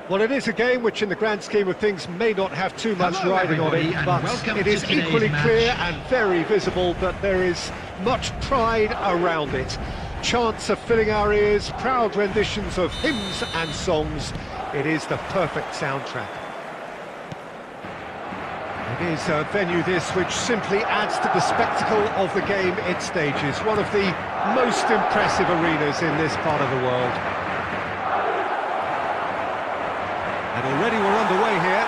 Well, it is a game which in the grand scheme of things may not have too much riding on it, but it is equally clear and very visible that there is much pride around it. Chants are filling our ears, proud renditions of hymns and songs. It is the perfect soundtrack. It is a venue this which simply adds to the spectacle of the game it stages. One of the most impressive arenas in this part of the world. And already we're underway here.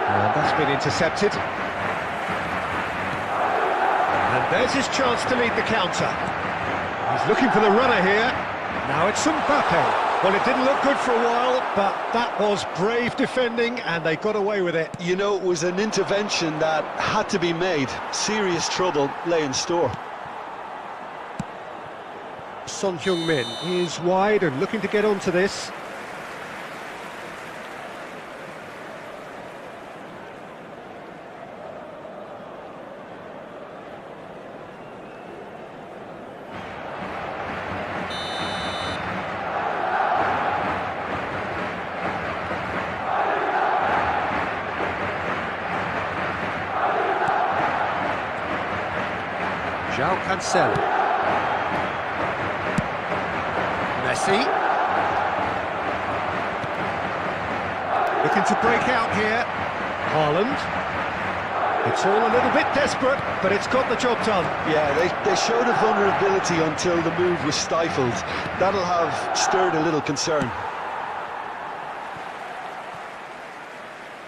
And that's been intercepted. And there's his chance to lead the counter. He's looking for the runner here. Now it's Mbappe. Well, it didn't look good for a while, but that was brave defending, and they got away with it. You know, it was an intervention that had to be made. Serious trouble lay in store. Son Heung-min is wide and looking to get onto this. João Cancelo. Messi. Looking to break out here. Haaland. It's all a little bit desperate, but it's got the job done. Yeah, they showed a vulnerability until the move was stifled. That'll have stirred a little concern.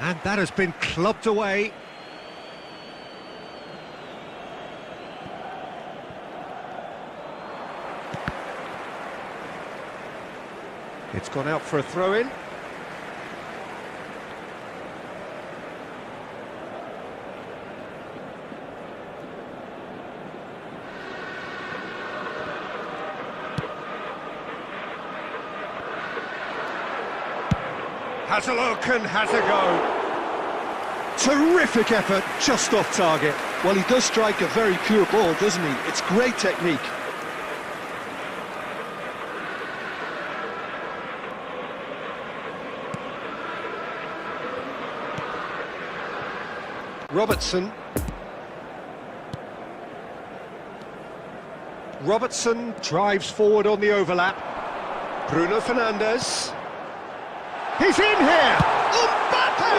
And that has been clubbed away. It's gone out for a throw-in. Has a look and has a go. Terrific effort, just off target. Well, he does strike a very pure ball, doesn't he? It's great technique. Robertson. Robertson drives forward on the overlap. Bruno Fernandes. He's in here! Mbappe!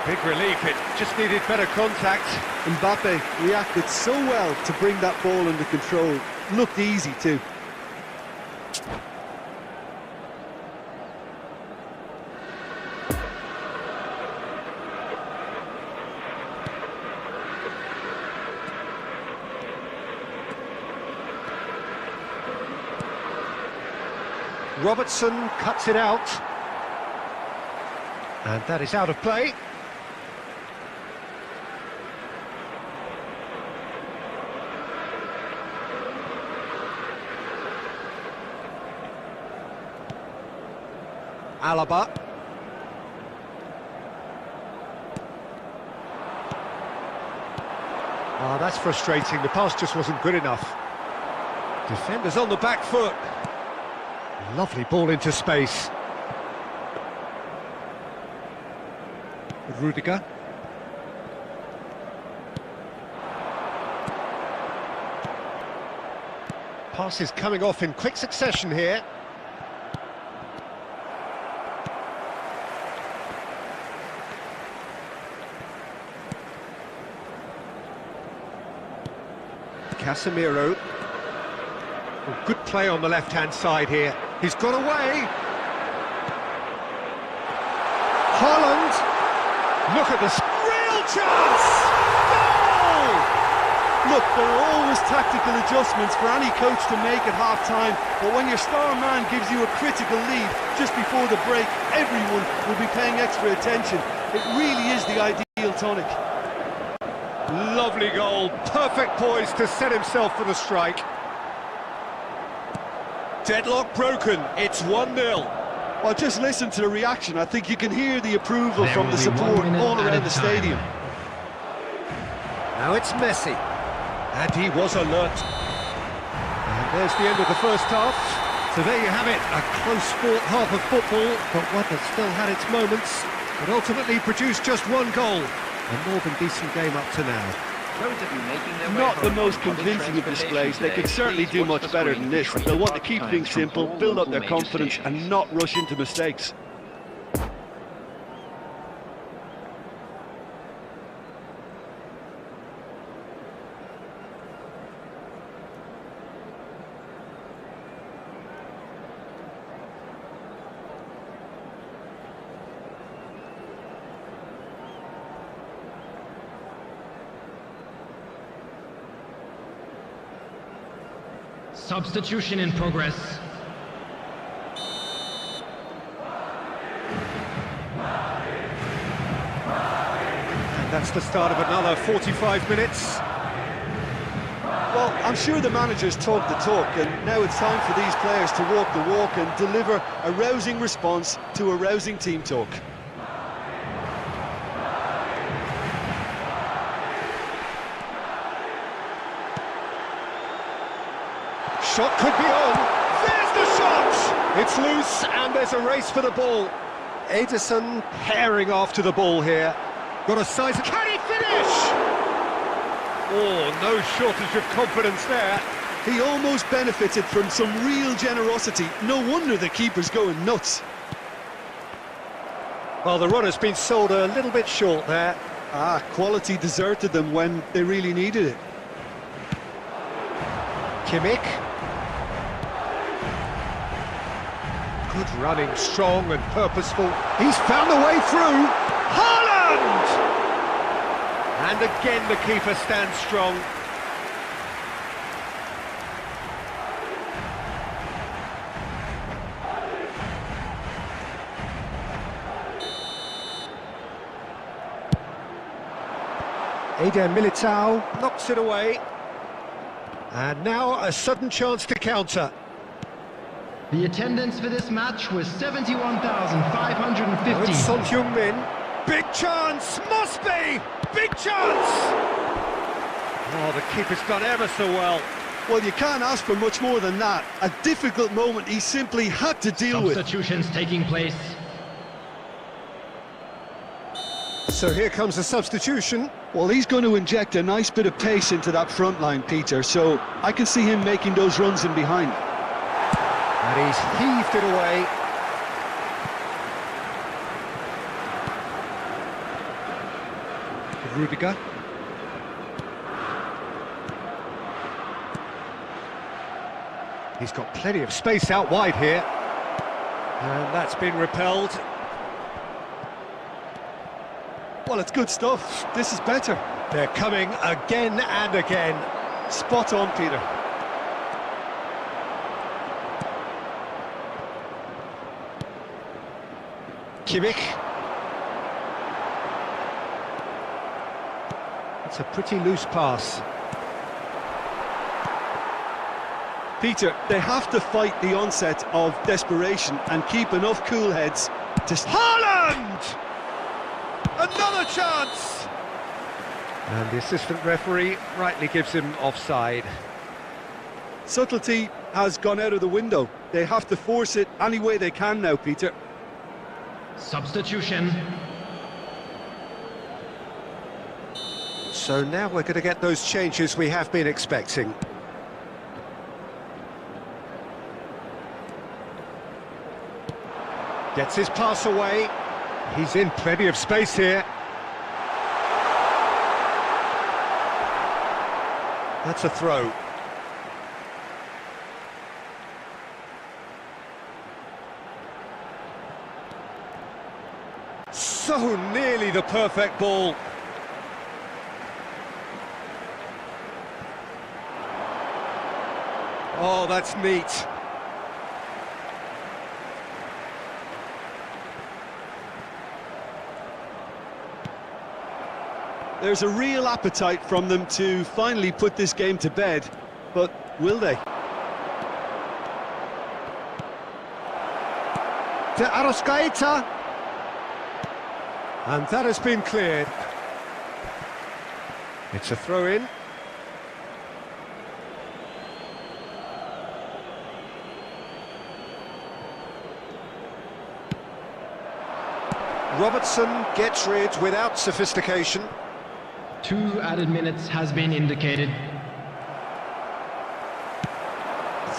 Big relief, it just needed better contact. Mbappe reacted so well to bring that ball under control. Looked easy too. Robertson cuts it out. And that is out of play. Alaba. Oh, that's frustrating. The pass just wasn't good enough. Defenders on the back foot. Lovely ball into space. Rudiger. Passes coming off in quick succession here. Casemiro. Oh, good play on the left-hand side here. He's got away. Holland. Look at this. Real chance! Goal! Look, there are always tactical adjustments for any coach to make at half-time, but when your star man gives you a critical lead just before the break, everyone will be paying extra attention. It really is the ideal tonic. Lovely goal, perfect poise to set himself for the strike. Deadlock broken, it's 1-0. Well, just listen to the reaction. I think you can hear the approval from the support all around the stadium. Now it's Messi, and he was alert. And there's the end of the first half. So there you have it, a close-fought half of football, but one that still had its moments, but ultimately produced just one goal. A more than decent game up to now. Not the most convincing of displays. They could certainly do much better than this. They'll want to keep things simple, build up their confidence and not rush into mistakes. Substitution in progress. And that's the start of another 45 minutes. Well, I'm sure the manager's talked the talk, and now it's time for these players to walk the walk and deliver a rousing response to a rousing team talk. Shot could be on. There's the shot! It's loose and there's a race for the ball. Ederson herring after the ball here. Got a size. Can he finish? Oh, no shortage of confidence there. He almost benefited from some real generosity. No wonder the keeper's going nuts. Well, the run has been sold a little bit short there. Quality deserted them when they really needed it. Kimmich. Good running, strong and purposeful. He's found a way through. Haaland! And again the keeper stands strong. Eder Militao knocks it away. And now a sudden chance to counter. The attendance for this match was 71,550. It's Son Heung-min. Big chance! Must be! Big chance! Oh, the keeper's done ever so well. Well, you can't ask for much more than that. A difficult moment he simply had to deal with. Substitutions taking place. So here comes a substitution. Well, he's going to inject a nice bit of pace into that front line, Peter, so I can see him making those runs in behind. And he's heaved it away. Rudiger. He's got plenty of space out wide here. And that's been repelled. Well, it's good stuff. This is better. They're coming again and again. Spot on, Peter. Kimmich. It's a pretty loose pass. Peter, they have to fight the onset of desperation and keep enough cool heads to... Haaland! Another chance! And the assistant referee rightly gives him offside. Subtlety has gone out of the window. They have to force it any way they can now, Peter. Substitution. So now we're going to get those changes we have been expecting. Gets his pass away. He's in plenty of space here. That's a throw. So nearly the perfect ball. Oh, that's neat. There's a real appetite from them to finally put this game to bed, but will they? To Arrascaeta. And that has been cleared. It's a throw-in. Robertson gets rid without sophistication. 2 added minutes has been indicated.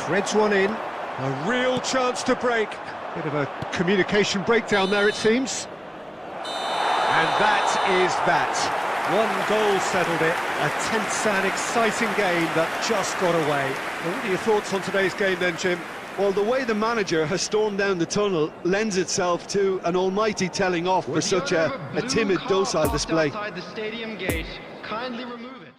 Threads one in. A real chance to break. Bit of a communication breakdown there, it seems. And that is that. One goal settled it. A tense and exciting game that just got away. Well, what are your thoughts on today's game then, Jim? Well, the way the manager has stormed down the tunnel lends itself to an almighty telling off for such a timid, docile display. Outside the stadium gate, kindly remove it.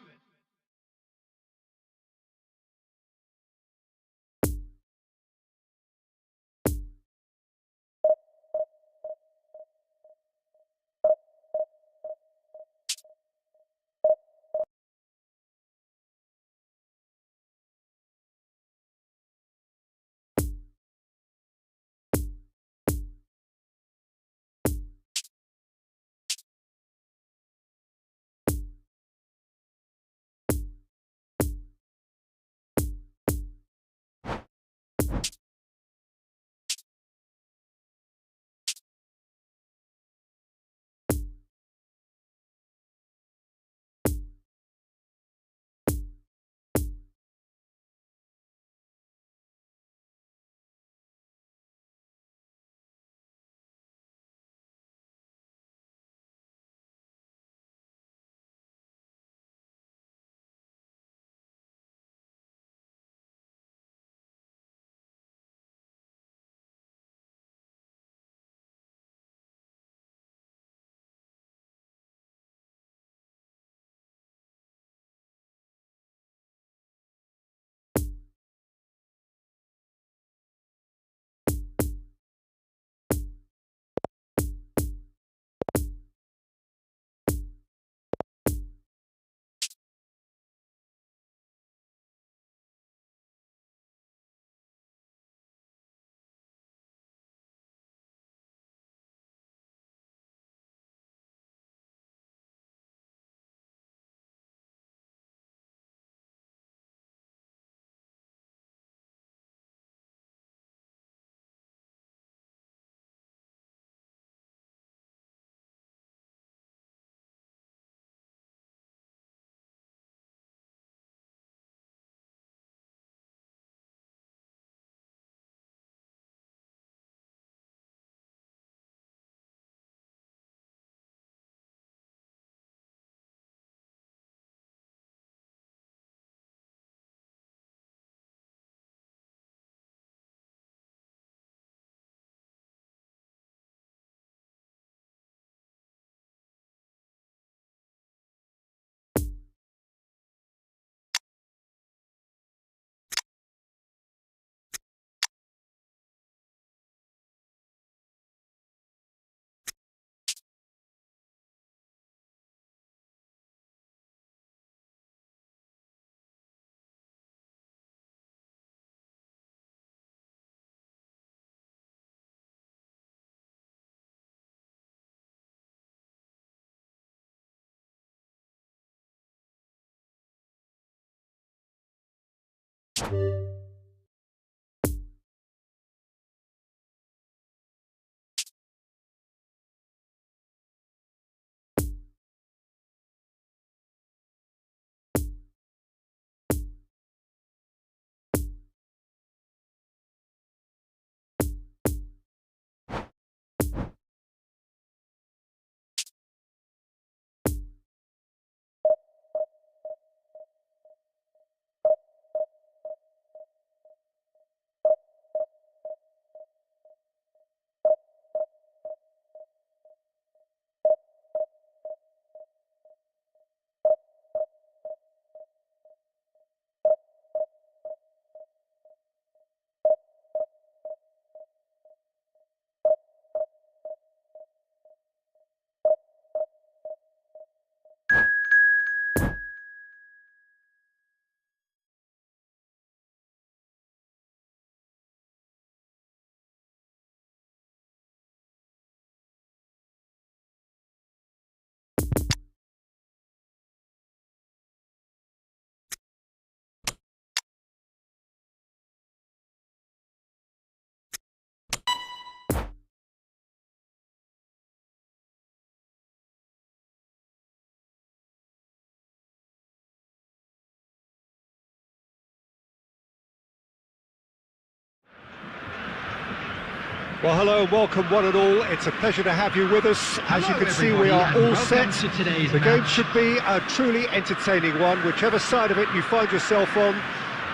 Well, hello and welcome one and all. It's a pleasure to have you with us. As you can see, we are all set. The game should be a truly entertaining one, whichever side of it you find yourself on.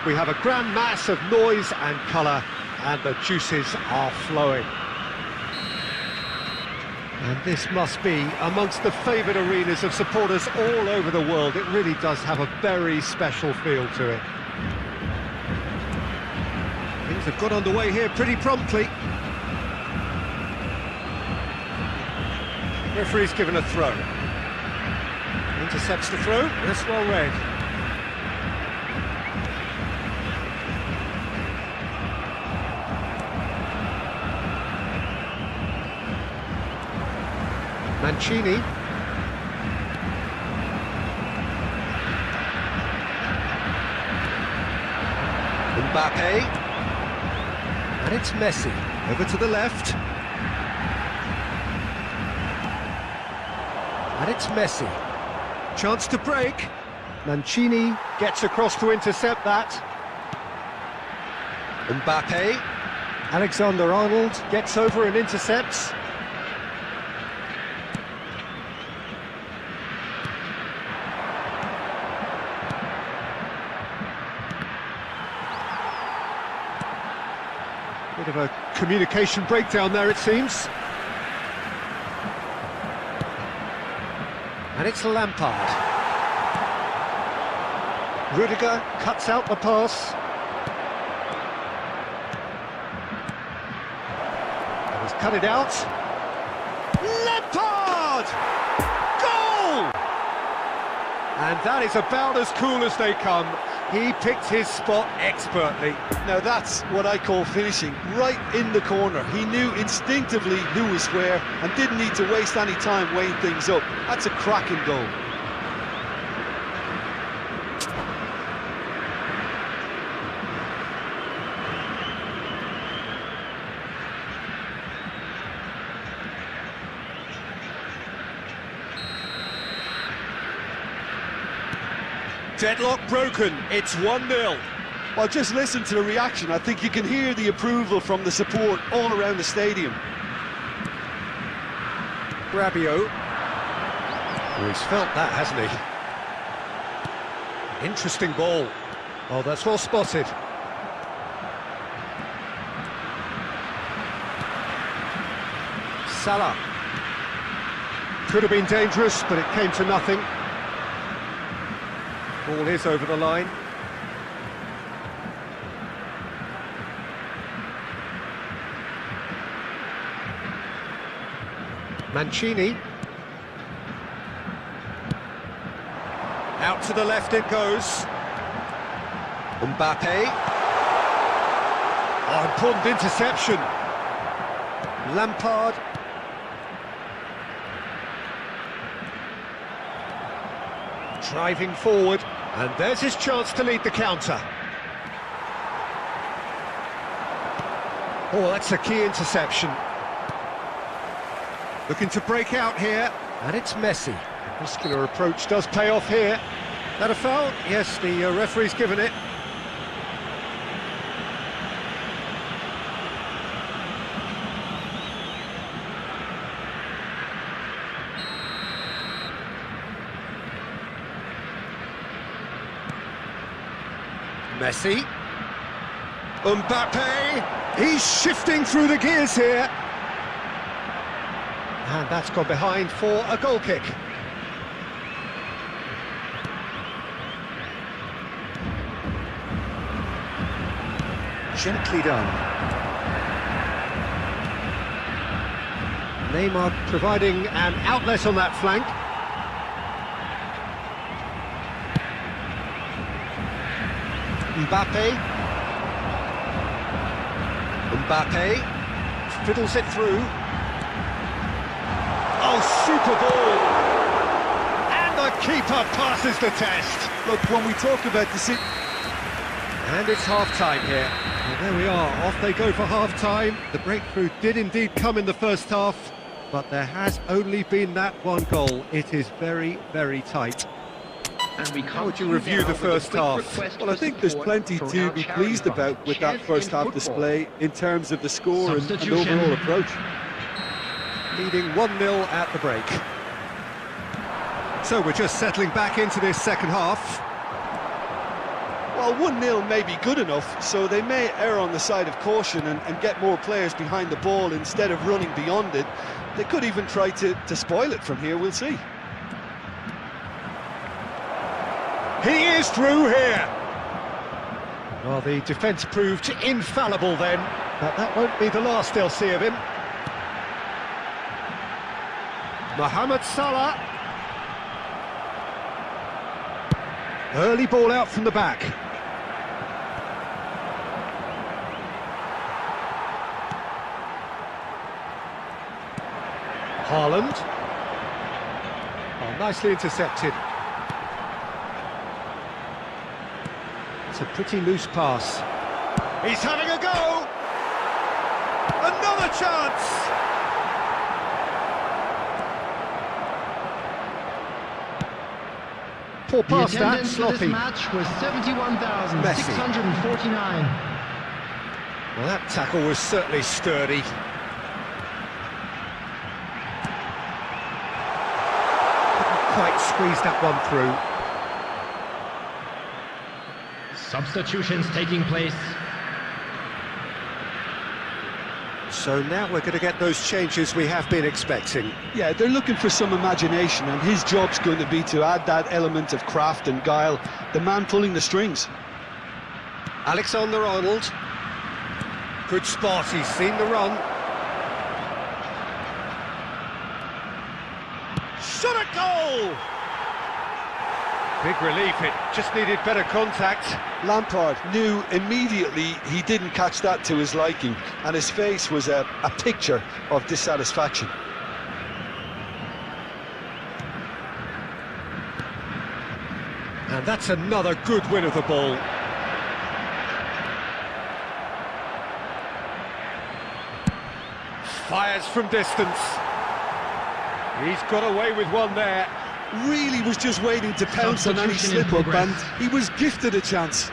We have a grand mass of noise and colour, and the juices are flowing. And this must be amongst the favoured arenas of supporters all over the world. It really does have a very special feel to it. Things have got underway here pretty promptly. Referee's given a throw. Intercepts the throw. That's well read. Mancini. Mbappe. And it's Messi. Over to the left. And it's Messi. Chance to break. Mancini gets across to intercept that. Mbappe. Alexander-Arnold gets over and intercepts. Bit of a communication breakdown there, it seems. And it's Lampard. Rudiger cuts out the pass. And he's cut it out. Lampard! Goal! And that is about as cool as they come. He picked his spot expertly. Now that's what I call finishing, right in the corner. He knew instinctively who was where and didn't need to waste any time weighing things up. That's a cracking goal. Deadlock broken, it's 1-0. Well, just listen to the reaction. I think you can hear the approval from the support all around the stadium. Rabiot. Oh, he's felt that, hasn't he? Interesting ball. Oh, that's well spotted. Salah. Could have been dangerous, but it came to nothing. Ball is over the line. Mancini. Out to the left it goes. Mbappe. Oh, important interception. Lampard. Driving forward, and there's his chance to lead the counter. Oh, that's a key interception. Looking to break out here, and it's Messi. Muscular approach does pay off here. That a foul? Yes, the referee's given it. Messi. Mbappe. He's shifting through the gears here. And that's gone behind for a goal kick. Gently done. Neymar providing an outlet on that flank. Mbappe fiddles it through. Oh, super ball! And the keeper passes the test. Look, when we talk about the and it's half-time here. And there we are, off they go for half-time. The breakthrough did indeed come in the first half, but there has only been that one goal. It is very, very tight. How would you review the first half? Well, I think there's plenty to be pleased about with that first half display in terms of the score and overall approach. Leading 1-0 at the break. So we're just settling back into this second half. Well, 1-0 may be good enough, so they may err on the side of caution and get more players behind the ball instead of running beyond it. They could even try to spoil it from here, we'll see. He is through here. Well, the defence proved infallible then, but that won't be the last they'll see of him. Mohamed Salah. Early ball out from the back. Haaland. Oh, nicely intercepted. It's a pretty loose pass. He's having a go! Another chance! Poor pass that, sloppy. This match was 71,649. Well, that tackle was certainly sturdy. Couldn't quite squeeze that one through. Substitutions taking place. So now we're going to get those changes we have been expecting. Yeah, they're looking for some imagination, and his job's going to be to add that element of craft and guile, the man pulling the strings. Alexander-Arnold. Good spot, he's seen the run. Shot a goal! Big relief, it just needed better contact. Lampard knew immediately he didn't catch that to his liking, and his face was a picture of dissatisfaction. And that's another good win of the ball. Fires from distance. He's got away with one there. Really was just waiting to pounce on any slip-up, and he was gifted a chance.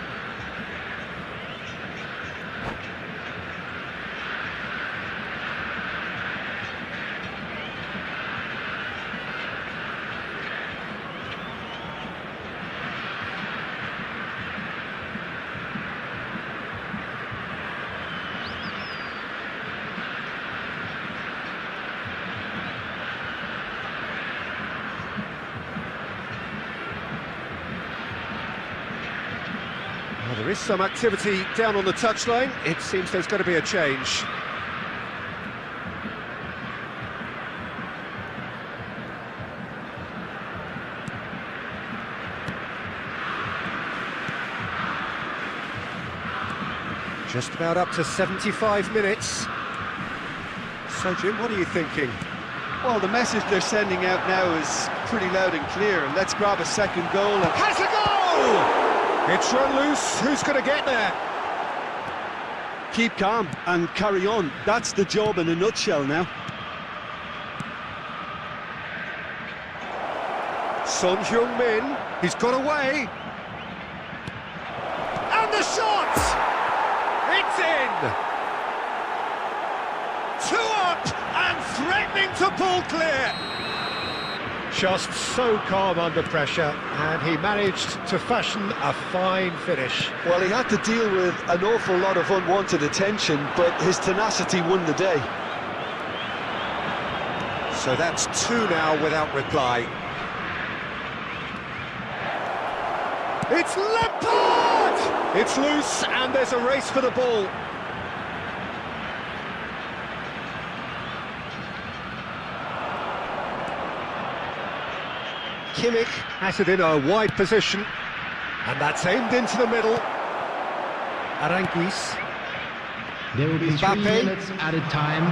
Well, there is some activity down on the touchline. It seems there's going to be a change. Just about up to 75 minutes. So, Jim, what are you thinking? Well, the message they're sending out now is pretty loud and clear. Let's grab a second goal and... Has a goal! It's run loose. Who's going to get there? Keep calm and carry on. That's the job in a nutshell now. Son Heung-min, he's got away. And the shot! It's in! 2 up and threatening to pull clear. Just so calm under pressure, and he managed to fashion a fine finish. Well, he had to deal with an awful lot of unwanted attention, but his tenacity won the day. So that's 2 now without reply. It's Lampard! It's loose, and there's a race for the ball. Kimmich has it in a wide position, and that's aimed into the middle. Aranguiz. There will be 3 minutes added time.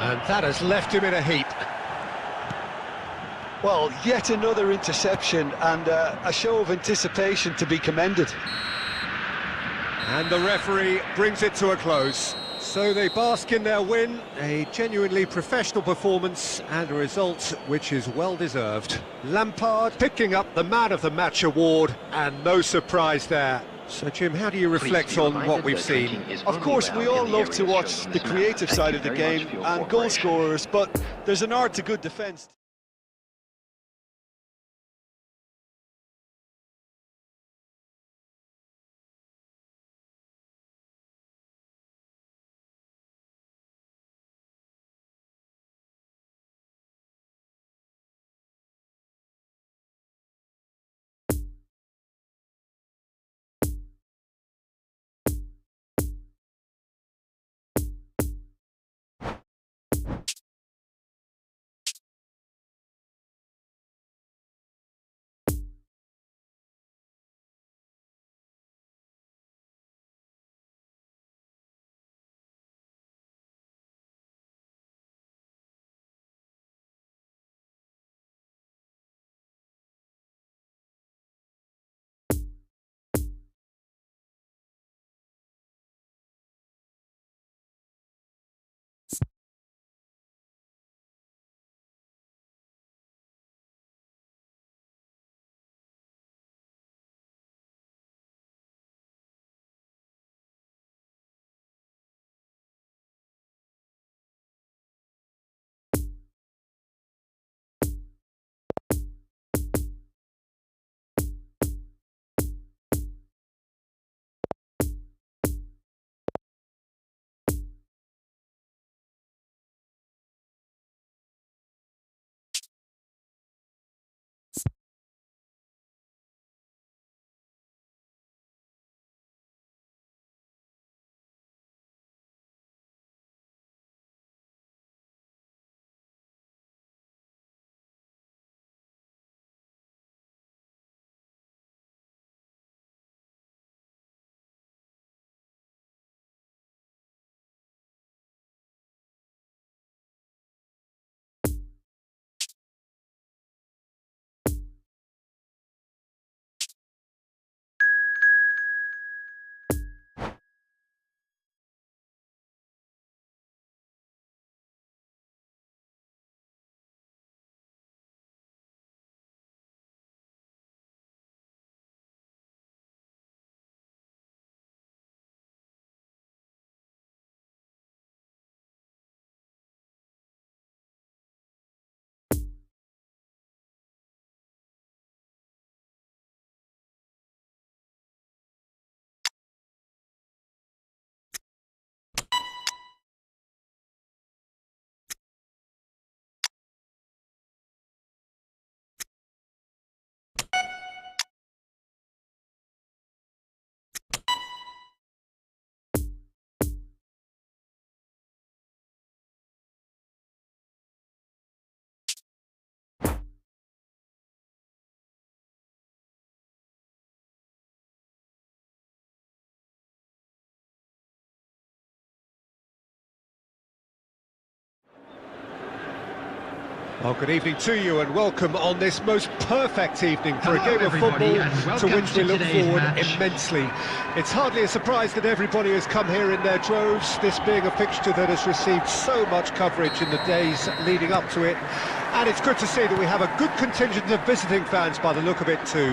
And that has left him in a heap. Well, yet another interception, and a show of anticipation to be commended. And the referee brings it to a close. So they bask in their win, a genuinely professional performance and a result which is well deserved. Lampard picking up the Man of the Match award, and no surprise there. So Jim, how do you reflect on what we've seen? Of course, we all love to watch the creative side of the game and goal scorers, but there's an art to good defence. Well, good evening to you and welcome on this most perfect evening for a game of football to which we look forward immensely. It's hardly a surprise that everybody has come here in their droves, this being a fixture that has received so much coverage in the days leading up to it. And it's good to see that we have a good contingent of visiting fans by the look of it too.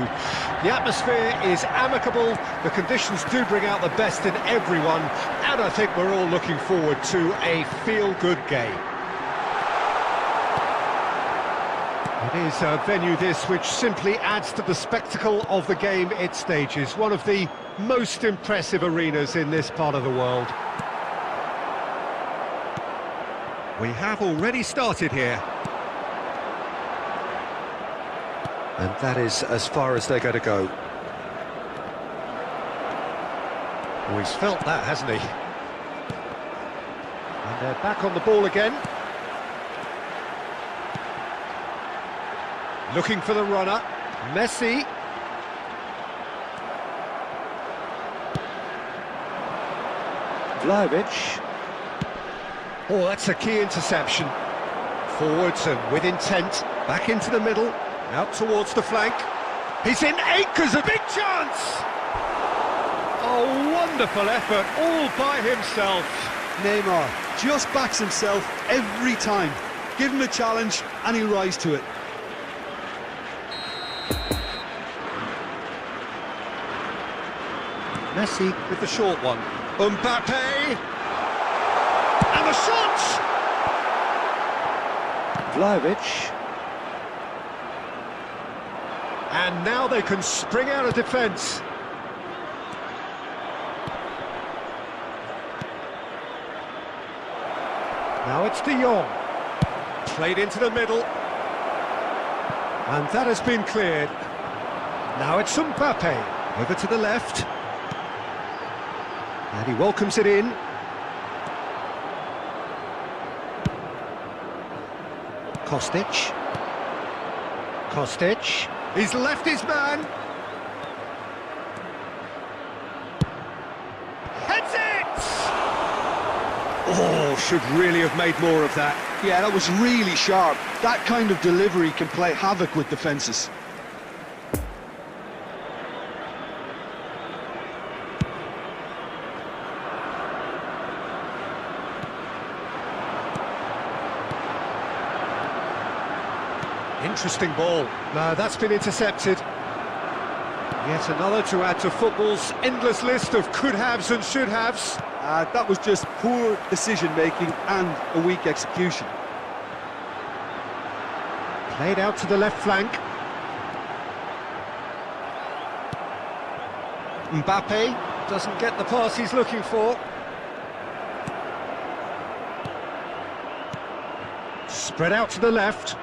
The atmosphere is amicable, the conditions do bring out the best in everyone, and I think we're all looking forward to a feel-good game. It is a venue this which simply adds to the spectacle of the game it stages, one of the most impressive arenas in this part of the world. We have already started here. And that is as far as they're going to go. Oh, he's felt that, hasn't he? And they're back on the ball again. Looking for the runner, Messi. Vlahovic. Oh, that's a key interception. Forwards and with intent, back into the middle, out towards the flank. He's in acres, a big chance! Oh, wonderful effort, all by himself. Neymar just backs himself every time. Give him a challenge and he'll rise to it. Messi with the short one. Mbappe! And the shot! Vlahovic. And now they can spring out of defence. Now it's De Jong. Played into the middle. And that has been cleared. Now it's Mbappe. Over to the left. And he welcomes it in. Kostic. Kostic. He's left his man. Heads it! Oh, should really have made more of that. Yeah, that was really sharp. That kind of delivery can play havoc with defences. Interesting ball. No, that's been intercepted. Yet another to add to football's endless list of could-haves and should-haves. That was just poor decision-making and a weak execution. Played out to the left flank. Mbappe doesn't get the pass he's looking for. Spread out to the left.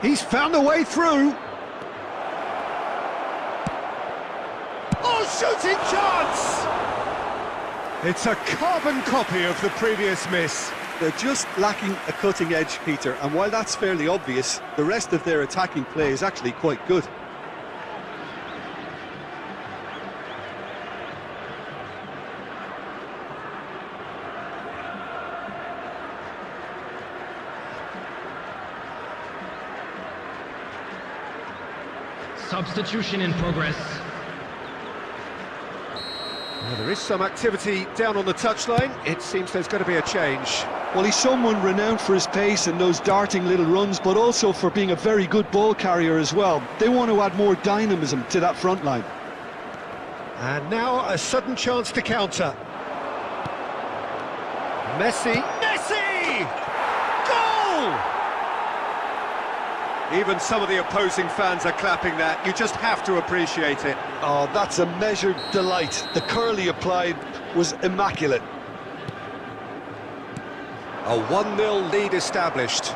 He's found a way through. Oh, shooting chance! It's a carbon copy of the previous miss. They're just lacking a cutting edge, Peter, and while that's fairly obvious, the rest of their attacking play is actually quite good. Substitution in progress. Well, there is some activity down on the touchline. It seems there's going to be a change. Well, he's someone renowned for his pace and those darting little runs, but also for being a very good ball carrier as well. They want to add more dynamism to that front line. And now a sudden chance to counter. Messi. Messi! Goal! Even some of the opposing fans are clapping that. You just have to appreciate it. Oh, that's a measured delight. The curl he applied was immaculate. A 1-0 lead established.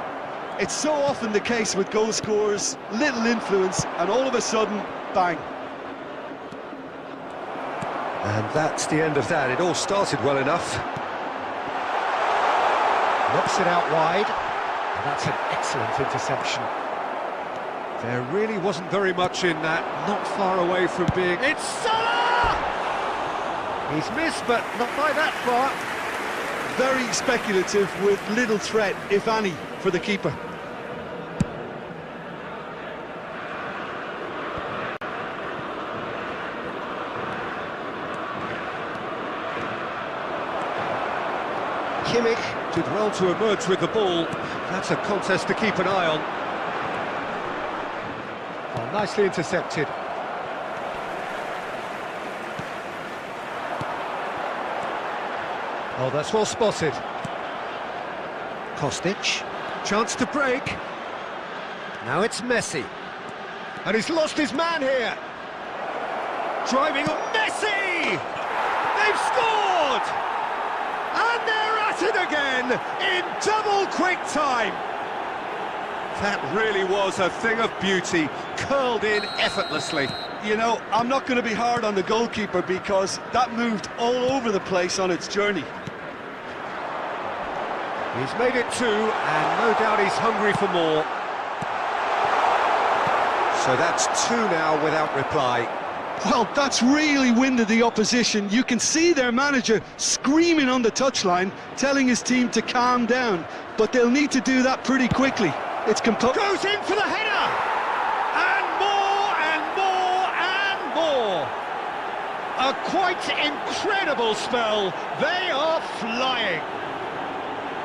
It's so often the case with goal scorers, little influence, and all of a sudden, bang. And that's the end of that. It all started well enough. Knocks it out wide. And that's an excellent interception. There really wasn't very much in that, not far away from being... It's Salah! He's missed, but not by that far. Very speculative with little threat, if any, for the keeper. Kimmich did well to emerge with the ball. That's a contest to keep an eye on. Oh, nicely intercepted. Oh, that's well spotted. Kostic, chance to break. Now it's Messi. And he's lost his man here. Driving on Messi! They've scored! And they're at it again in double quick time. That really was a thing of beauty, curled in effortlessly. You know, I'm not going to be hard on the goalkeeper because that moved all over the place on its journey. He's made it 2, and no doubt he's hungry for more. So that's 2 now without reply. Well, that's really winded the opposition. You can see their manager screaming on the touchline, telling his team to calm down, but they'll need to do that pretty quickly. It's goes in for the header! And more, and more, and more! A A quite incredible spell. They are flying.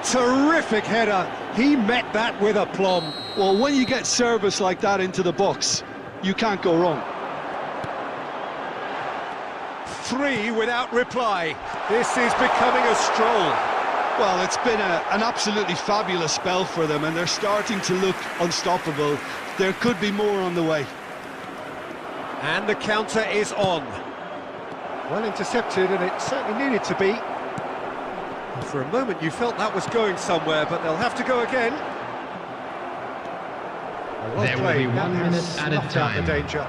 Terrific header. He met that with aplomb. Well, when you get service like that into the box, you can't go wrong. 3 without reply. This is becoming a stroll. Well, it's been an absolutely fabulous spell for them, and they're starting to look unstoppable. There could be more on the way. And the counter is on. Well intercepted, and it certainly needed to be. And for a moment you felt that was going somewhere, but they'll have to go again. Well There will be 1 minute added time. The danger.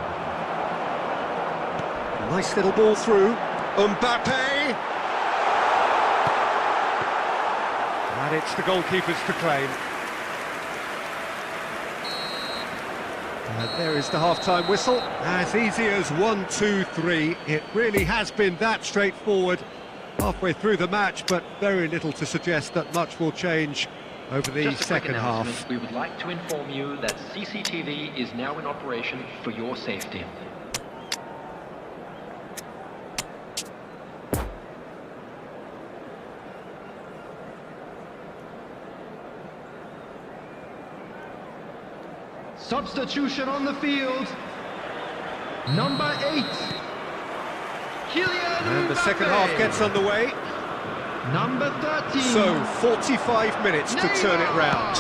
Nice little ball through. Mbappe! And it's the goalkeepers to claim. And there is the half-time whistle. As easy as 1, 2, 3. It really has been that straightforward halfway through the match, but very little to suggest that much will change over the second half. We would like to inform you that CCTV is now in operation for your safety. Substitution on the field. Number 8. And the second half gets underway. Number 13. So, 45 minutes to turn it round.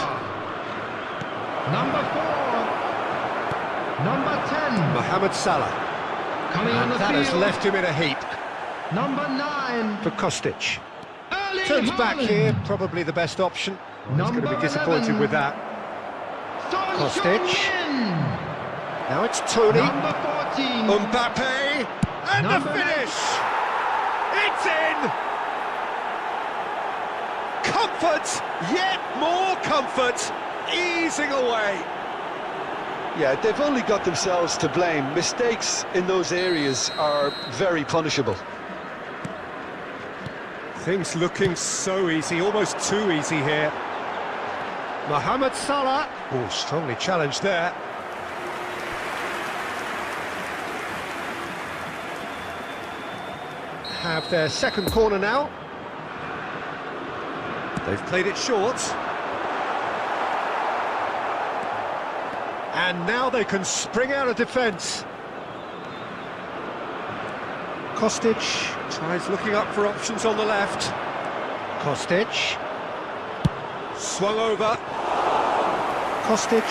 Number 4. Number 10. Mohamed Salah. Coming on And the that field. has left him in a heap. Number 9. For Kostic. Erling Turns back Haaland. here, probably the best option. He's going to be Number disappointed 11. with that. Son Kostic. Heung-min. Now it's Tony. Number 14. Mbappe. And Number the finish! It's in! Comfort, yet more comfort, easing away. Yeah, they've only got themselves to blame. Mistakes in those areas are very punishable. Things looking so easy, almost too easy here. Mohamed Salah, oh, strongly challenged there. Have their second corner now. They've played it short. And now they can spring out of defence. Kostic tries looking up for options on the left. Kostic. Swung over. Kostic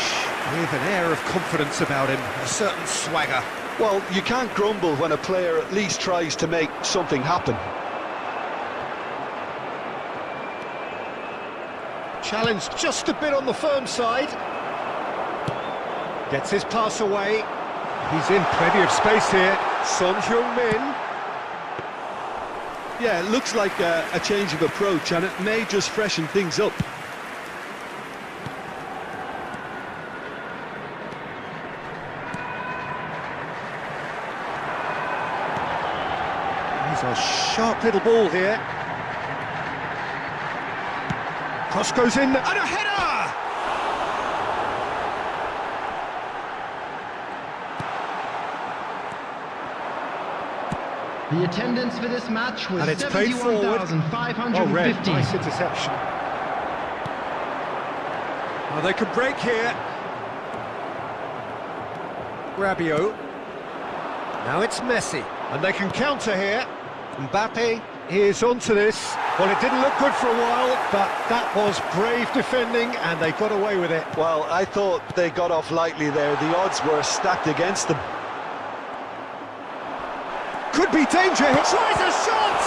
with an air of confidence about him, a certain swagger. Well, you can't grumble when a player at least tries to make something happen. Challenged just a bit on the firm side. Gets his pass away. He's in plenty of space here. Son Heung-min. Yeah, it looks like a change of approach, and it may just freshen things up. He's a sharp little ball here. Cross goes in, and a header! The attendance for this match was And it's played forward. 71,550. Nice interception. Oh, they can break here. Rabiot. Now it's Messi, and they can counter here. Mbappe is onto this. Well, it didn't look good for a while, but that was brave defending, and they got away with it. Well, I thought they got off lightly there. The odds were stacked against them. Could be danger. He tries a shot.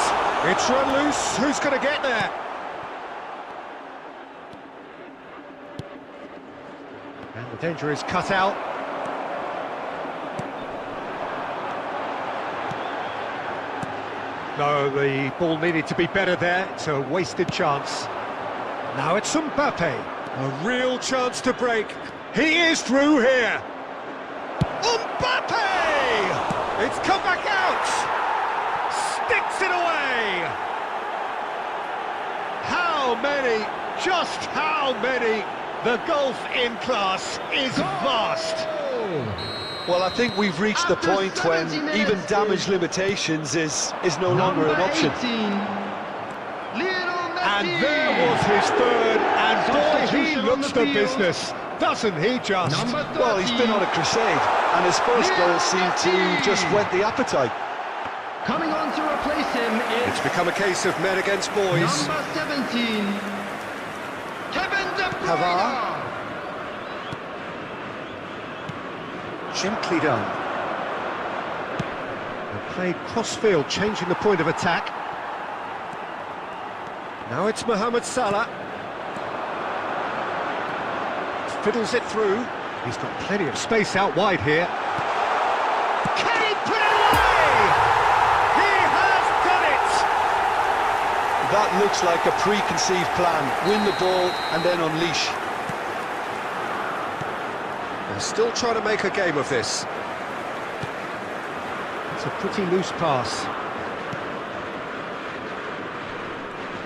It's run loose. Who's going to get there? And the danger is cut out. No, the ball needed to be better there. It's a wasted chance. Now it's Mbappe. A real chance to break. He is through here. Mbappe! It's come back out. Sticks it away. How many? Just how many? The gulf in class is vast. Well, I think we've reached the point when even damage limitations is no longer an option. 18, And there was his third, and boy, he looks the business, doesn't he just? Well, he's been on a crusade, and his first goal seemed to just whet the appetite. coming on to replace him is It's become a case of men against boys. number 17, Kevin De Bruyne. Pavard. Gently done. And played cross-field, changing the point of attack. Now it's Mohamed Salah. Fiddles it through. He's got plenty of space out wide here. Can he put it away? He has done it! That looks like a preconceived plan. Win the ball and then unleash. They're still trying to make a game of this. It's a pretty loose pass.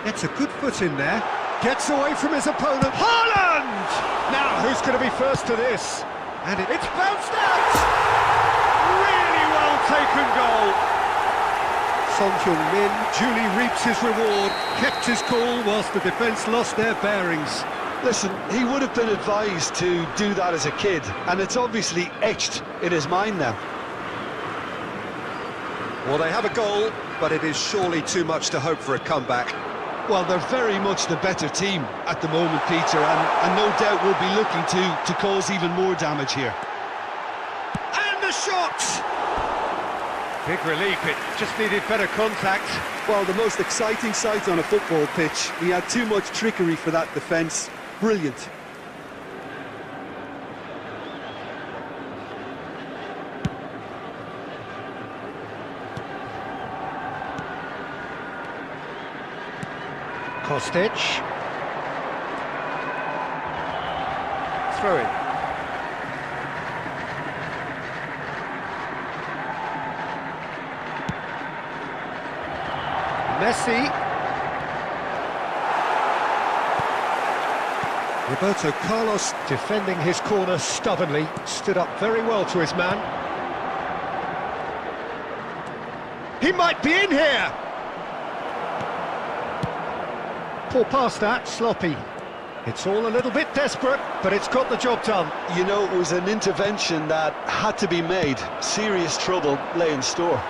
Gets a good foot in there. Gets away from his opponent. Haaland! Now, who's going to be first to this? And it's bounced out! Really well taken goal. Son Heung-min duly reaps his reward. Kept his cool whilst the defence lost their bearings. Listen, he would have been advised to do that as a kid, and it's obviously etched in his mind now. Well, they have a goal, but it is surely too much to hope for a comeback. Well, they're very much the better team at the moment, Peter, and no doubt will be looking to cause even more damage here. And the shot! Big relief, it just needed better contact. Well, the most exciting sight on a football pitch. He had too much trickery for that defence. Brilliant. Kostic. Throw it. Messi. Roberto Carlos defending his corner stubbornly, stood up very well to his man. He might be in here! Poor pass that, sloppy. It's all a little bit desperate, but it's got the job done. You know, it was an intervention that had to be made. Serious trouble lay in store.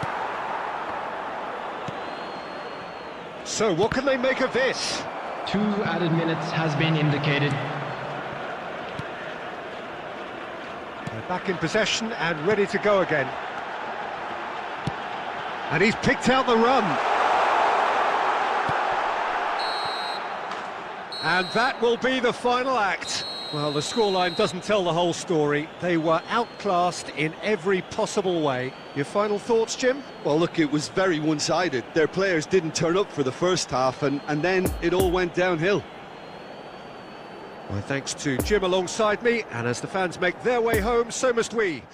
So what can they make of this? 2 added minutes has been indicated. They're back in possession and ready to go again. And he's picked out the run. And that will be the final act. Well, the scoreline doesn't tell the whole story. They were outclassed in every possible way. Your final thoughts, Jim? Well, look, it was very one-sided. Their players didn't turn up for the first half, and then it all went downhill. My thanks to Jim alongside me, and as the fans make their way home, so must we.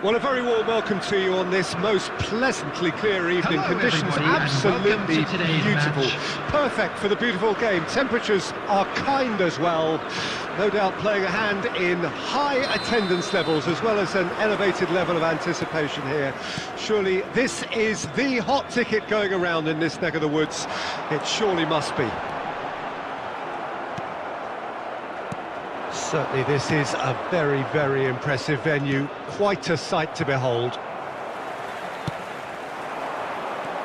Well, a very warm welcome to you on this most pleasantly clear evening. Hello, Conditions everybody, and absolutely welcome to today's beautiful. match. Perfect for the beautiful game. Temperatures are kind as well. No doubt playing a hand in high attendance levels as well as an elevated level of anticipation here. Surely this is the hot ticket going around in this neck of the woods. It surely must be. Certainly this is a very, very impressive venue. Quite a sight to behold.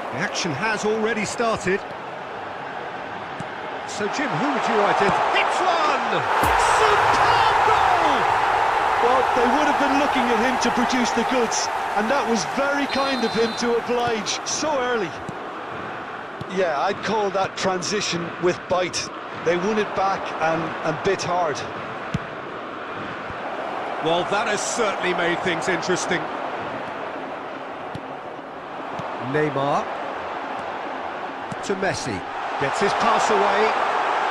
The action has already started. So, Jim, who would you write in? It's one! Superb goal! Well, they would have been looking at him to produce the goods, and that was very kind of him to oblige so early. Yeah, I'd call that transition with bite. They won it back and bit hard. Well, that has certainly made things interesting. Neymar to Messi. Gets his pass away.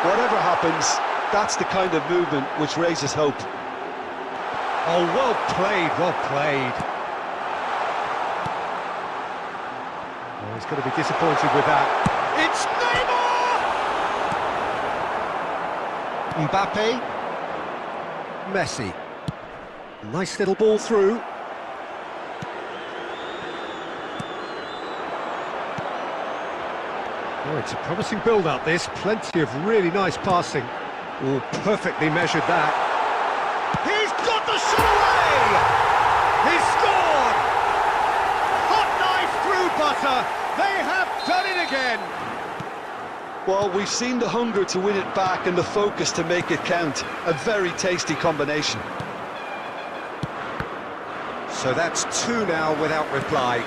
Whatever happens, that's the kind of movement which raises hope. Oh, well played, well played. Oh, he's going to be disappointed with that. It's Neymar! Mbappe. Messi. Nice little ball through. Oh, it's a promising build-up, this. Plenty of really nice passing. Oh, perfectly measured that. He's got the shot away! He's scored! Hot knife through butter. They have done it again. Well, we've seen the hunger to win it back and the focus to make it count. A very tasty combination. So that's two now without reply.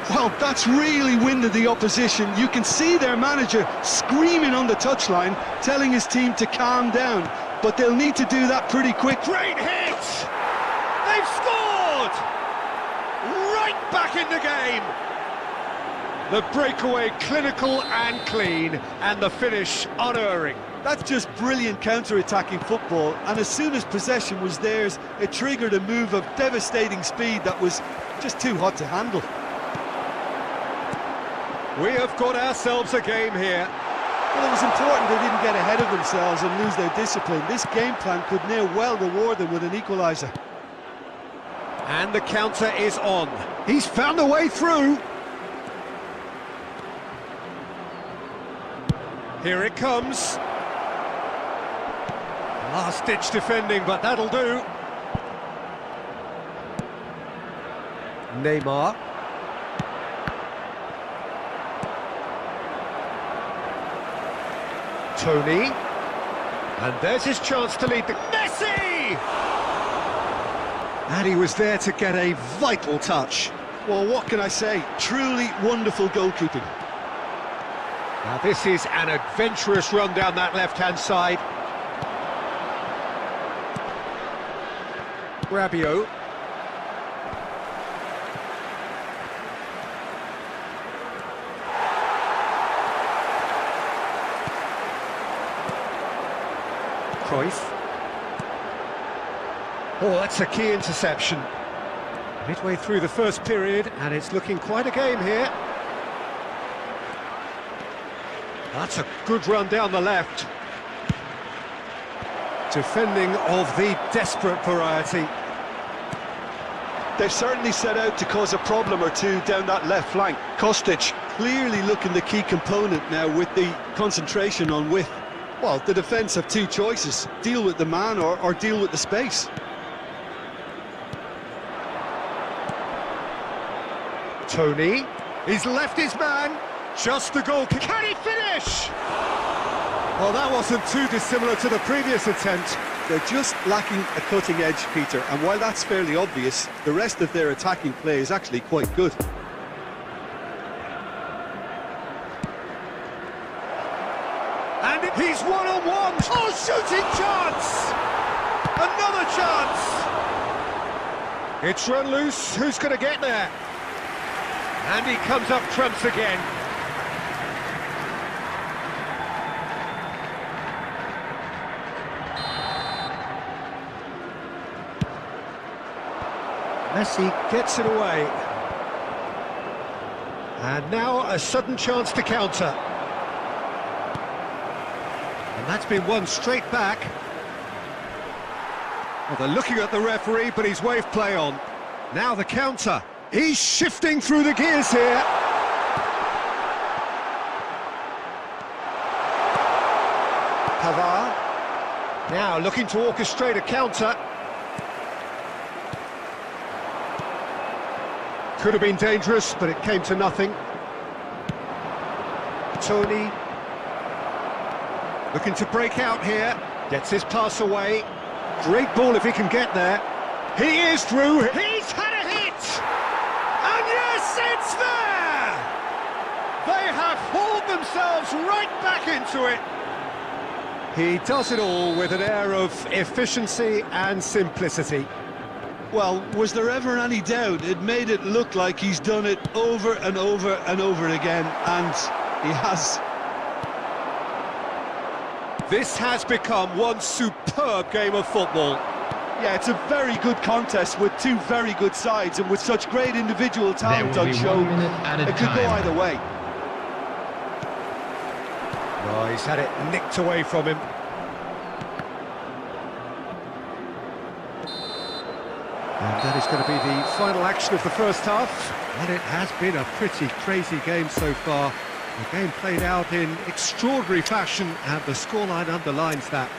Well, that's really winded the opposition. You can see their manager screaming on the touchline, telling his team to calm down. But they'll need to do that pretty quick. Great hit! They've scored! Right back in the game! The breakaway clinical and clean, and the finish unerring. That's just brilliant counter-attacking football, and as soon as possession was theirs, it triggered a move of devastating speed that was just too hot to handle. We have got ourselves a game here. Well, it was important they didn't get ahead of themselves and lose their discipline. This game plan could near well reward them with an equaliser. And the counter is on. He's found a way through. Here it comes. Last-ditch defending, but that'll do. Neymar. Tony. And there's his chance to lead the... Messi! And he was there to get a vital touch. Well, what can I say? Truly wonderful goalkeeping. Now this is an adventurous run down that left-hand side. Rabiot. Cruyff. Oh, that's a key interception. Midway through the first period, and it's looking quite a game here. That's a good run down the left. Defending of the desperate variety. They've certainly set out to cause a problem or two down that left flank. Kostic clearly looking the key component now with the concentration on width. Well, the defence have two choices. Deal with the man or deal with the space. Tony, he's left his man. Just the goal. Can he finish? Well, that wasn't too dissimilar to the previous attempt. They're just lacking a cutting edge, Peter, and while that's fairly obvious, the rest of their attacking play is actually quite good. And he's one-on-one. Oh, shooting chance! Another chance! It's run loose. Who's going to get there? And he comes up trumps again. Messi gets it away. And now a sudden chance to counter. And that's been won straight back. Well, they're looking at the referee, but he's waved play on. Now the counter. He's shifting through the gears here. Pavard. Now looking to orchestrate a counter. Could have been dangerous, but it came to nothing. Tony. Looking to break out here. Gets his pass away. Great ball if he can get there. He is through. He's had a hit! And yes, it's there! They have hauled themselves right back into it. He does it all with an air of efficiency and simplicity. Well, was there ever any doubt? It made it look like he's done it over and over and over again, and he has. This has become one superb game of football. Yeah, it's a very good contest with two very good sides, and with such great individual talent on show, it could go either way. Oh, he's had it nicked away from him. And that is going to be the final action of the first half. And it has been a pretty crazy game so far. The game played out in extraordinary fashion, and the scoreline underlines that.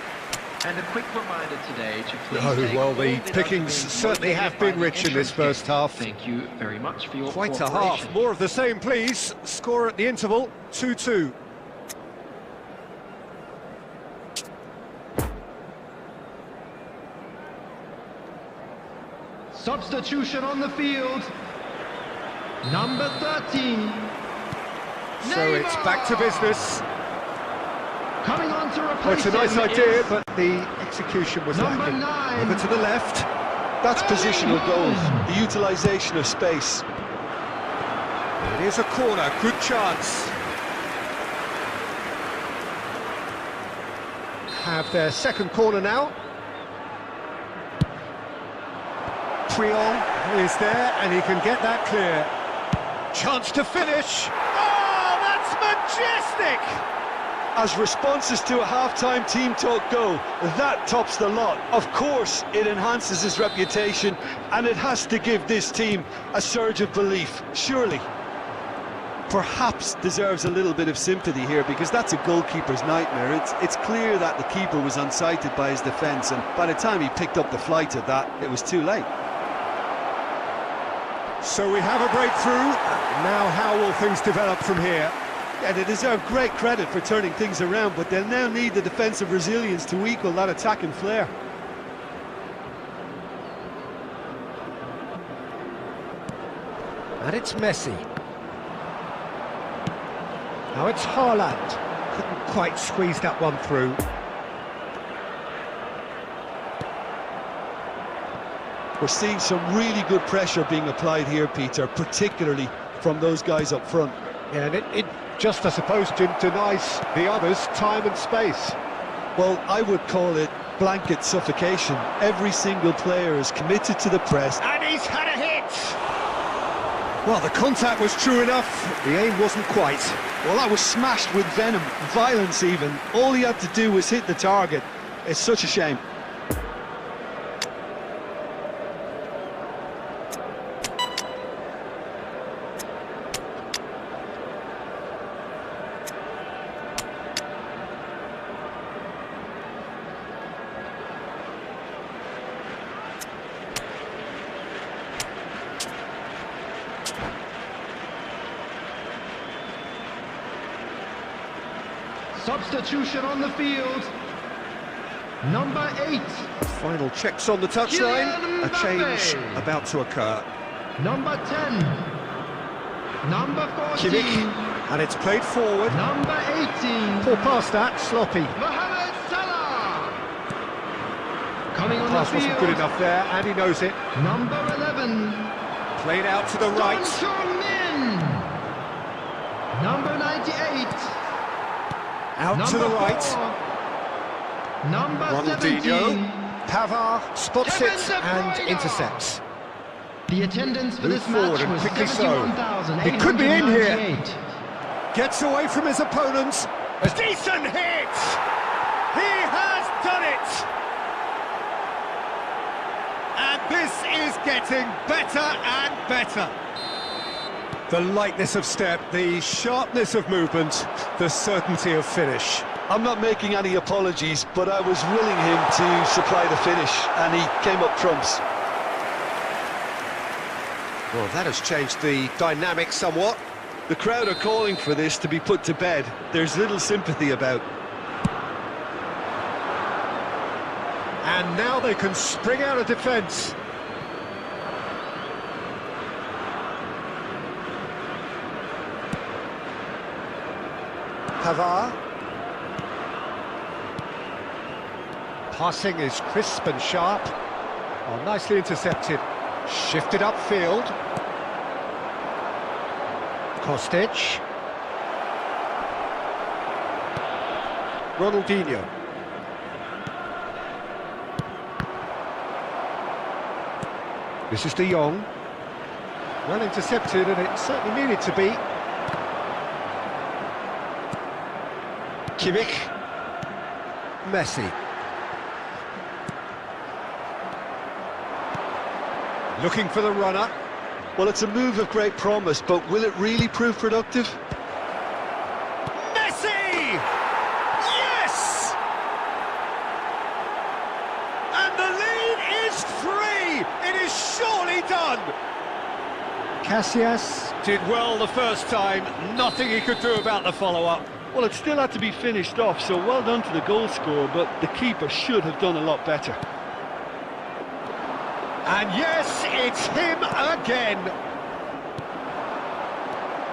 And a quick reminder today to please Oh, well, the pickings certainly have been rich in this first half. Thank you very much for your Quite a half. More of the same, please. Score at the interval, 2-2. Substitution on the field. Number 13. So it's back to business. Coming on to replace Well, it's a nice him idea, is but the execution was number lacking. 9. Over to the left. That's positional goals, the utilisation of space. It is a corner, good chance. Have their second corner now. Trion is there, and he can get that clear. Chance to finish. Oh, that's majestic! As responses to a half-time team talk go, that tops the lot. Of course, it enhances his reputation, and it has to give this team a surge of belief, surely. Perhaps deserves a little bit of sympathy here, because that's a goalkeeper's nightmare. It's clear that the keeper was unsighted by his defence, and by the time he picked up the flight of that, it was too late. So we have a breakthrough. Now how will things develop from here? Yeah, they deserve great credit for turning things around, but they'll now need the defensive resilience to equal that attacking flair. And it's Messi. Now it's Haaland. Couldn't quite squeeze that one through. We're seeing some really good pressure being applied here, Peter, particularly from those guys up front. Yeah, and it just, I suppose, Jim, denies the others time and space. Well, I would call it blanket suffocation. Every single player is committed to the press. And he's had a hit! Well, the contact was true enough, the aim wasn't quite. Well, that was smashed with venom, violence even. All he had to do was hit the target. It's such a shame. Substitution on the field. Number 8. Final checks on the touchline. A change about to occur. Number 10. Number 14. Kimmich, and it's played forward. Number 18. Poor pass that, sloppy. Mohamed Salah. Coming on Pass the field. wasn't good enough there, and he knows it. Number 11. Played out to the right. Son Min. Number 98. Out Number to the 4. right. Number Ronaldinho. 17. Pavard spots Kevin it De and Bruyne. intercepts. The attendance for Move this forward match and was quickly so. 71,898. He could be in here. Gets away from his opponents. A decent hit! He has done it! And this is getting better and better. The lightness of step, the sharpness of movement, the certainty of finish. I'm not making any apologies, but I was willing him to supply the finish, and he came up trumps. Well, that has changed the dynamic somewhat. The crowd are calling for this to be put to bed. There's little sympathy about. And now they can spring out of defence. Pavard. Passing is crisp and sharp. Oh, nicely intercepted. Shifted upfield. Kostic. Ronaldinho. This is De Jong. Well intercepted, and it certainly needed to be. Kimmich. Messi. Looking for the runner. Well, it's a move of great promise, but will it really prove productive? Messi! Yes! And the lead is 3! It is surely done! Casillas did well the first time, nothing he could do about the follow-up. Well, it still had to be finished off, so well done to the goal scorer, but the keeper should have done a lot better. And yes, it's him again.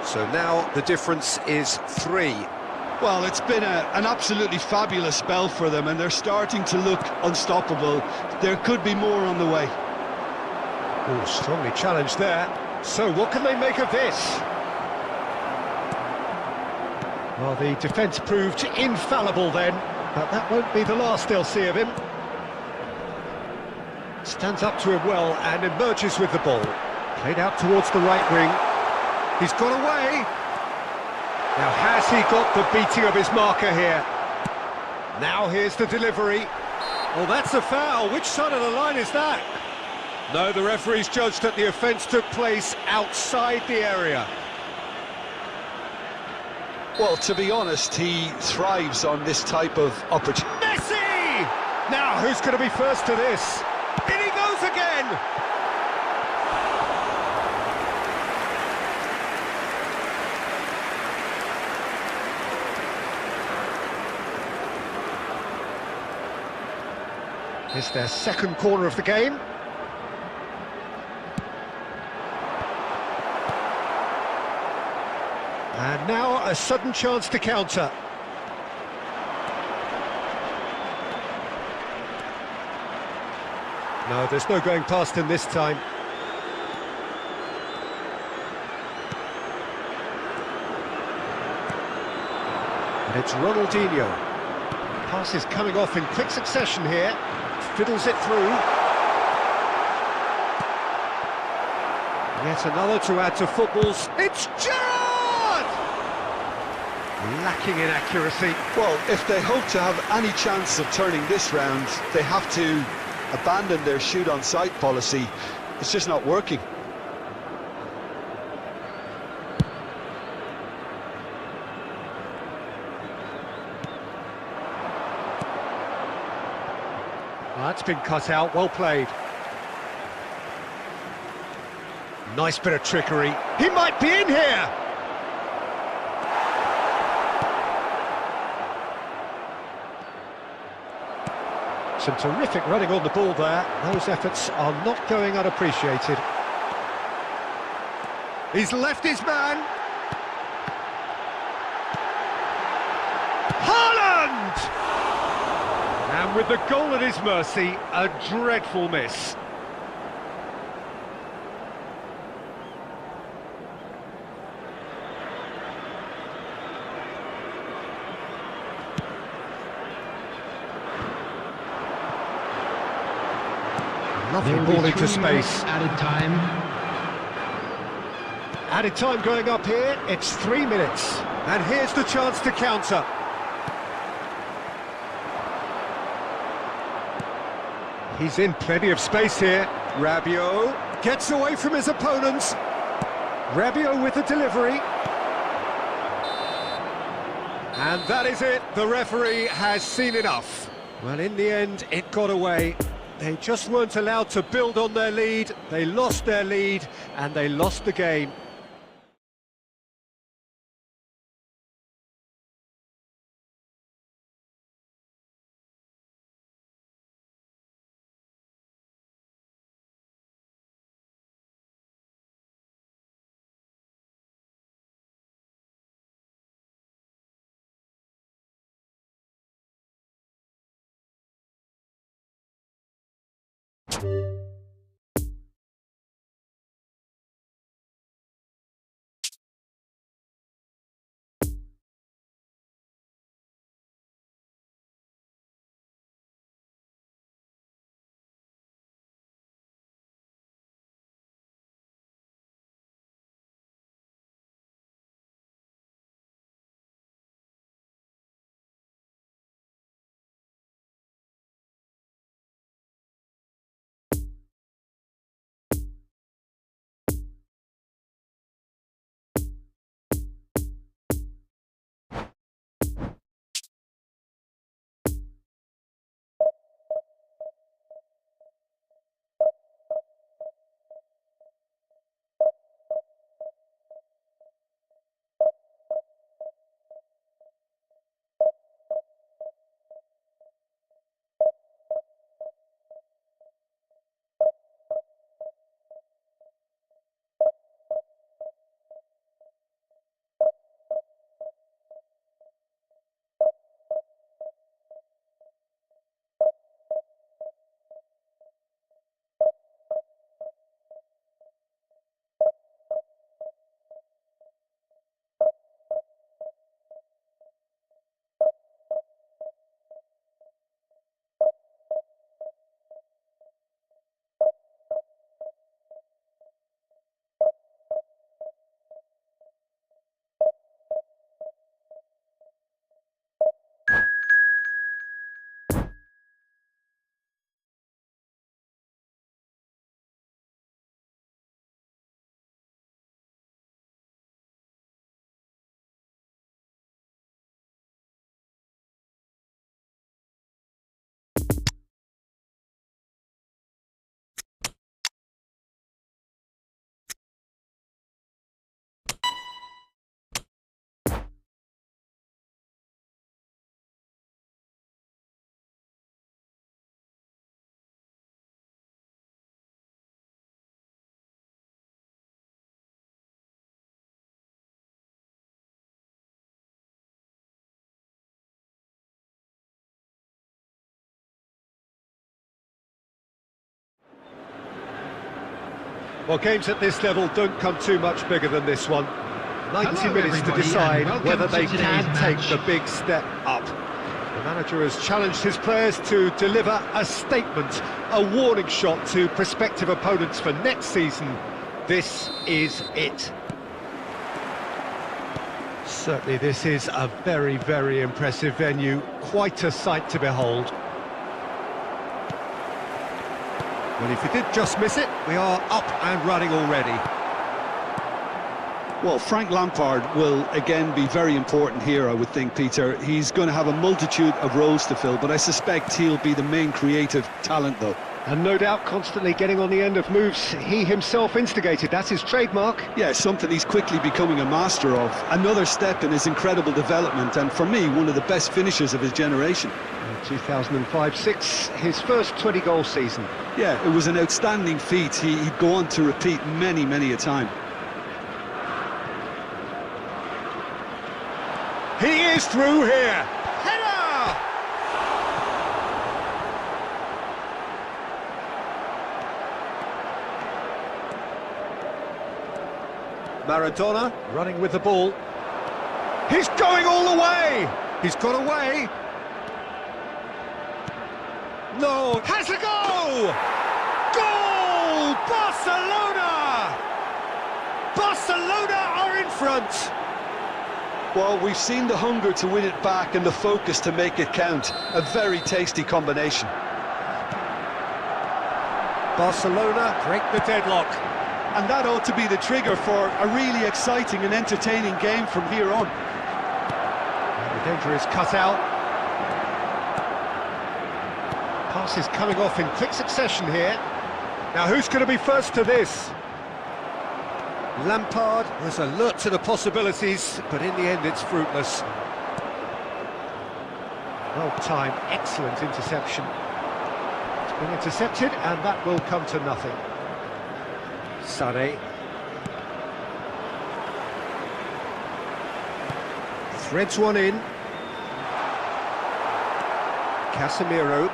So now the difference is 3. Well, it's been an absolutely fabulous spell for them, and they're starting to look unstoppable. There could be more on the way. Oh, strongly challenged there. So what can they make of this? Well, the defence proved infallible then, but that won't be the last they'll see of him. Stands up to him well and emerges with the ball. Played out towards the right wing. He's got away. Now has he got the beating of his marker here? Now here's the delivery. Oh, that's a foul. Which side of the line is that? No, the referee's judged that the offence took place outside the area. Well, to be honest, he thrives on this type of opportunity. Messi! Now, who's going to be first to this? In he goes again! It's their second corner of the game. And now a sudden chance to counter. No, there's no going past him this time. And it's Ronaldinho. Pass is coming off in quick succession here. Fiddles it through. Yet another to add to football's... It's Gerrard! Lacking in accuracy. Well, if they hope to have any chance of turning this round, they have to abandon their shoot-on-sight policy. It's just not working. Well, that's been cut out, well played. Nice bit of trickery. He might be in here! Some terrific running on the ball there. Those efforts are not going unappreciated. He's left his man. Haaland! And with the goal at his mercy, a dreadful miss. Lovely ball into space. Added time. Added time going up here, it's 3 minutes. And here's the chance to counter. He's in plenty of space here. Rabiot gets away from his opponents. Rabiot with the delivery. And that is it, the referee has seen enough. Well, in the end, it got away. They just weren't allowed to build on their lead. They lost their lead, and they lost the game. Well, games at this level don't come too much bigger than this one. 90 minutes to decide whether they can take the big step up. The manager has challenged his players to deliver a statement, a warning shot to prospective opponents for next season. This is it. Certainly this is a very, very impressive venue, quite a sight to behold. Well, if he did just miss it, we are up and running already. Well, Frank Lampard will again be very important here, I would think, Peter. He's going to have a multitude of roles to fill, but I suspect he'll be the main creative talent, though. And no doubt constantly getting on the end of moves he himself instigated. That's his trademark. Yeah, something he's quickly becoming a master of. Another step in his incredible development, and for me, one of the best finishers of his generation. 2005-06, his first 20-goal season. Yeah, it was an outstanding feat. He'd go on to repeat many, many a time. He is through here. Header! Maradona running with the ball. He's going all the way. He's got away. No, has a go! Goal! Barcelona! Barcelona are in front! Well, we've seen the hunger to win it back and the focus to make it count. A very tasty combination. Barcelona break the deadlock. And that ought to be the trigger for a really exciting and entertaining game from here on. The danger is cut out. Pass is coming off in quick succession here. Now who's going to be first to this? Lampard was alert to the possibilities, but in the end it's fruitless. Well timed, excellent interception. It's been intercepted and that will come to nothing. Sane. Threads one in. Casemiro.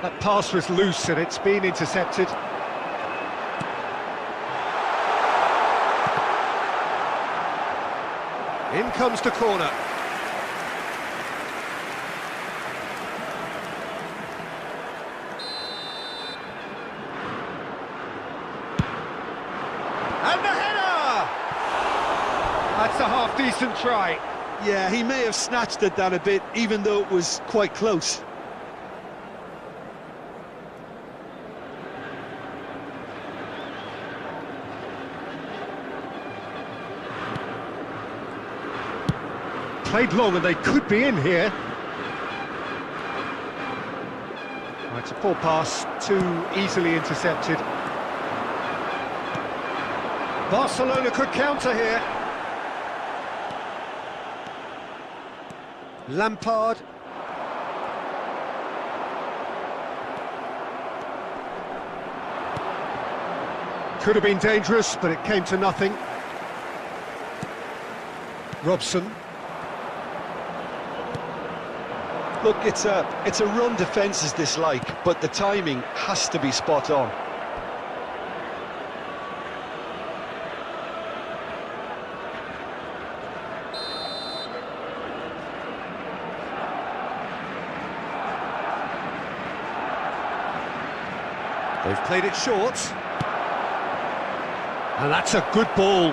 That pass was loose and it's been intercepted. In comes the corner. And the header! That's a half-decent try. Yeah, he may have snatched at that a bit, even though it was quite close. Played long and they could be in here. Right, it's a poor pass, too easily intercepted. Barcelona could counter here. Lampard. Could have been dangerous, but it came to nothing. Robson. Look, it's a run defence dislike, but the timing has to be spot on. They've played it short. And that's a good ball.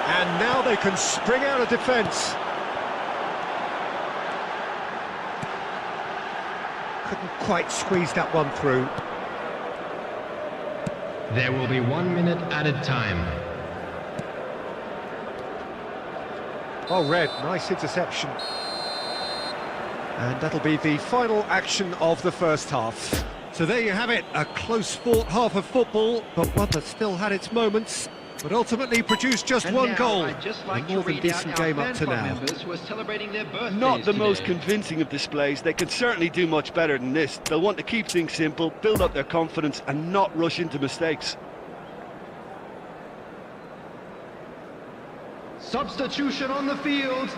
And now they can spring out of defence. Couldn't quite squeeze that one through. There will be 1 minute added time. Well read, nice interception. And that'll be the final action of the first half. So there you have it, a close fought half of football, but one that still had its moments, but ultimately produced just one goal. I'd just like A more than decent game up to now. Who are celebrating their birthdays Not the most today. convincing of displays. They can certainly do much better than this. They'll want to keep things simple, build up their confidence and not rush into mistakes. Substitution on the field.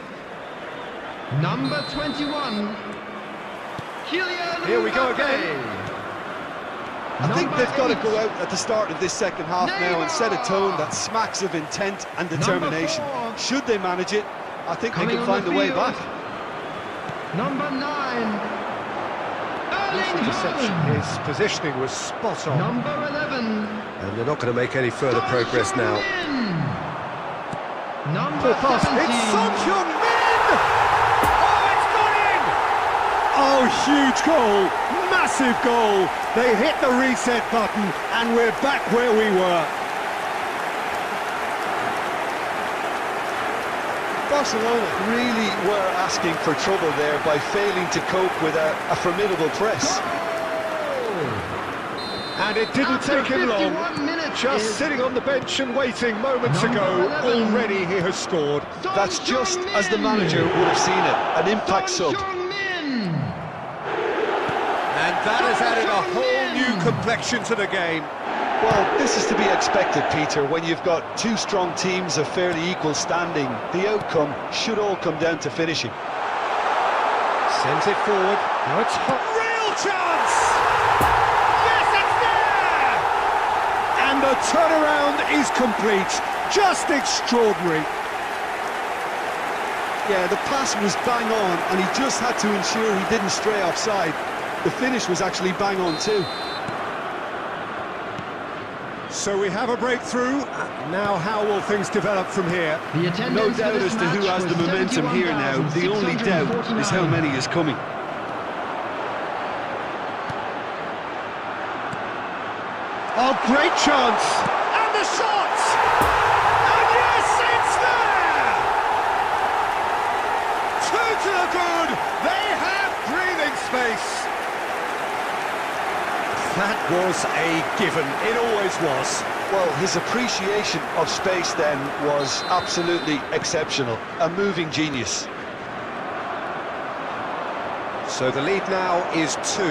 Number 21. Kylian Here we go Mbappe. again. I think Number they've got to 8. go out at the start of this second half now and set a tone that smacks of intent and determination. Number 4. Should they manage it, I think Coming they can on find the a way field. back. Number 9. This Erling interception, Haaland. his positioning was spot on. Number 11. And they're not going to make any further progress now. Min. Number Poor pass, 17. it's Son Heung-min! Oh, it's gone in! Oh, huge goal, massive goal. They hit the reset button and we're back where we were. Barcelona really were asking for trouble there by failing to cope with a formidable press. And it didn't After take him 51 long. minutes Just is sitting on the bench and waiting moments Number ago. 11. Already he has scored. That's just as the manager would have seen it, an impact sub. Min. And that has added a whole new complexion to the game. Well, this is to be expected, Peter. When you've got two strong teams of fairly equal standing, the outcome should all come down to finishing. Sends it forward. Now it's hot. Real chance! Yes, it's there! And the turnaround is complete. Just extraordinary. Yeah, the pass was bang on, and he just had to ensure he didn't stray offside. The finish was actually bang on too. So we have a breakthrough. Now how will things develop from here? No doubt as to who has the momentum here now. The only doubt is how many is coming. Oh, great chance! And the shot! And yes, it's there! Two to the good! They have breathing space! That was a given, it always was. Well, his appreciation of space then was absolutely exceptional. A moving genius. So the lead now is 2.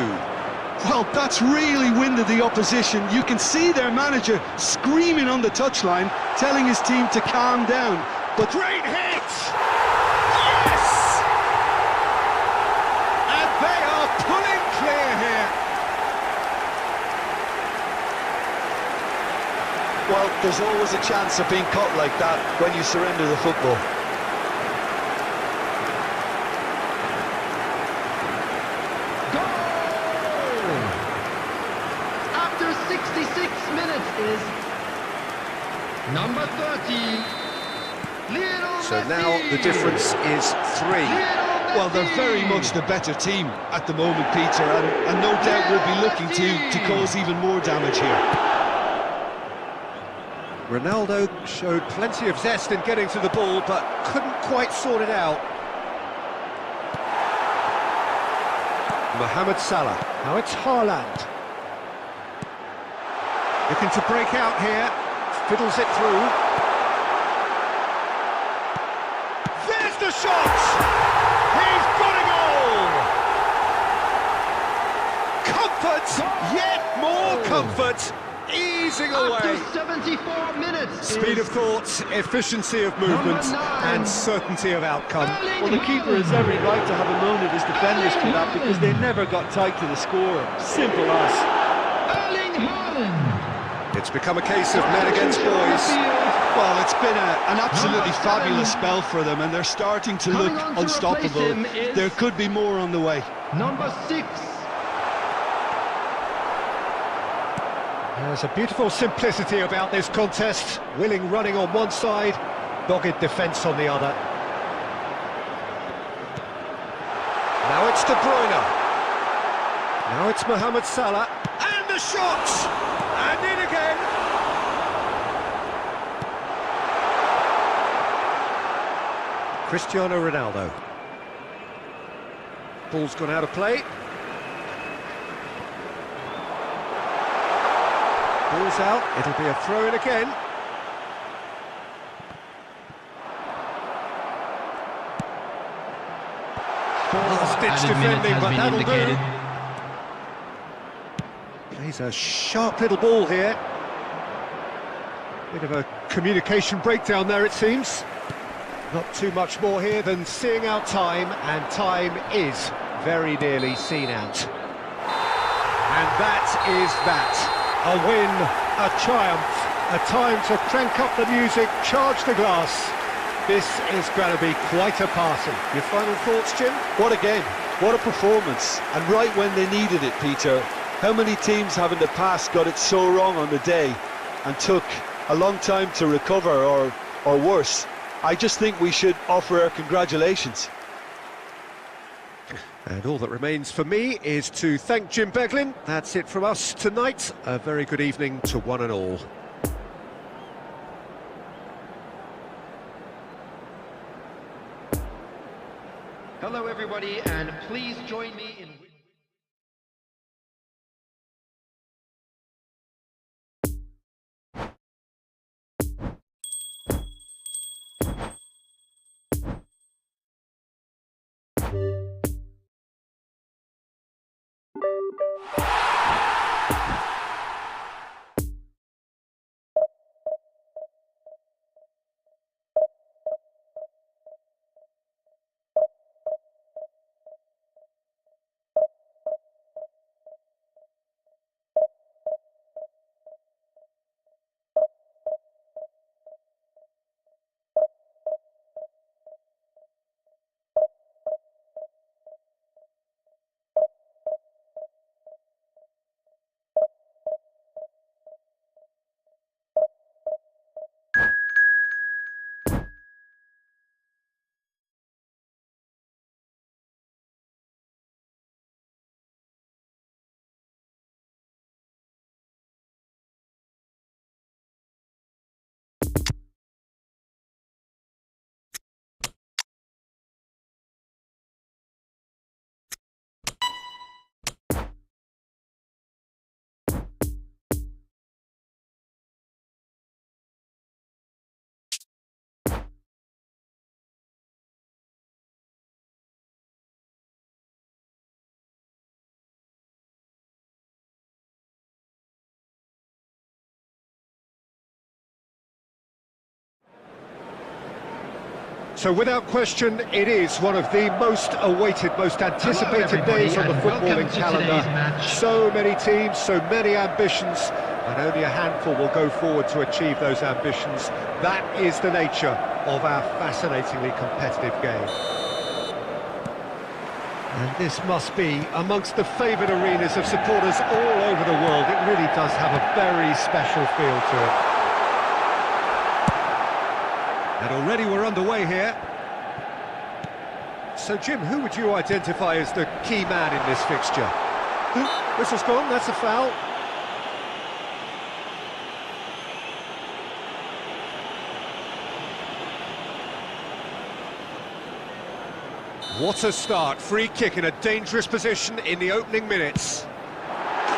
Well, that's really winded the opposition. You can see their manager screaming on the touchline, telling his team to calm down. But great hit! Yes! And they are pulling clear here. well, there's always a chance of being caught like that when you surrender the football. After 66 minutes is number 30. So now the difference is 3. Well, they're very much the better team at the moment, Peter, and no doubt will be looking to cause even more damage here. Ronaldo showed plenty of zest in getting to the ball, but couldn't quite sort it out. Mohamed Salah. Now it's Haaland. Looking to break out here. Fiddles it through. There's the shot! He's got a goal! Comfort! Yet more comfort! Easing away. After 74 minutes. Speed of thought, efficiency of movement, and certainty of outcome. Well, the keeper has every right to have a moan at his defenders for that, because they never got tight to the scorer. Simple as. Erling Haaland. It's become a case of men against boys. Well, it's been an absolutely fabulous spell for them, and they're starting to look unstoppable. There could be more on the way. Number 6. There's a beautiful simplicity about this contest. Willing running on one side, dogged defence on the other. Now it's De Bruyne. Now it's Mohamed Salah. And the shot! And in again! Cristiano Ronaldo. Ball's gone out of play. Ball's out, it'll be a throw-in again. Last-ditch defending, but that'll do. Plays a sharp little ball here. Bit of a communication breakdown there, it seems. Not too much more here than seeing out time, and time is very nearly seen out. And that is that. A win, a triumph, a time to crank up the music, charge the glass. This is going to be quite a party. Your final thoughts, Jim? What a game, what a performance, and right when they needed it, Peter. How many teams have in the past got it so wrong on the day and took a long time to recover, or worse? I just think we should offer our congratulations. And all that remains for me is to thank Jim Beglin. That's it from us tonight. A very good evening to one and all. Hello everybody, and please join me in... So without question, it is one of the most awaited, most anticipated days on the footballing calendar. So many teams, so many ambitions, and only a handful will go forward to achieve those ambitions. That is the nature of our fascinatingly competitive game. And this must be amongst the favoured arenas of supporters all over the world. It really does have a very special feel to it. And already we're underway here. So, Jim, who would you identify as the key man in this fixture? Whistle's gone, that's a foul. What a start. Free kick in a dangerous position in the opening minutes.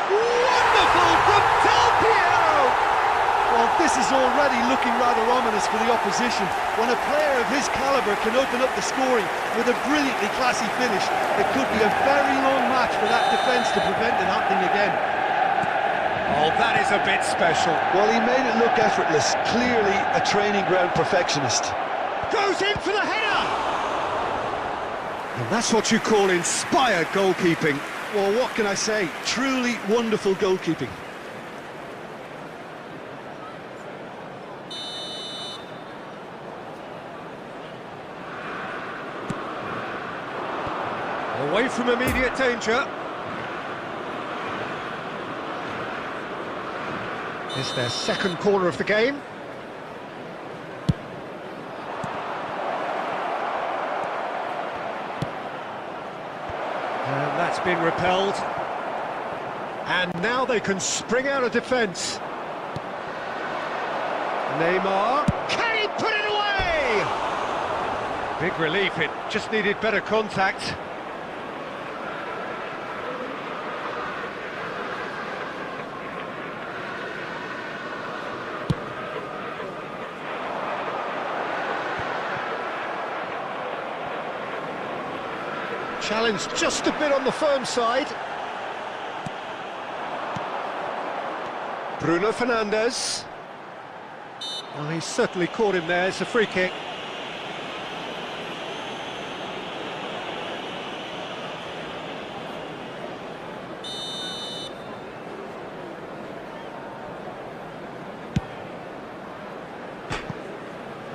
Wonderful from Del Piero! Well, this is already looking rather ominous for the opposition. When a player of his calibre can open up the scoring with a brilliantly classy finish, it could be a very long match for that defence to prevent it happening again. Oh, that is a bit special. Well, he made it look effortless. Clearly a training ground perfectionist. Goes in for the header! And that's what you call inspired goalkeeping. Well, what can I say? Truly wonderful goalkeeping. Away from immediate danger. It's their second corner of the game. And that's been repelled. And now they can spring out of defence. Neymar. Can he put it away? Big relief, it just needed better contact. Challenge just a bit on the firm side. Bruno Fernandes. Well, he's certainly caught him there. It's a free kick.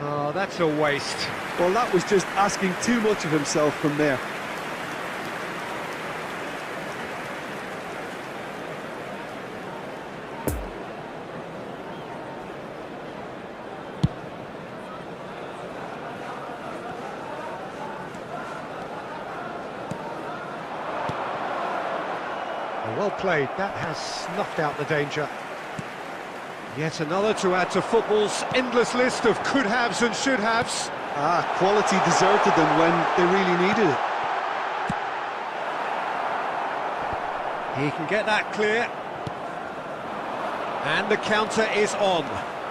Oh, that's a waste. Well, that was just asking too much of himself from there. Well played, that has snuffed out the danger. Yet another to add to football's endless list of could-haves and should-haves. Quality deserted them when they really needed it. He can get that clear. And the counter is on.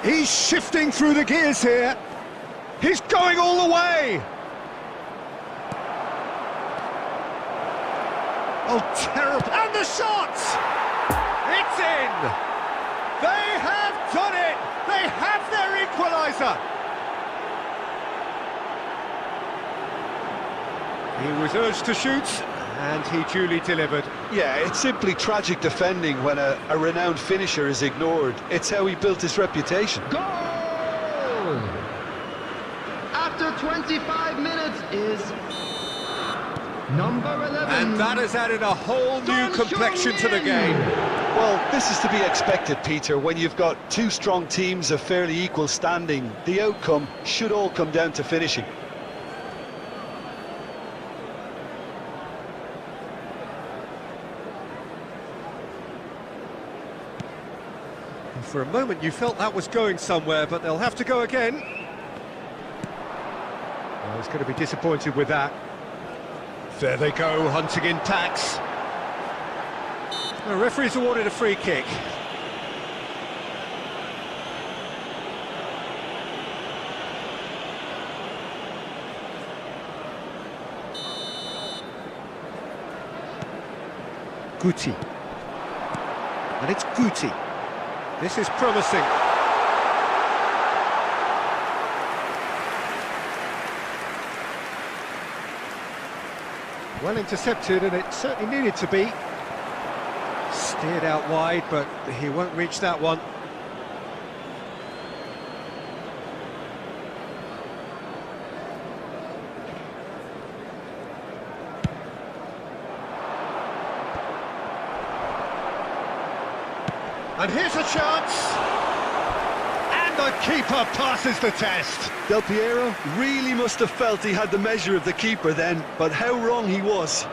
He's shifting through the gears here. He's going all the way. Oh, terrible. And the shot! It's in! They have done it! They have their equaliser! He was urged to shoot, and he duly delivered. Yeah, it's simply tragic defending when a renowned finisher is ignored. It's how he built his reputation. Goal! After 25 minutes is number 11. And that has added a whole new complexion to the game. Well, this is to be expected, Peter. When you've got two strong teams of fairly equal standing, the outcome should all come down to finishing. And for a moment you felt that was going somewhere, but they'll have to go again. Well, he's going to be disappointed with that. There they go, hunting in packs. The referee's awarded a free kick. Guti. And it's Guti. This is promising. Well intercepted, and it certainly needed to be. Steered out wide, but he won't reach that one. And here's a chance. And the keeper passes the test. Del Piero really must have felt he had the measure of the keeper then, but how wrong he was.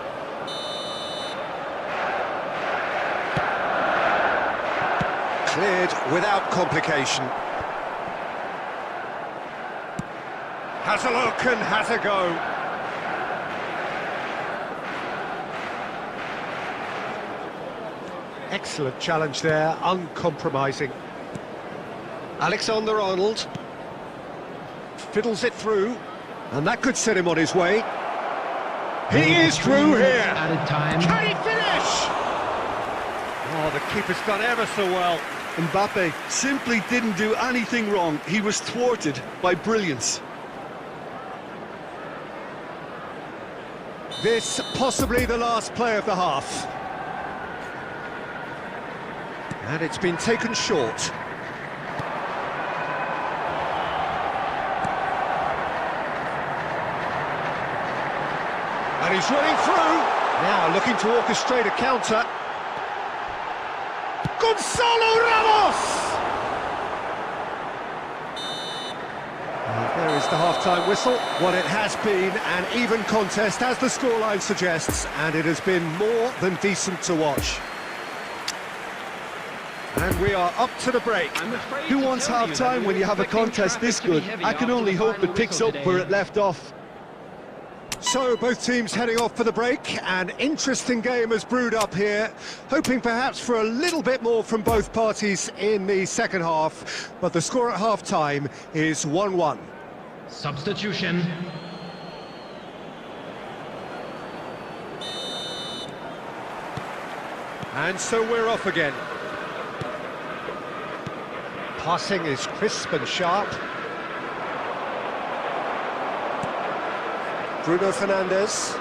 Cleared without complication. Has a look and has a go. Excellent challenge there, uncompromising. Alexander-Arnold fiddles it through, and that could set him on his way. He is through here. Added time. Can he finish? Oh, the keeper's done ever so well. Mbappe simply didn't do anything wrong. He was thwarted by brilliance. This possibly the last play of the half. And it's been taken short. And he's running through. Now looking to orchestrate a counter. Gonzalo Ramos! And there is the half-time whistle. What it has been an even contest, as the scoreline suggests, and it has been more than decent to watch. And we are up to the break. Who wants half-time when you have a contest this good? I can only hope it picks up where it left off. So both teams heading off for the break. An interesting game has brewed up here, hoping perhaps for a little bit more from both parties in the second half, but the score at half-time is 1-1. Substitution. And so we're off again. Passing is crisp and sharp. Bruno Fernandes.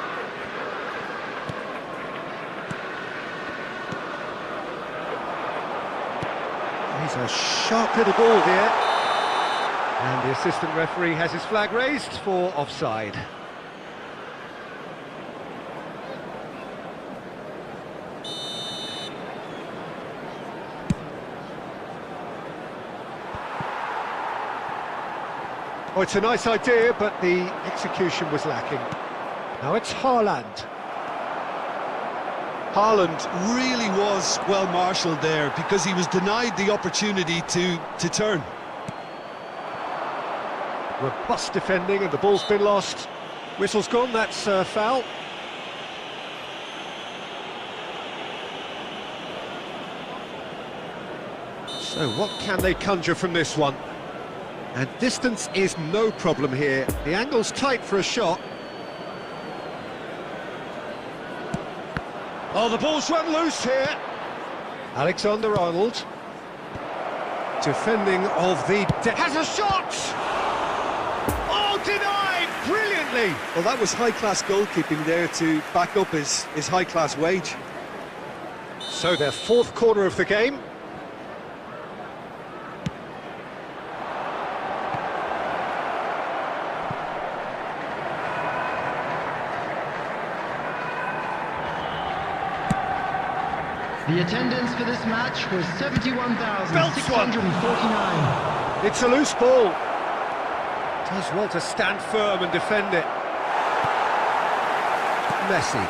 He's a sharp little ball here. And the assistant referee has his flag raised for offside. Oh, it's a nice idea, but the execution was lacking. Now it's Haaland. Haaland really was well marshalled there because he was denied the opportunity to turn. Robust defending, and the ball's been lost. Whistle's gone, that's foul. So what can they conjure from this one? And distance is no problem here. The angle's tight for a shot. Oh, the ball's run loose here. Alexander-Arnold. Defending of the... has a shot! Oh, denied! Brilliantly! Well, that was high-class goalkeeping there to back up his high-class wage. So their fourth corner of the game. The attendance for this match was 71,649. It's a loose ball. Does well to stand firm and defend it. Messi.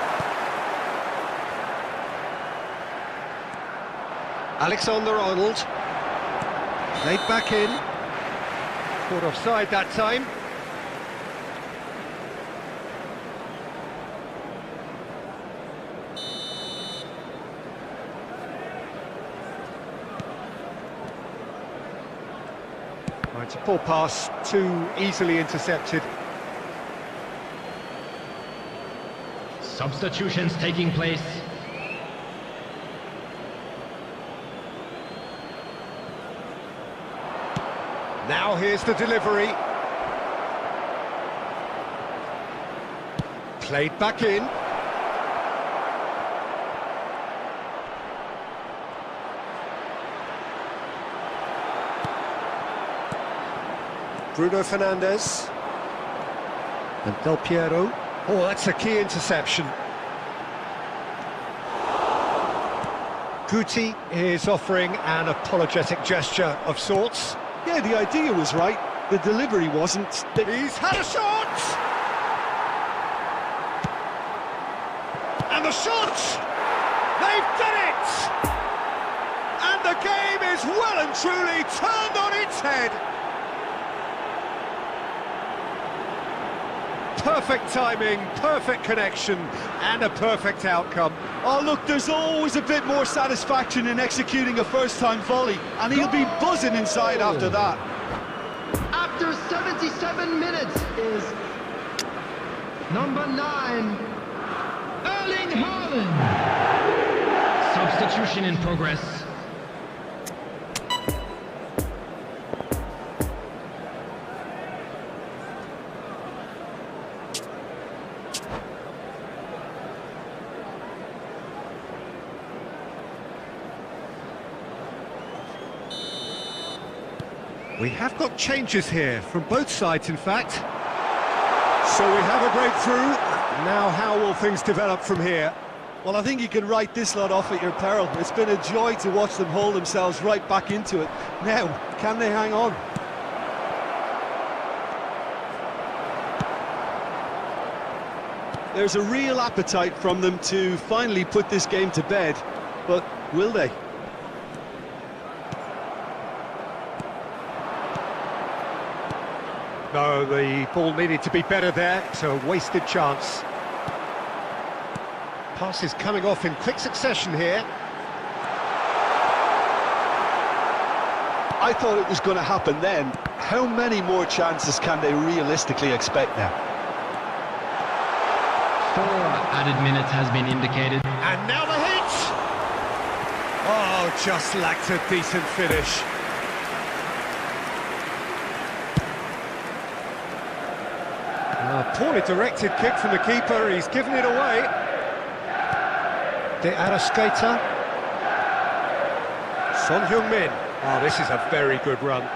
Alexander-Arnold. Played back in. Caught offside that time. It's a poor pass, too easily intercepted. Substitutions taking place. Now here's the delivery. Played back in. Bruno Fernandes. And Del Piero. Oh, that's a key interception. Guti is offering an apologetic gesture of sorts. Yeah, the idea was right, the delivery wasn't. He's had a shot! And the shot! They've done it! And the game is well and truly turned on its head. Perfect timing, perfect connection, and a perfect outcome. Oh look, there's always a bit more satisfaction in executing a first-time volley, and he'll be buzzing inside after that. After 77 minutes is number 9, Erling Haaland. Substitution in progress. We have got changes here, from both sides in fact. So we have a breakthrough. Now how will things develop from here? Well, I think you can write this lot off at your peril. It's been a joy to watch them hold themselves right back into it. Now, can they hang on? There's a real appetite from them to finally put this game to bed, but will they? No, the ball needed to be better there. It's a wasted chance. Passes coming off in quick succession here. I thought it was going to happen then. How many more chances can they realistically expect now? 4 added minutes has been indicated. And now the hit! Oh, just lacked a decent finish. Poorly directed kick from the keeper, he's given it away. De Arrascaeta. Son Heung-min. Oh, this is a very good run.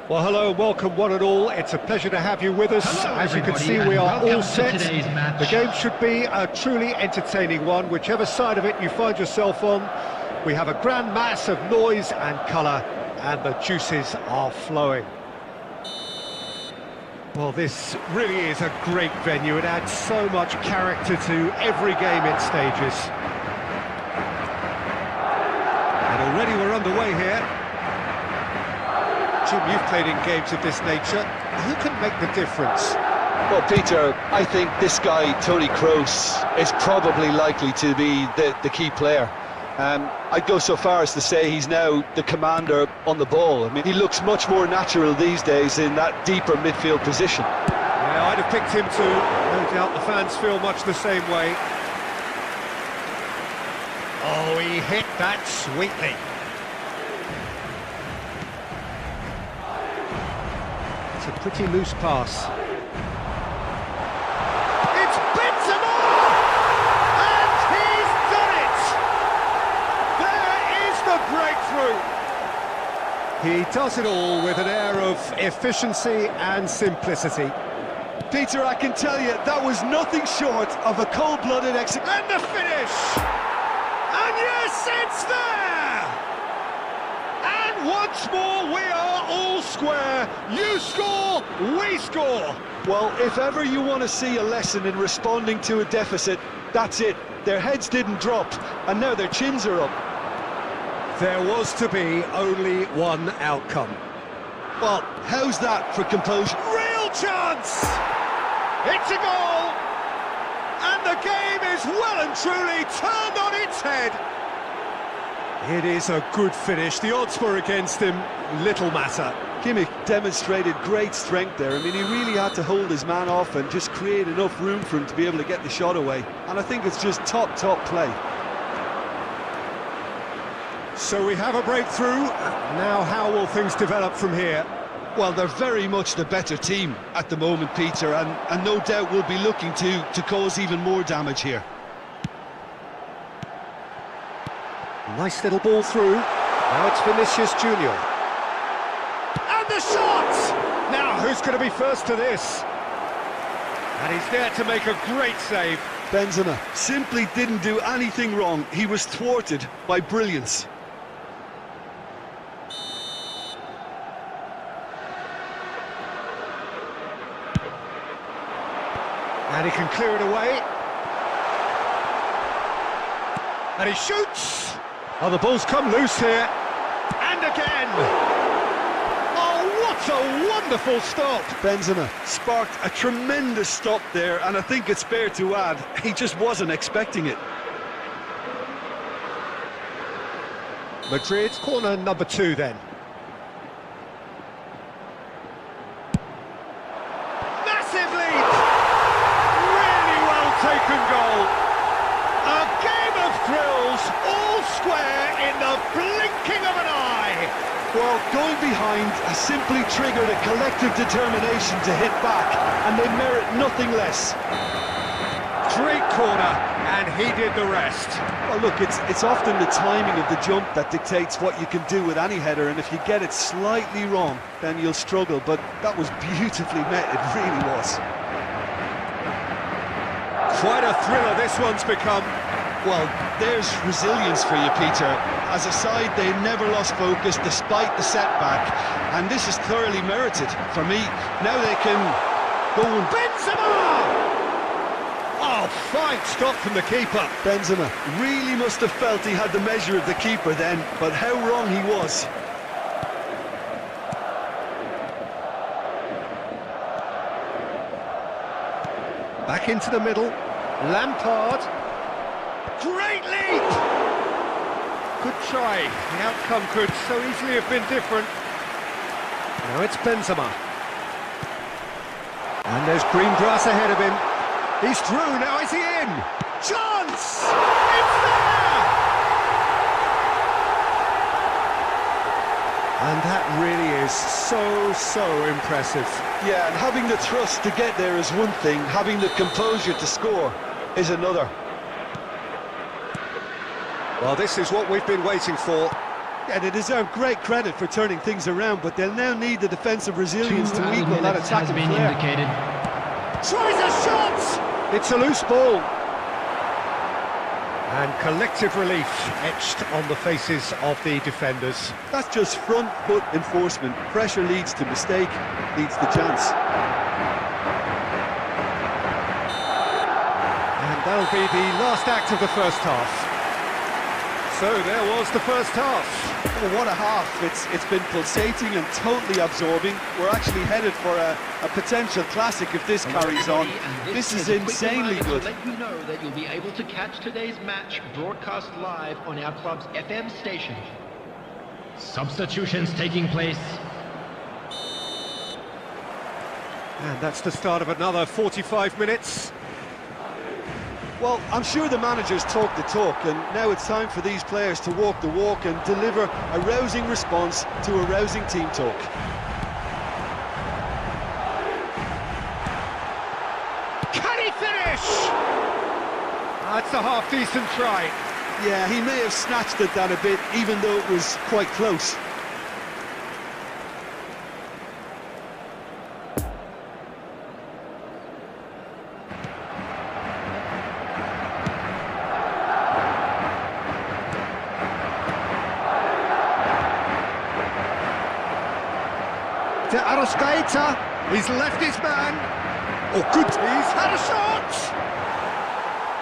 Well, hello and welcome one and all. It's a pleasure to have you with us. Hello, as you can everybody, see, and we are all welcome to set. today's match. The game should be a truly entertaining one, whichever side of it you find yourself on. We have a grand mass of noise and colour, and the juices are flowing. Well, this really is a great venue. It adds so much character to every game it stages. underway here. Jim, you've played in games of this nature. Who can make the difference? Well, Peter, I think this guy, Tony Kroos, is probably likely to be the key player. I'd go so far as to say he's now the commander on the ball. I mean, he looks much more natural these days in that deeper midfield position. Yeah, I'd have picked him too. No doubt the fans feel much the same way. Oh, he hit that sweetly. It's a pretty loose pass. It's Benzema! And he's done it! There is the breakthrough! He does it all with an air of efficiency and simplicity. Peter, I can tell you, that was nothing short of a cold-blooded execution. And the finish! And yes, it's there! And once more we are all square. You score, we score. Well, if ever you want to see a lesson in responding to a deficit, that's it. Their heads didn't drop, and now their chins are up. There was to be only one outcome. Well, how's that for composure? Real chance! It's a goal! And the game is well and truly turned on its head. It is a good finish. The odds were against him. Little matter. Kimmich demonstrated great strength there. I mean, he really had to hold his man off and just create enough room for him to be able to get the shot away. And I think it's just top play. So we have a breakthrough. Now how will things develop from here? Well, they're very much the better team at the moment, Peter, and no doubt will be looking to cause even more damage here. Nice little ball through. Now it's Vinicius Junior. And the shot! Now who's going to be first to this? And he's there to make a great save. Benzema simply didn't do anything wrong. He was thwarted by brilliance. And he can clear it away. And he shoots! Oh, the ball's come loose here. And again! Oh, what a wonderful stop! Benzema sparked a tremendous stop there, and I think it's fair to add, he just wasn't expecting it. Madrid, corner number 2 then. Massive lead! Really well taken goal. A game of thrills, all square in the blinking of an eye. Well, going behind has simply triggered a collective determination to hit back, and they merit nothing less. Great corner, and he did the rest. Well, look, it's often the timing of the jump that dictates what you can do with any header, and if you get it slightly wrong, then you'll struggle, but that was beautifully met, it really was. Quite a thriller this one's become. Well, there's resilience for you, Peter. As a side, they never lost focus despite the setback, and this is thoroughly merited for me. Now they can go and... Benzema! Oh, fine stop from the keeper. Benzema really must have felt he had the measure of the keeper then, but how wrong he was. Back into the middle. Lampard. Great leap! Good try. The outcome could so easily have been different. Now it's Benzema. And there's green grass ahead of him. He's through, now is he in? Chance! It's there! And that really is so impressive. Yeah, and having the thrust to get there is one thing, having the composure to score is another. Well, this is what we've been waiting for. Yeah, they deserve great credit for turning things around, but they'll now need the defensive resilience to equal that attacking flair. Tries a shot! It's a loose ball. And collective relief etched on the faces of the defenders. That's just front foot enforcement. Pressure leads to mistake, leads to chance. And that'll be the last act of the first half. So there was the first half. Oh, what a half. It's been pulsating and totally absorbing. We're actually headed for a potential classic if this carries on. This is insanely good. Let you know that you'll be able to catch today's match broadcast live on our club's FM station. Substitutions taking place. And that's the start of another 45 minutes. Well, I'm sure the managers talk the talk, and now it's time for these players to walk the walk and deliver a rousing response to a rousing team talk. Can he finish? That's a half-decent try. Yeah, he may have snatched it down a bit, even though it was quite close. To Arrascaeta, he's left his man. Oh, good, he's had a shot!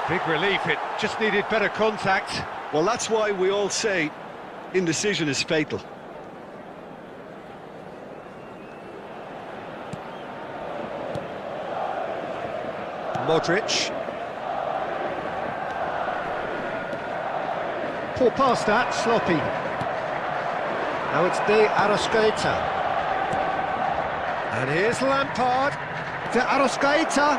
Big relief, it just needed better contact. Well, that's why we all say indecision is fatal. Modric. Poor pass that, sloppy. Now it's De Arrascaeta. And here's Lampard. To Arrascaeta.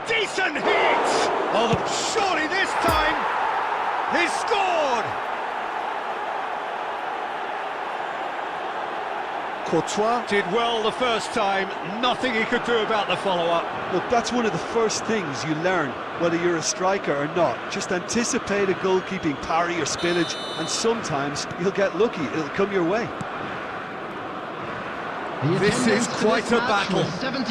Decent hit! Oh, surely this time he's scored! Courtois did well the first time, nothing he could do about the follow-up. Look, that's one of the first things you learn, whether you're a striker or not. Just anticipate a goalkeeping parry or spillage, and sometimes you'll get lucky, it'll come your way. This is quite a battle.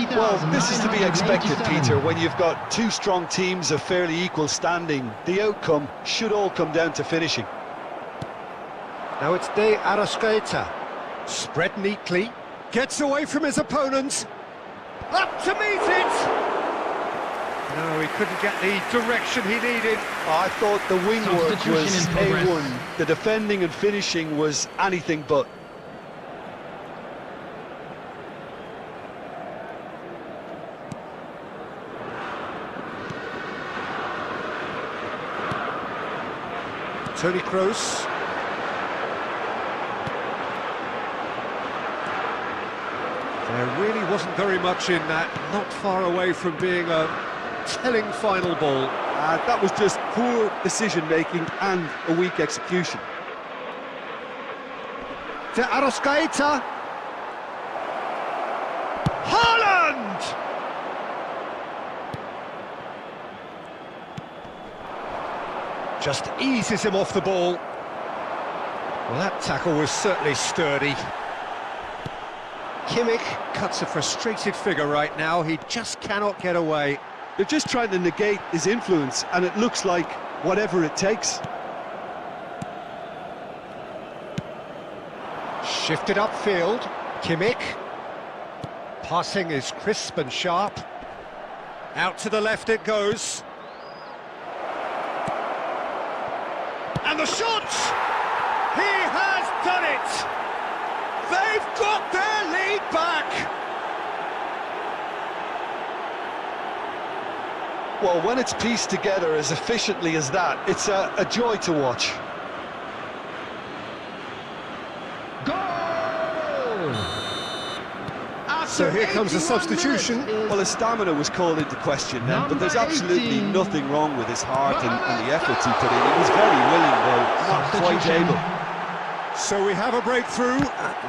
Well, this is to be expected, Peter, when you've got two strong teams of fairly equal standing. The outcome should all come down to finishing. Now it's De Arrascaeta. Spread neatly. Gets away from his opponents. Up to meet it! No, he couldn't get the direction he needed. I thought the wing work was A1. The defending and finishing was anything but. Tony Kroos. There really wasn't very much in that, not far away from being a telling final ball. That was just poor decision-making and a weak execution. To Arrascaeta. Haaland! Just eases him off the ball. Well, that tackle was certainly sturdy. Kimmich cuts a frustrated figure right now. He just cannot get away. They're just trying to negate his influence, and it looks like whatever it takes. Shifted upfield. Kimmich. Passing is crisp and sharp. Out to the left it goes. And the shot! He has done it! They've got their lead back! Well, when it's pieced together as efficiently as that, it's a joy to watch. Goal! So here comes the substitution. Well, his stamina was called into question then, but there's absolutely nothing wrong with his heart and the efforts he put in. He was very willing, though, not quite able. So we have a breakthrough.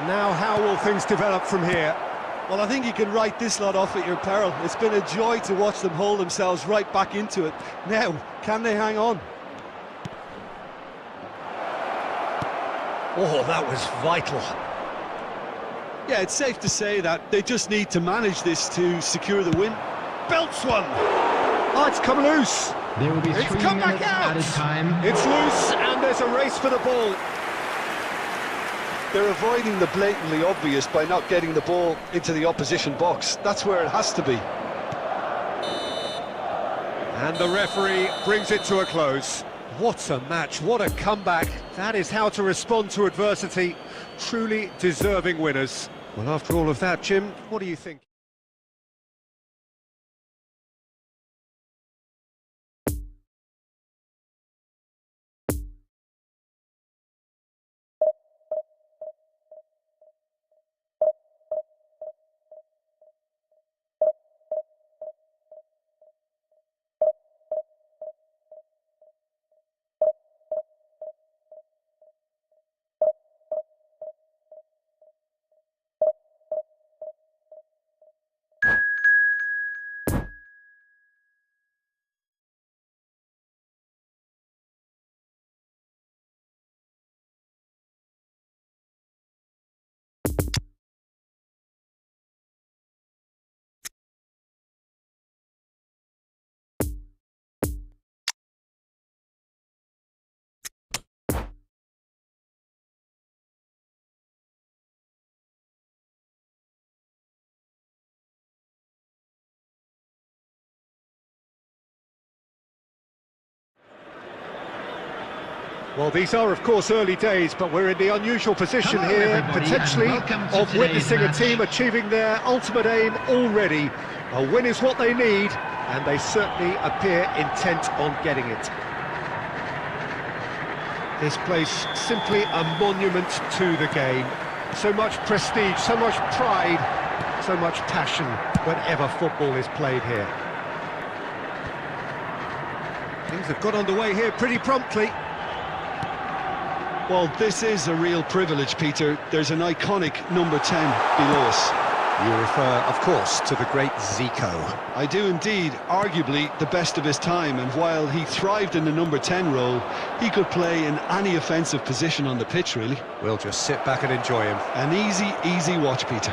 Now how will things develop from here? Well, I think you can write this lot off at your peril. It's been a joy to watch them hold themselves right back into it. Now, can they hang on? Oh, that was vital. Yeah, it's safe to say that they just need to manage this to secure the win. Belts one. Oh, it's come loose. There will be It's 3 come minutes back out. added time. It's loose, and there's a race for the ball. They're avoiding the blatantly obvious by not getting the ball into the opposition box. That's where it has to be. And the referee brings it to a close. What a match, what a comeback. That is how to respond to adversity. Truly deserving winners. Well, after all of that, Jim, what do you think? Well, these are, of course, early days, but we're in the unusual position here, potentially, of witnessing a team achieving their ultimate aim already. A win is what they need, and they certainly appear intent on getting it. This place, simply a monument to the game. So much prestige, so much pride, so much passion whenever football is played here. Things have got underway here pretty promptly. Well, this is a real privilege, Peter. There's an iconic number 10 below us. You refer, of course, to the great Zico. I do indeed, arguably the best of his time, and while he thrived in the number 10 role, he could play in any offensive position on the pitch, really. We'll just sit back and enjoy him. An easy watch, Peter.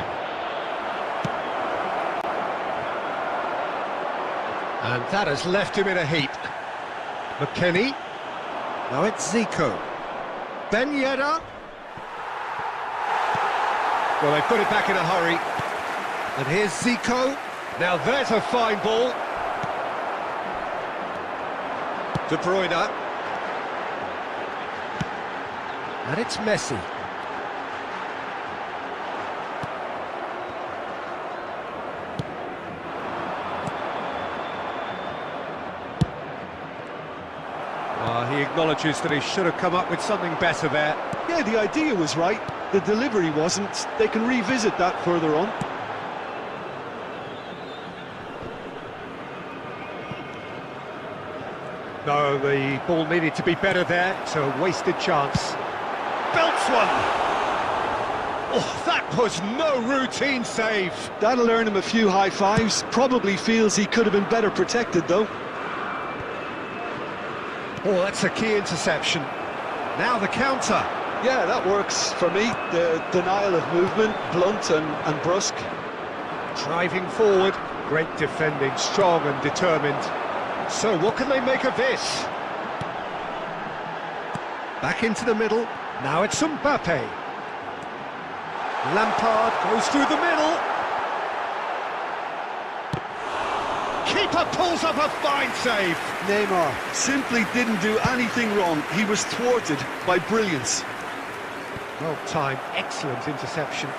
And that has left him in a heap. McKennie. Now it's Zico. Ben Yedder. Well, they put it back in a hurry. And here's Zico. Now there's a fine ball. De Bruyne. And it's Messi. He acknowledges that he should have come up with something better there. Yeah, the idea was right. The delivery wasn't. They can revisit that further on. No, the ball needed to be better there. It's a wasted chance. Belts one! Oh, that was no routine save. That'll earn him a few high fives. Probably feels he could have been better protected, though. Oh, that's a key interception. Now the counter. Yeah, that works for me. The denial of movement, blunt and brusque. Driving forward, great defending, strong and determined. So what can they make of this? Back into the middle. Now it's Mbappe. Lampard goes through the middle. Keeper pulls up a fine save. Neymar simply didn't do anything wrong. He was thwarted by brilliance. Well timed, excellent interception.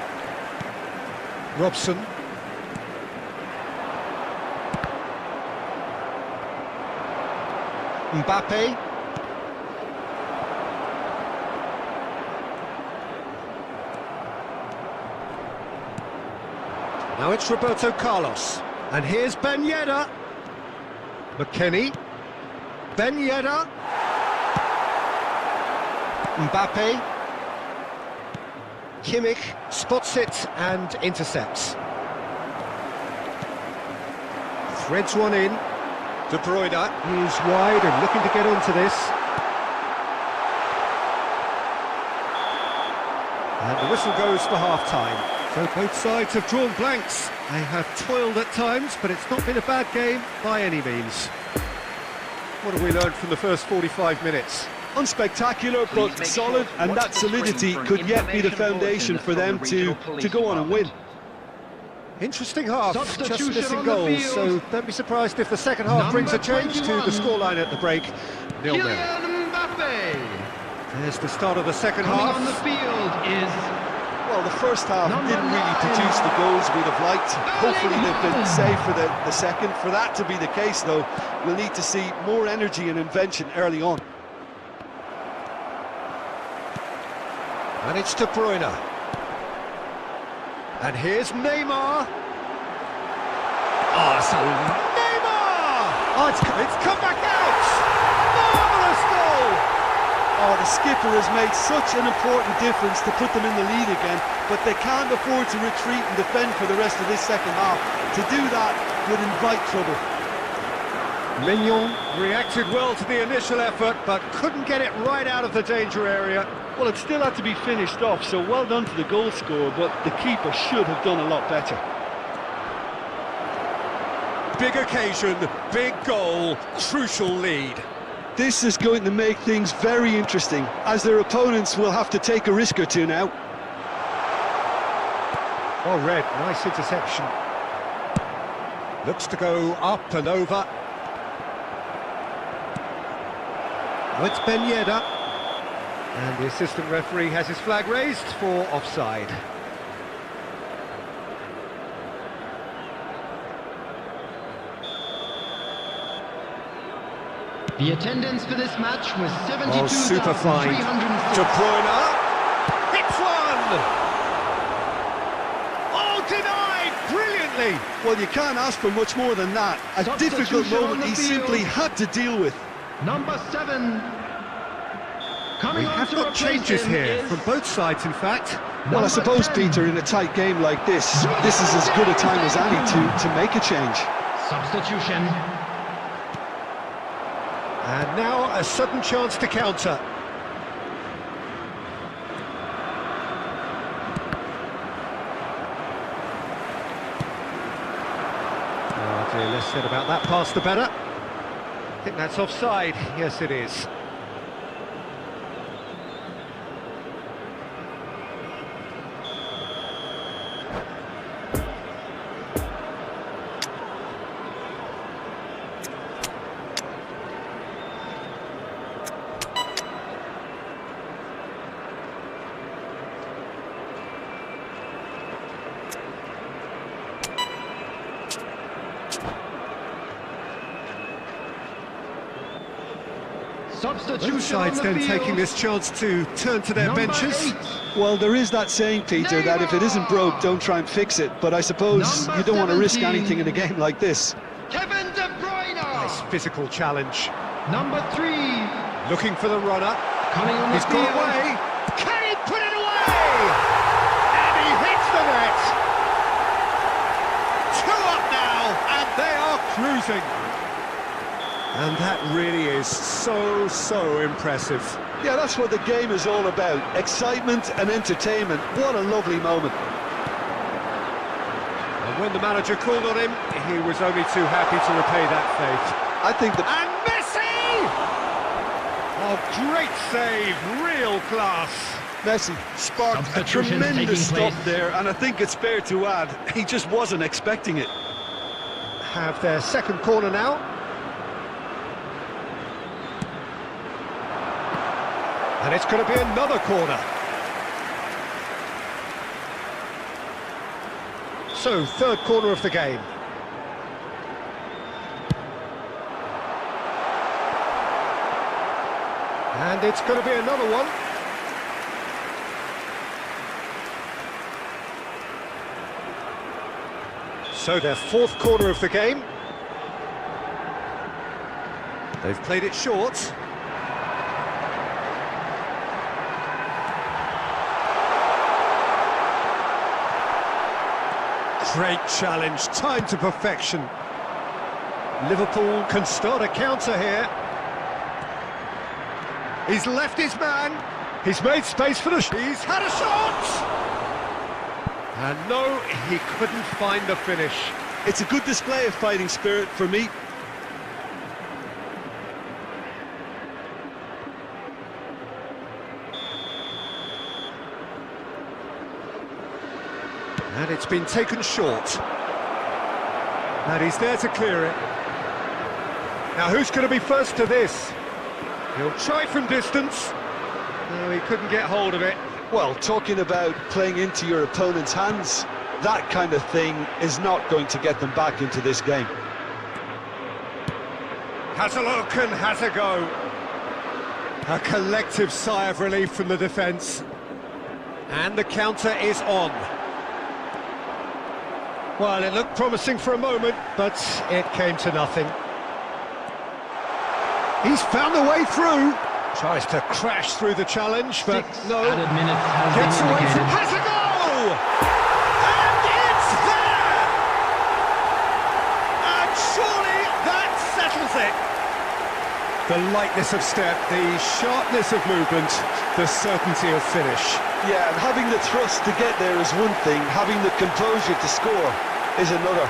Robson. Mbappe. Now it's Roberto Carlos. And here's Ben Yedder. McKennie. Ben Yedder. Mbappe. Kimmich spots it and intercepts. Threads one in. De Bruyne is wide and looking to get onto this. And the whistle goes for half-time. So both sides have drawn blanks. They have toiled at times, but it's not been a bad game by any means. What have we learned from the first 45 minutes? Unspectacular, but solid, and that solidity could yet be the foundation for them to go on and win. Interesting half, just missing goals, so don't be surprised if the second half brings a change to the scoreline at the break. 0-0. There's the start of the second Coming half. on the field is... Well, the first half didn't really produce the goals we'd have liked. Hopefully they've been saved for the second. For that to be the case, though, we'll need to see more energy and invention early on. And it's De Bruyne. And here's Neymar. Oh, so Neymar! Oh, it's come back out! Marvellous goal! Oh, the skipper has made such an important difference to put them in the lead again, but they can't afford to retreat and defend for the rest of this second half. To do that would invite trouble. Mignon reacted well to the initial effort, but couldn't get it right out of the danger area. Well, it still had to be finished off, so well done to the goal scorer, but the keeper should have done a lot better. Big occasion, big goal, crucial lead. This is going to make things very interesting, as their opponents will have to take a risk or two now. Oh, Red, nice interception. Looks to go up and over. Oh, it's Ben Yedder. And the assistant referee has his flag raised for offside. The attendance for this match was 72,306. Oh, super fine. De Bruyne. Hits one! Oh, denied! Brilliantly! Well, you can't ask for much more than that. A difficult moment he simply had to deal with. Number 7. We have got changes here, from both sides, in fact. Well, I suppose, Peter, in a tight game like this is as good a time as any to make a change. Substitution. And now a sudden chance to counter. Oh dear, less said about that pass the better. I think that's offside. Yes, it is. Both sides then taking this chance to turn to their benches. Well, there is that saying, Peter, that if it isn't broke, don't try and fix it. But I suppose you don't want to risk anything in a game like this. Kevin De Bruyne! Nice physical challenge. Number 3. Looking for the runner. Coming on the He's field. got away. Can he put it away? And he hits the net. 2 up now, and they are cruising. And that really is so impressive. Yeah, that's what the game is all about. Excitement and entertainment. What a lovely moment. And when the manager called on him, he was only too happy to repay that faith. I think the... And Messi! Oh, great save, real class. Messi sparked a tremendous stop there, and I think it's fair to add, he just wasn't expecting it. Have their second corner now. And it's going to be another corner. So, third corner of the game. And it's going to be another one. So, their fourth corner of the game. They've played it short. Great challenge, timed to perfection. Liverpool can start a counter here. He's left his man. He's made space for the... He's had a shot! And no, he couldn't find the finish. It's a good display of fighting spirit for me. And it's been taken short. And he's there to clear it. Now who's going to be first to this? He'll try from distance. No, he couldn't get hold of it. Well, talking about playing into your opponent's hands, that kind of thing is not going to get them back into this game. Has a look and has a go. A collective sigh of relief from the defence. And the counter is on. Well, it looked promising for a moment, but it came to nothing. He's found a way through. Tries to crash through the challenge, but no. Added minutes has Gets been away indicated. from... Has a goal! And it's there! And surely that settles it. The lightness of step, the sharpness of movement, the certainty of finish. Yeah, and having the thrust to get there is one thing, having the composure to score is another.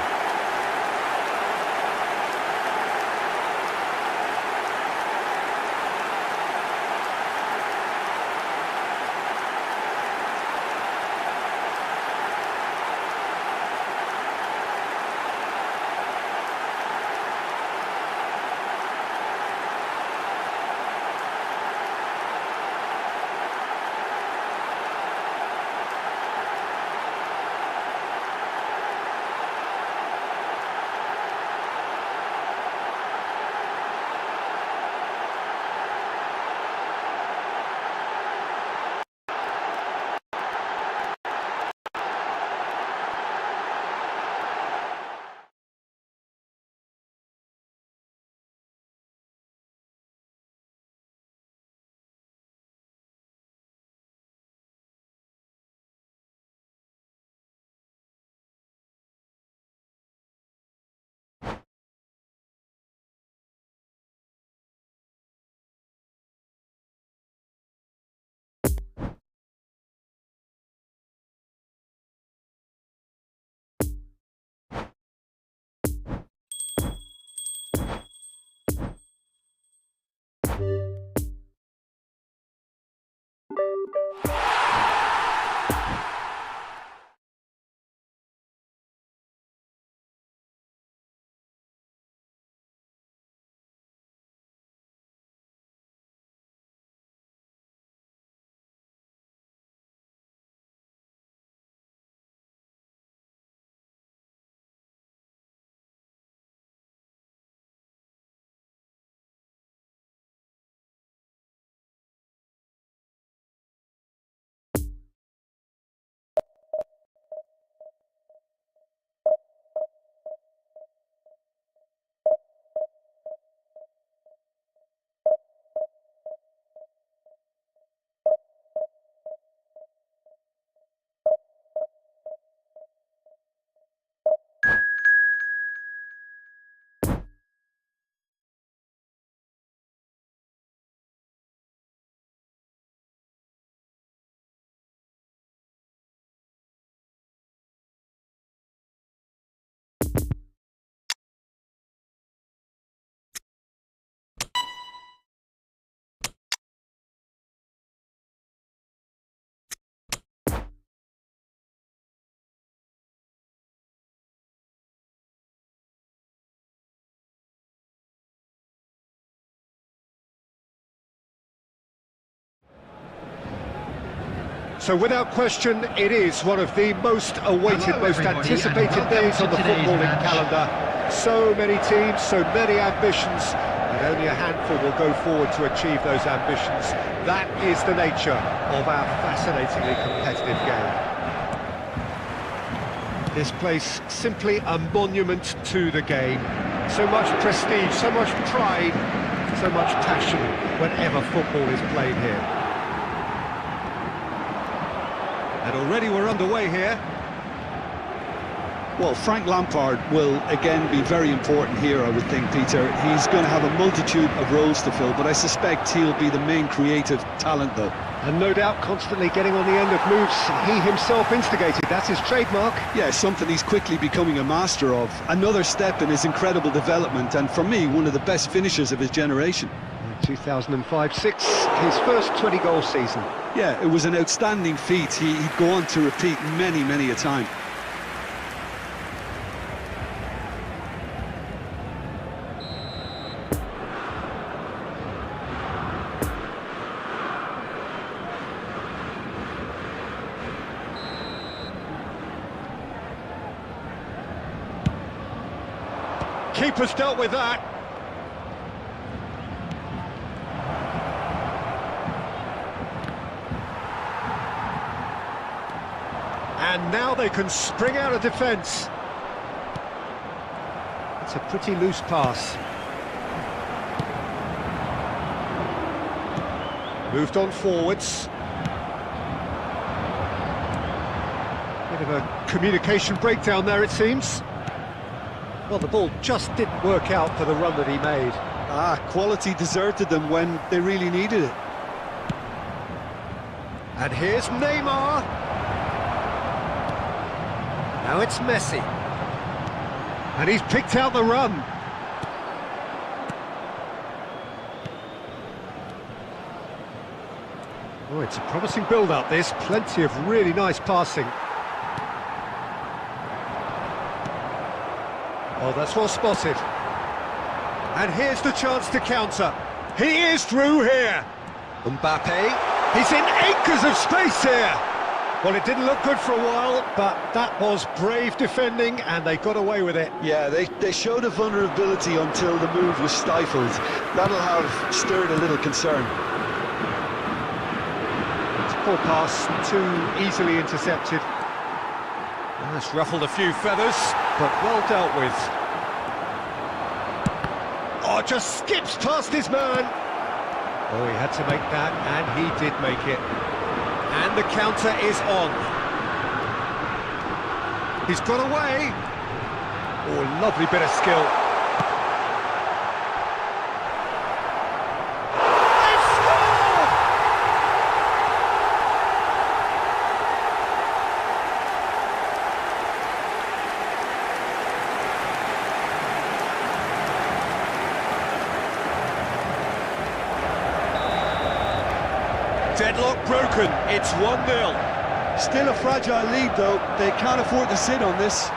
So without question, it is one of the most awaited, most anticipated days on the footballing calendar. So many teams, so many ambitions, and only a handful will go forward to achieve those ambitions. That is the nature of our fascinatingly competitive game. This place, simply a monument to the game. So much prestige, so much pride, so much passion whenever football is played here. And already we're underway here. Well, Frank Lampard will again be very important here, I would think, Peter. He's going to have a multitude of roles to fill, but I suspect he'll be the main creative talent, though. And no doubt constantly getting on the end of moves he himself instigated. That's his trademark. Yeah, something he's quickly becoming a master of. Another step in his incredible development, and for me, one of the best finishers of his generation. 2005-06, his first 20-goal season. Yeah, it was an outstanding feat. He'd go on to repeat many, many a time. keeper's dealt with that. And now they can spring out of defence. It's a pretty loose pass. Moved on forwards. Bit of a communication breakdown there, it seems. Well, the ball just didn't work out for the run that he made. Quality deserted them when they really needed it. And here's Neymar. Now it's Messi. And he's picked out the run. Oh, it's a promising build-up, this. Plenty of really nice passing. Oh, that's well spotted. And here's the chance to counter. He is through here. Mbappe. He's in acres of space here. Well, it didn't look good for a while, but that was brave defending, and they got away with it. Yeah, they showed a vulnerability until the move was stifled. That'll have stirred a little concern. Poor pass, too easily intercepted. And that's ruffled a few feathers, but well dealt with. Oh, just skips past his man. Oh, he had to make that, and he did make it. And the counter is on. He's got away. Oh, lovely bit of skill. Deadlock broken, it's 1-0. Still a fragile lead though, they can't afford to sit on this.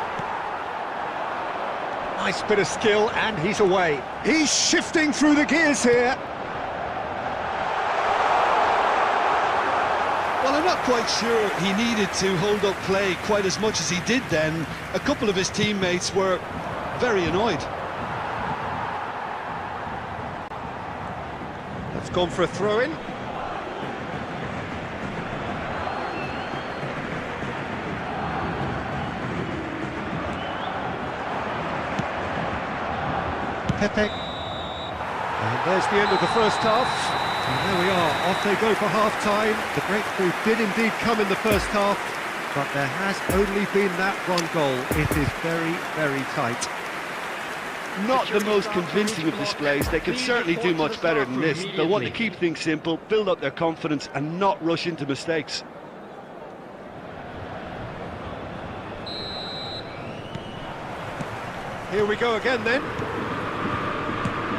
Nice bit of skill, and he's away. He's shifting through the gears here. Well, I'm not quite sure he needed to hold up play quite as much as he did then. A couple of his teammates were very annoyed. That's gone for a throw-in. Pepe. And there's the end of the first half. And there we are, off they go for half-time. The breakthrough did indeed come in the first half, but there has only been that one goal. It is very, very tight. Not the most convincing of displays. They can certainly do much better than this. They'll want to keep things simple, build up their confidence and not rush into mistakes. Here we go again then.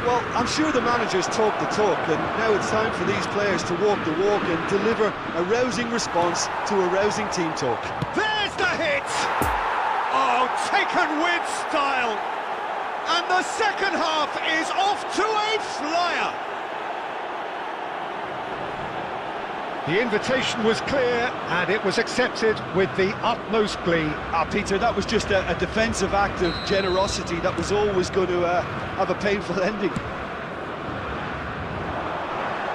Well, I'm sure the managers talk the talk, and now it's time for these players to walk the walk and deliver a rousing response to a rousing team talk. There's the hit! Oh, taken with style! And the second half is off to a flyer! The invitation was clear, and it was accepted with the utmost glee. Peter, that was just a defensive act of generosity that was always going to have a painful ending.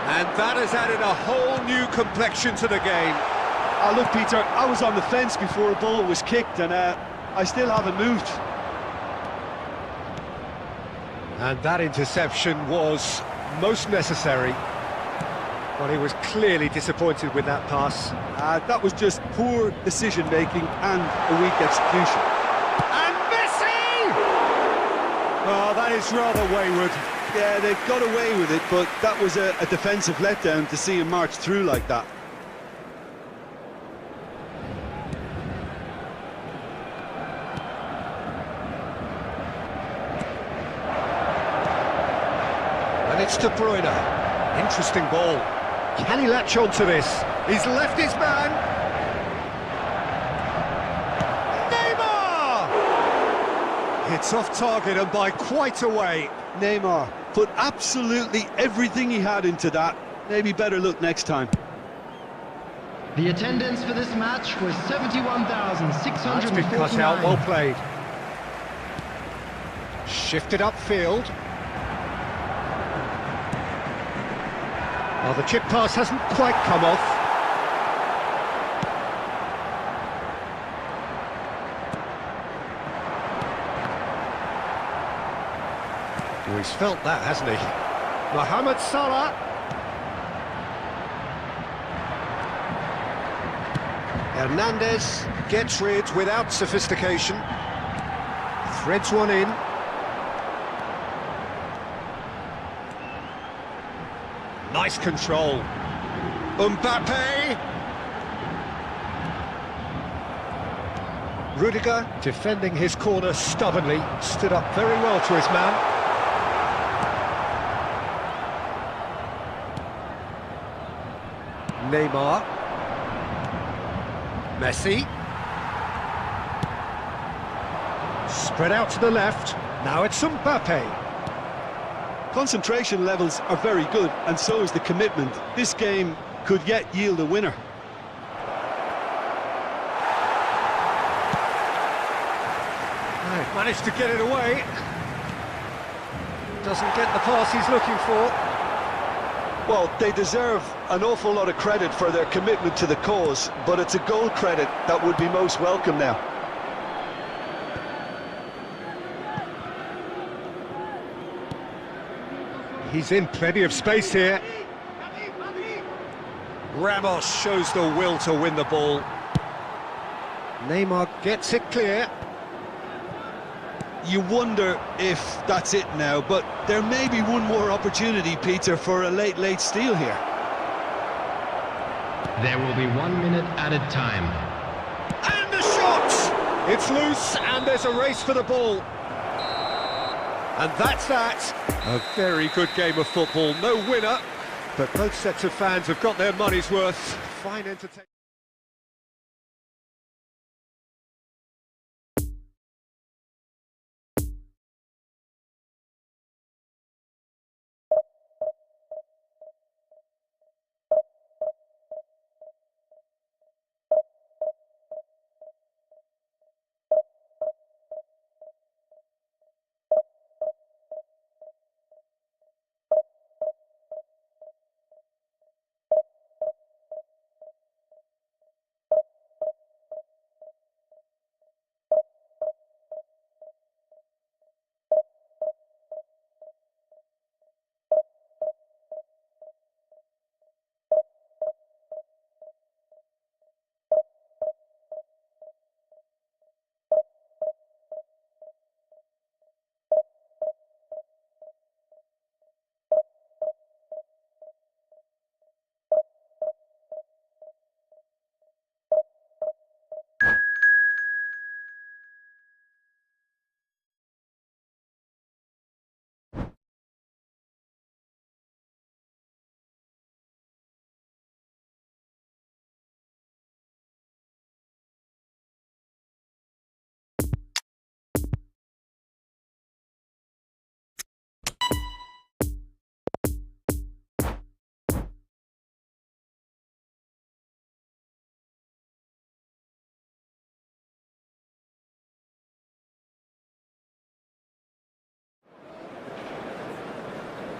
And that has added a whole new complexion to the game. Look, Peter, I was on the fence before a ball was kicked, and I still haven't moved. And that interception was most necessary. Well, he was clearly disappointed with that pass. That was just poor decision-making and a weak execution. And Messi! Oh, that is rather wayward. Yeah, they got away with it, but that was a defensive letdown to see him march through like that. And it's De Bruyne. Interesting ball. Can he latch on to this? He's left his man. Neymar! It's off target and by quite a way. Neymar put absolutely everything he had into that. Maybe better look next time. The attendance for this match was 71,649. That's been cut out, well played. Shifted upfield. Well, the chip pass hasn't quite come off. Oh, he's felt that, hasn't he? Mohamed Salah. Hernandez gets rid without sophistication. Threads one in. Nice control. Mbappe. Rudiger defending his corner stubbornly. Stood up very well to his man. Neymar. Messi. Spread out to the left. Now it's Mbappe. Concentration levels are very good, and so is the commitment. This game could yet yield a winner. Managed to get it away. Doesn't get the pass he's looking for. Well, they deserve an awful lot of credit for their commitment to the cause, but it's a goal credit that would be most welcome now. He's in plenty of space here. Ramos shows the will to win the ball. Neymar gets it clear. You wonder if that's it now, but there may be one more opportunity, Peter, for a late steal here. There will be 1 minute added time. And the shot! It's loose, and there's a race for the ball. And that's that. A very good game of football. No winner, but both sets of fans have got their money's worth. Fine entertainment.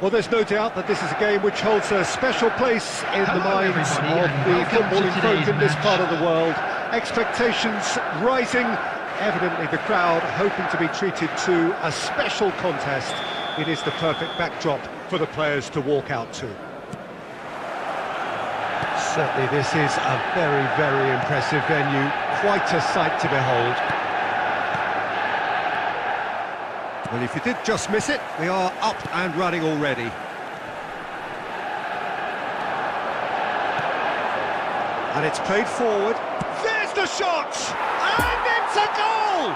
Well, there's no doubt that this is a game which holds a special place in the minds of the footballing folk in this part of the world. Expectations rising, evidently the crowd hoping to be treated to a special contest. It is the perfect backdrop for the players to walk out to. Certainly this is a very, very impressive venue, quite a sight to behold. Well, if you did just miss it, we are up and running already. And it's played forward. There's the shot! And it's a goal!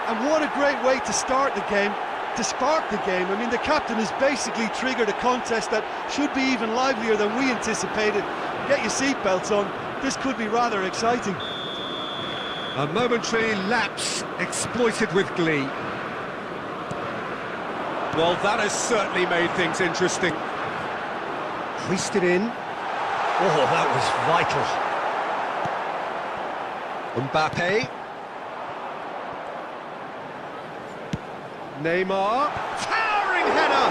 And what a great way to start the game, to spark the game. I mean, the captain has basically triggered a contest that should be even livelier than we anticipated. Get your seatbelts on, this could be rather exciting. A momentary lapse exploited with glee. Well, that has certainly made things interesting. Hoisted in. Oh, that was vital. Mbappe. Neymar, towering header!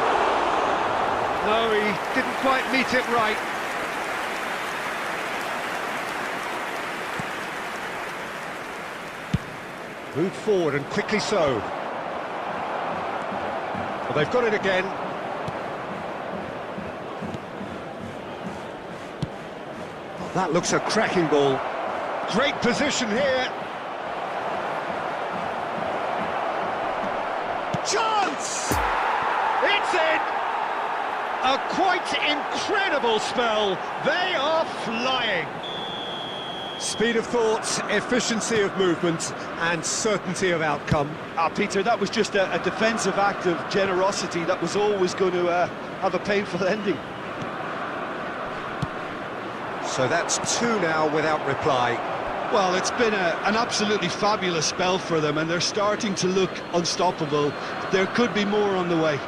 No, he didn't quite meet it right. Moved forward and quickly so. Well, they've got it again. Oh, that looks a cracking ball. Great position here. Chance! It's in! A quite incredible spell. They are flying. Speed of thought, efficiency of movement, and certainty of outcome. Peter, that was just a defensive act of generosity that was always going to have a painful ending. So that's 2 now without reply. Well, it's been an absolutely fabulous spell for them, and they're starting to look unstoppable. There could be more on the way.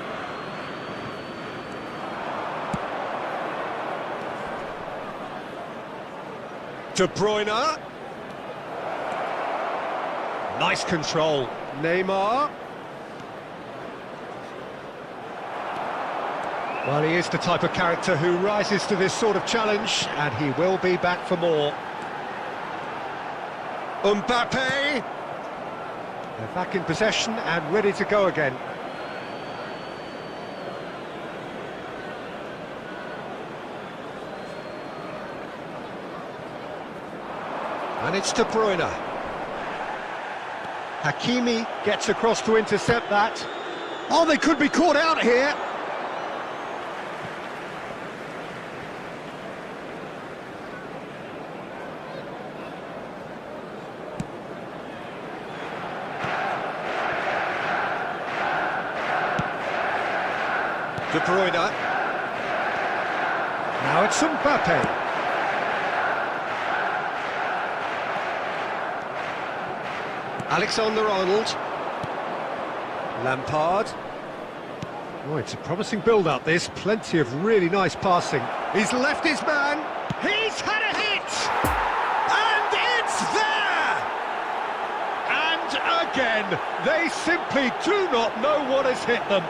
De Bruyne. Nice control. Neymar. Well, he is the type of character who rises to this sort of challenge, and he will be back for more. Mbappe. They're back in possession and ready to go again. And it's De Bruyne. Hakimi gets across to intercept that. Oh, they could be caught out here. De Bruyne. Now it's Mbappe. Alexander-Arnold. Lampard. Oh, it's a promising build-up, this. Plenty of really nice passing. He's left his man. He's had a hit! And it's there! And again, they simply do not know what has hit them.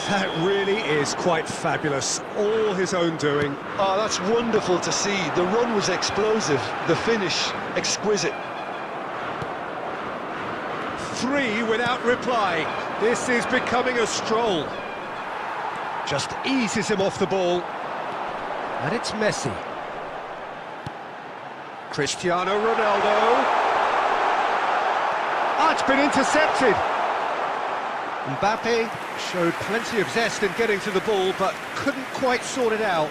That really is quite fabulous. All his own doing. Oh, that's wonderful to see. The run was explosive. The finish, exquisite. 3 without reply. This is becoming a stroll. Just eases him off the ball. And it's Messi. Cristiano Ronaldo. Oh, it's been intercepted. Mbappe showed plenty of zest in getting to the ball, but couldn't quite sort it out.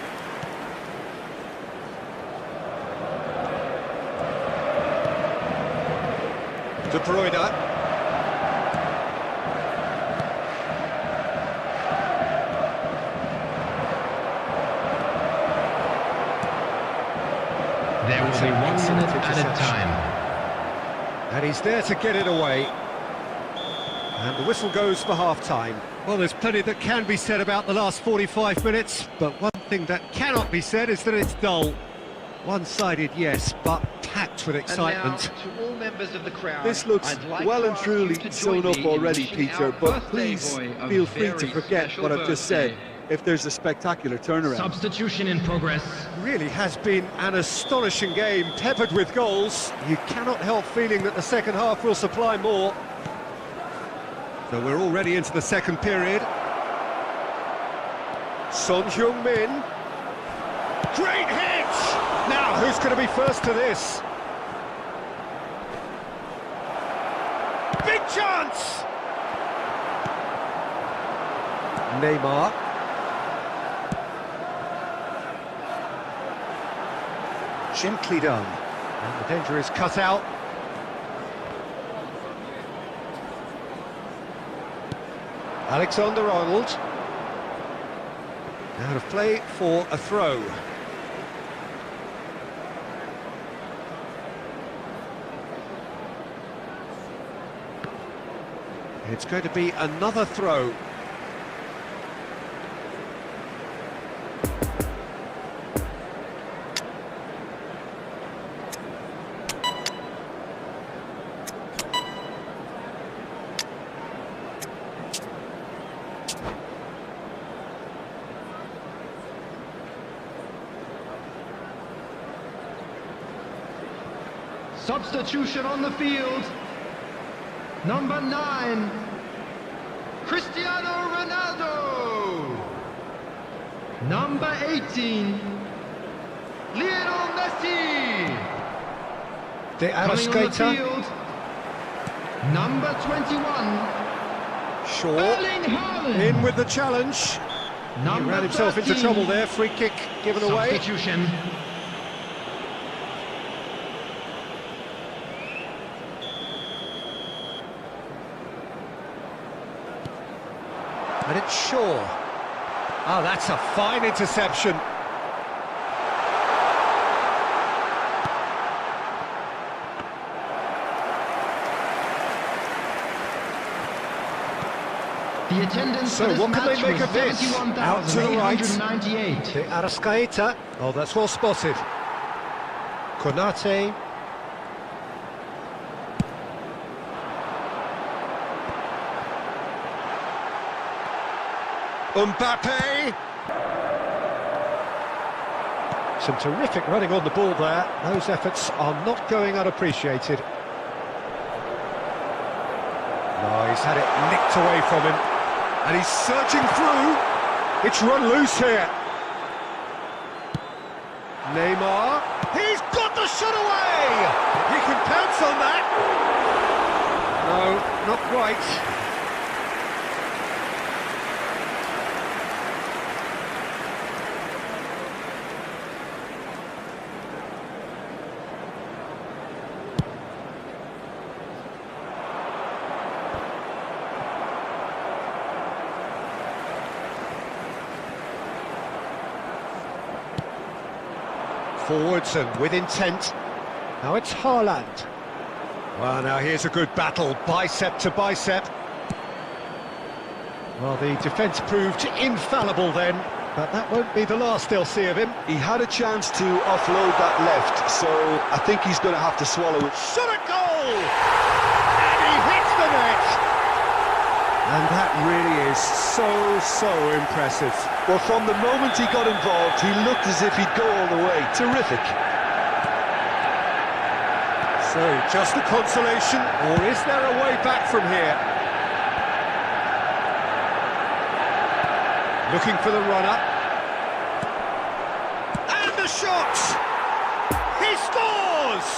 De Bruyne. There will be 1 minute added time. And he's there to get it away. And the whistle goes for half-time. Well, there's plenty that can be said about the last 45 minutes, but one thing that cannot be said is that it's dull. One-sided, yes, but packed with excitement. And now, to all members of the crowd, This looks well and truly sewn up already, Peter, but please feel free to forget what I've just said if there's a spectacular turnaround. Substitution in progress. Really has been an astonishing game, peppered with goals. You cannot help feeling that the second half will supply more. So we're already into the second period. Son Heung-min. Great hit! Now, who's going to be first to this? Big chance! Neymar. Gently done. And the danger is cut out. Alexander-Arnold. Out of play for a throw. It's going to be another throw. Substitution on the field. Number 9, Cristiano Ronaldo. Number 18, Lionel Messi. De Coming on the Arrascaeta. field, number 21, Shaw. Erling Haaland. In with the challenge. He Number ran himself 13, into trouble there. Free kick given away. Substitution. And it's Shaw. Oh, that's a fine interception. The attendance So for this what can match they make was of this? Out to the right. 71,898. De Arrascaeta. Oh, that's well spotted. Konate. Mbappe. Some terrific running on the ball there. Those efforts are not going unappreciated. No, he's had it nicked away from him. And he's searching through. It's run loose here. Neymar. He's got the shot away! He can pounce on that. No, not quite. Forwards and with intent. Now it's Haaland. Well, now here's a good battle, bicep to bicep. Well, the defence proved infallible then, but that won't be the last they'll see of him. He had a chance to offload that left, so I think he's going to have to swallow it. Shot a goal! And he hits the net! And that really is so impressive. Well, from the moment he got involved, he looked as if he'd go all the way. Terrific. So, just a consolation, or is there a way back from here? Looking for the runner. And the shot! He scores!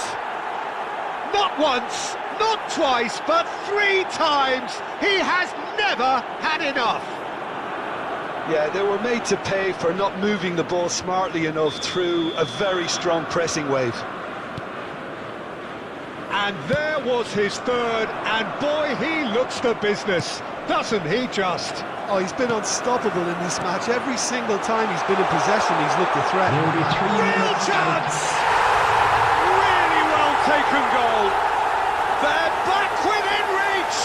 Not once, not twice, but 3 times. He has never had enough. Yeah, they were made to pay for not moving the ball smartly enough through a very strong pressing wave. And there was his third, and boy, he looks the business, doesn't he just? Oh, he's been unstoppable in this match. Every single time he's been in possession, he's looked a threat. There will be 3 Real minutes chance! Really well taken goal. They're back within reach!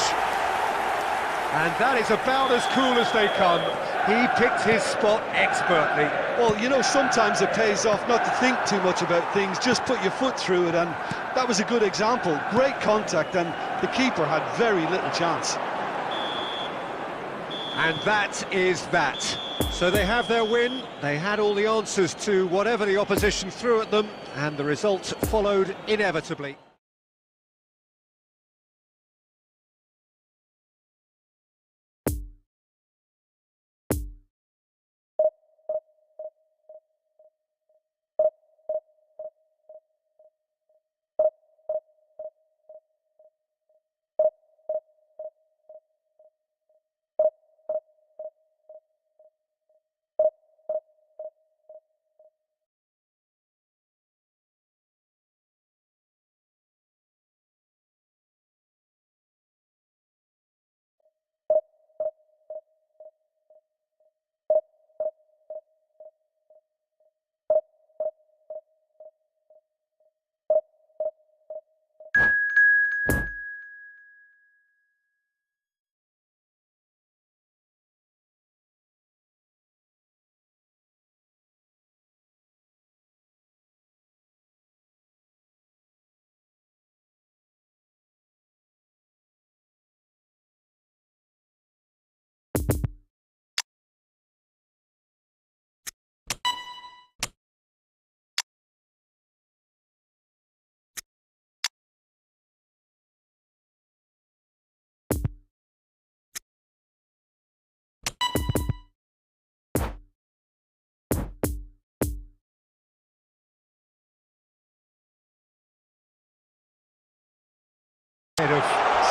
And that is about as cool as they come. He picked his spot expertly. Well, you know, sometimes it pays off not to think too much about things, just put your foot through it, and that was a good example. Great contact, and the keeper had very little chance. And that is that. So they have their win, they had all the answers to whatever the opposition threw at them, and the result followed inevitably.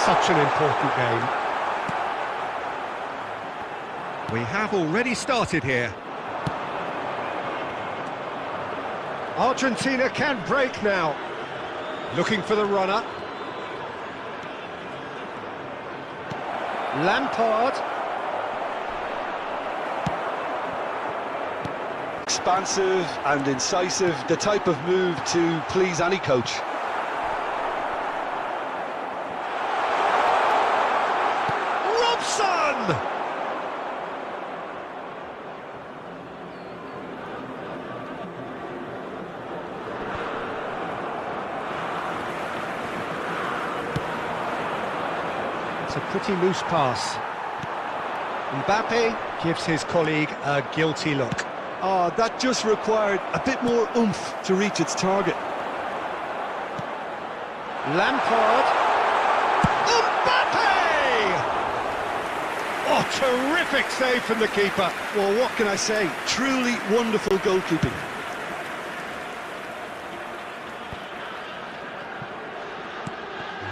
such an important game. We have already started here. Argentina can break now. Looking for the runner. Lampard. Expansive and incisive, the type of move to please any coach. Robson! It's a pretty loose pass. Mbappe gives his colleague a guilty look. Oh, that just required a bit more oomph to reach its target. Lampard. Mbappe! Oh, terrific save from the keeper. Well, what can I say? Truly wonderful goalkeeping.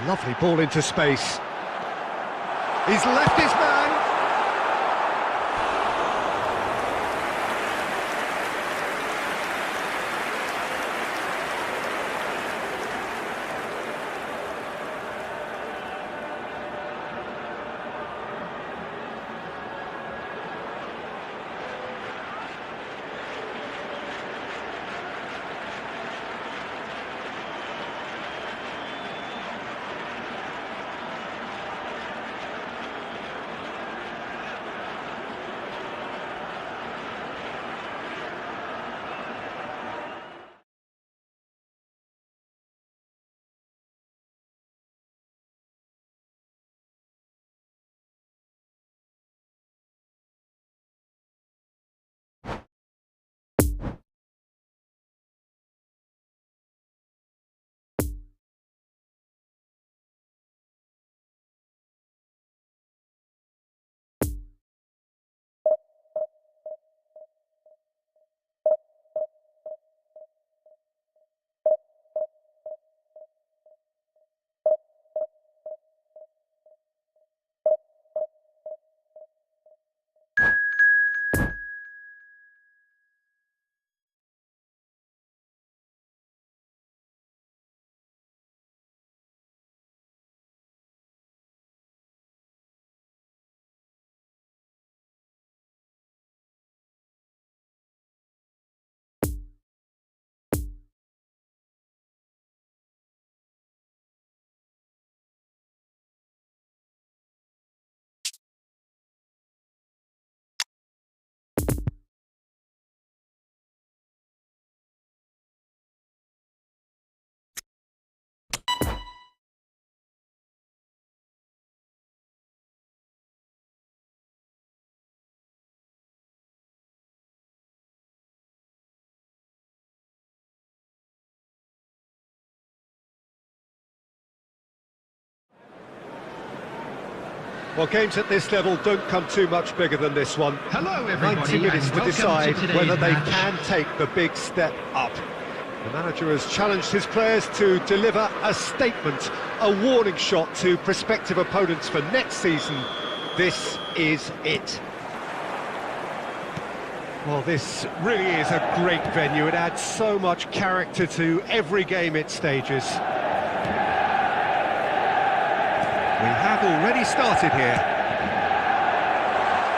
Lovely ball into space. He's left his man. Well, games at this level don't come too much bigger than this one. Hello, everybody, 90 minutes and to welcome decide to today's whether they match. can take the big step up. The manager has challenged his players to deliver a statement, a warning shot to prospective opponents for next season. This is it. Well, this really is a great venue. It adds so much character to every game it stages. We have already started here.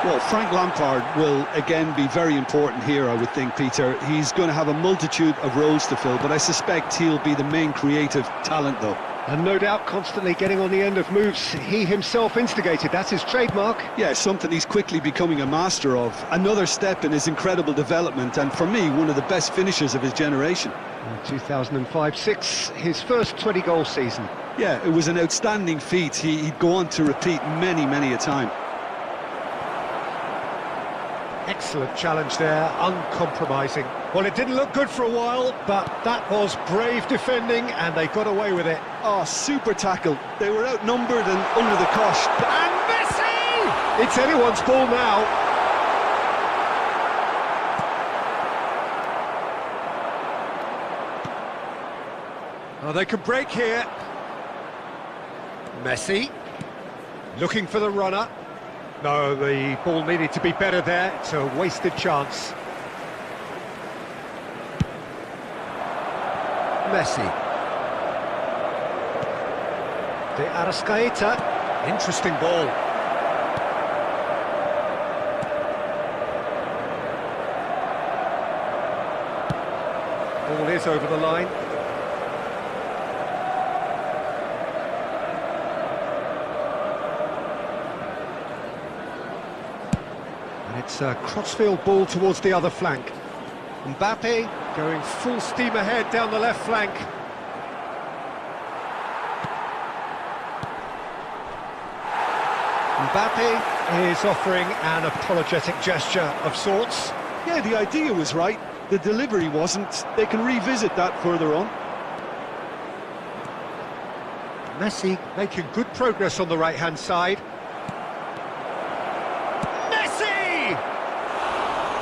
Well, Frank Lampard will again be very important here, I would think, Peter. He's going to have a multitude of roles to fill, but I suspect he'll be the main creative talent, though. And no doubt constantly getting on the end of moves he himself instigated. That's his trademark. Yeah, something he's quickly becoming a master of. Another step in his incredible development, and for me, one of the best finishers of his generation. In 2005-06, his first 20-goal season. Yeah, it was an outstanding feat. He'd go on to repeat many, many a time. Excellent challenge there, uncompromising. Well, it didn't look good for a while, but that was brave defending, and they got away with it. Oh, super tackle. They were outnumbered and under the cosh. And Messi! It's anyone's ball now. Oh, they can break here. Messi. Looking for the runner. No, the ball needed to be better there. It's a wasted chance. Messi. De Arrascaeta. Interesting ball. Ball is over the line. And it's a crossfield ball towards the other flank. Mbappe going full steam ahead down the left flank. Mbappe is offering an apologetic gesture of sorts. Yeah, the idea was right. The delivery wasn't. They can revisit that further on. Messi making good progress on the right-hand side. Messi!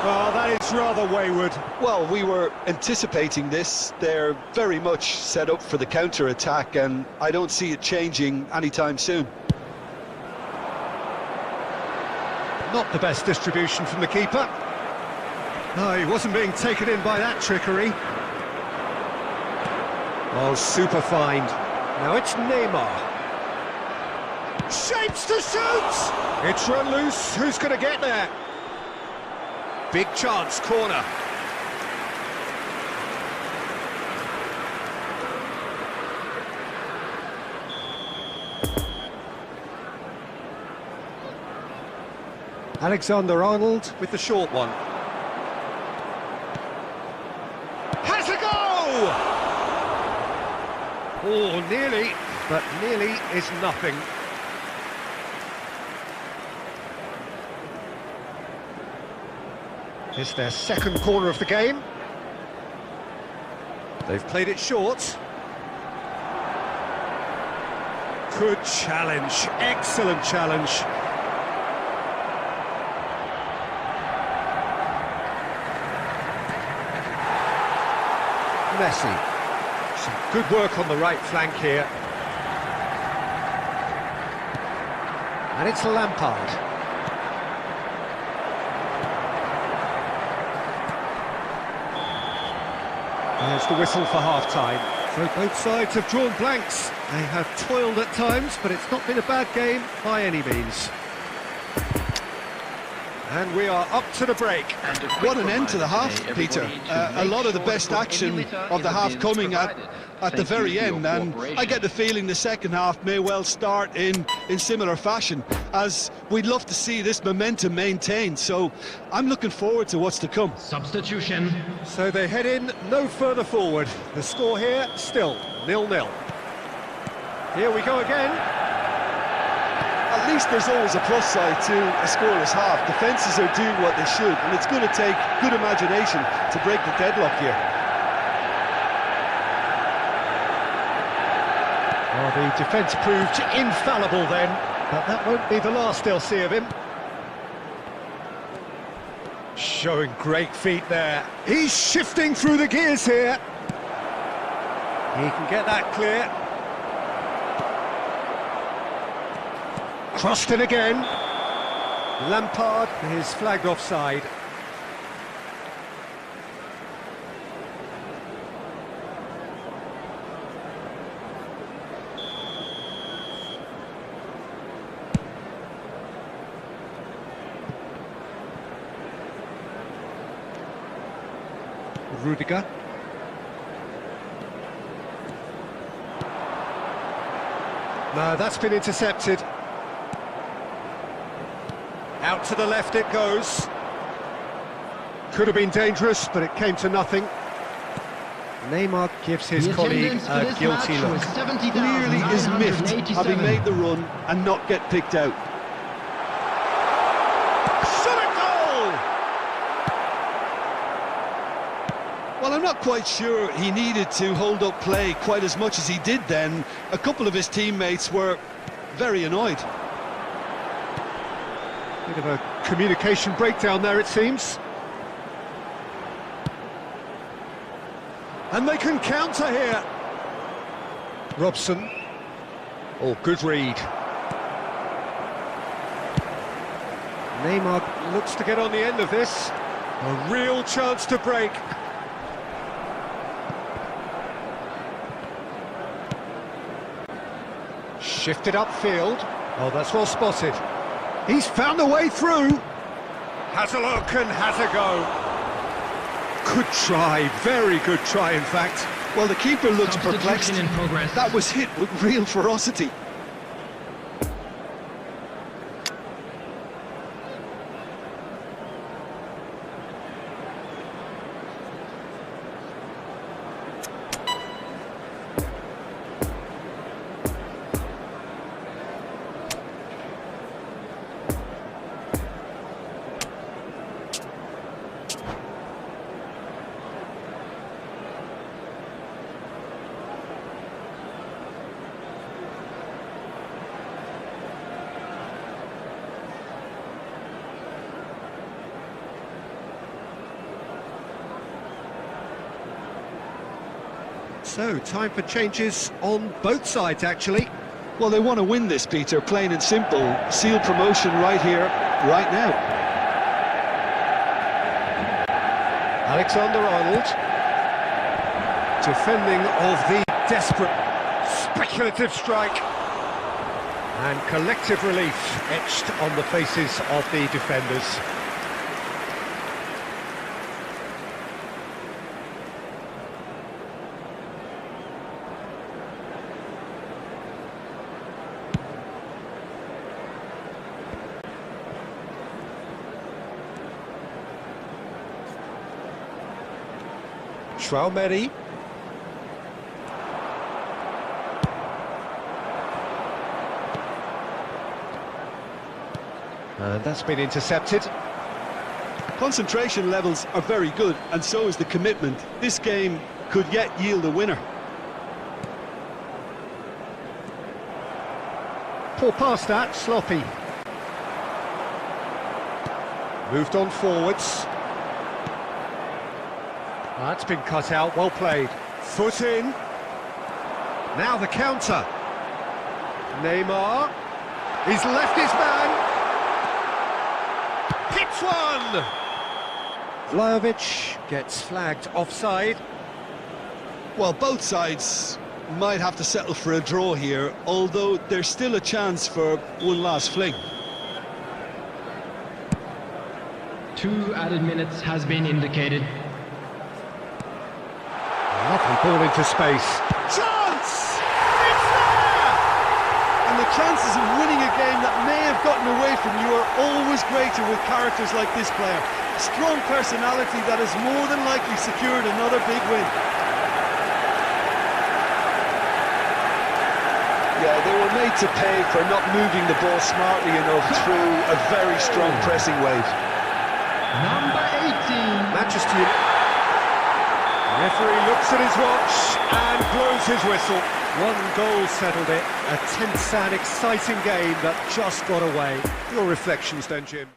Oh, that is rather wayward. Well, we were anticipating this. They're very much set up for the counter-attack, and I don't see it changing anytime soon. Not the best distribution from the keeper. No, he wasn't being taken in by that trickery. Oh, super find. Now it's Neymar. Shapes to shoot! It's run loose. Who's going to get there? Big chance, corner. Alexander-Arnold with the short one. Has a go! Oh, nearly, but nearly is nothing. It's their second corner of the game. They've played it short. Good challenge, excellent challenge. Messi. Some good work on the right flank here. And it's Lampard. There's the whistle for half-time. So both sides have drawn blanks. They have toiled at times, but it's not been a bad game by any means. And we are up to the break. What an end to the half, Peter. A lot of the best action of the half coming at the very end, and I get the feeling the second half may well start in similar fashion, as we'd love to see this momentum maintained. So I'm looking forward to what's to come. Substitution. So they head in no further forward. The score here still 0-0. Here we go again. At least there's always a plus side to a scoreless half. Defences are doing what they should, and it's going to take good imagination to break the deadlock here. Well, the defence proved infallible then, but that won't be the last they'll see of him. Showing great feet there. He's shifting through the gears here. He can get that clear. Crossed in again. Lampard is flagged offside. Rudiger. No, that's been intercepted. Out to the left it goes. Could have been dangerous, but it came to nothing. Neymar gives his colleague a guilty look. Clearly is miffed, having made the run and not get picked out. Shot a goal! Well, I'm not quite sure he needed to hold up play quite as much as he did then. A couple of his teammates were very annoyed. Bit of a communication breakdown there, it seems. And they can counter here. Robson. Oh, good read. Neymar looks to get on the end of this. A real chance to break. Shifted upfield. Oh, that's well spotted. He's found a way through. Has a look and has a go. Good try, very good try in fact. Well, the keeper looks Substitution perplexed. in progress. That was hit with real ferocity. So, time for changes on both sides, actually. Well, they want to win this, Peter, plain and simple. Seal promotion right here, right now. Alexander-Arnold. Defending of the desperate, speculative strike. And collective relief etched on the faces of the defenders. Traumeri. And that's been intercepted. Concentration levels are very good, and so is the commitment. This game could yet yield a winner. Poor pass that, sloppy. Moved on forwards. That's been cut out, well played. Foot in. Now the counter. Neymar. He's left his man. Hits one! Vlahovic gets flagged offside. Well, both sides might have to settle for a draw here, although there's still a chance for one last fling. 2 added minutes has been indicated. Lovely ball into space. Chance! It's there! And the chances of winning a game that may have gotten away from you are always greater with characters like this player. A strong personality that has more than likely secured another big win. Yeah, they were made to pay for not moving the ball smartly enough through a very strong pressing wave. Number 18. Manchester United. Referee looks at his watch and blows his whistle. One goal settled it. A tense and exciting game that just got away. Your reflections then, Jim?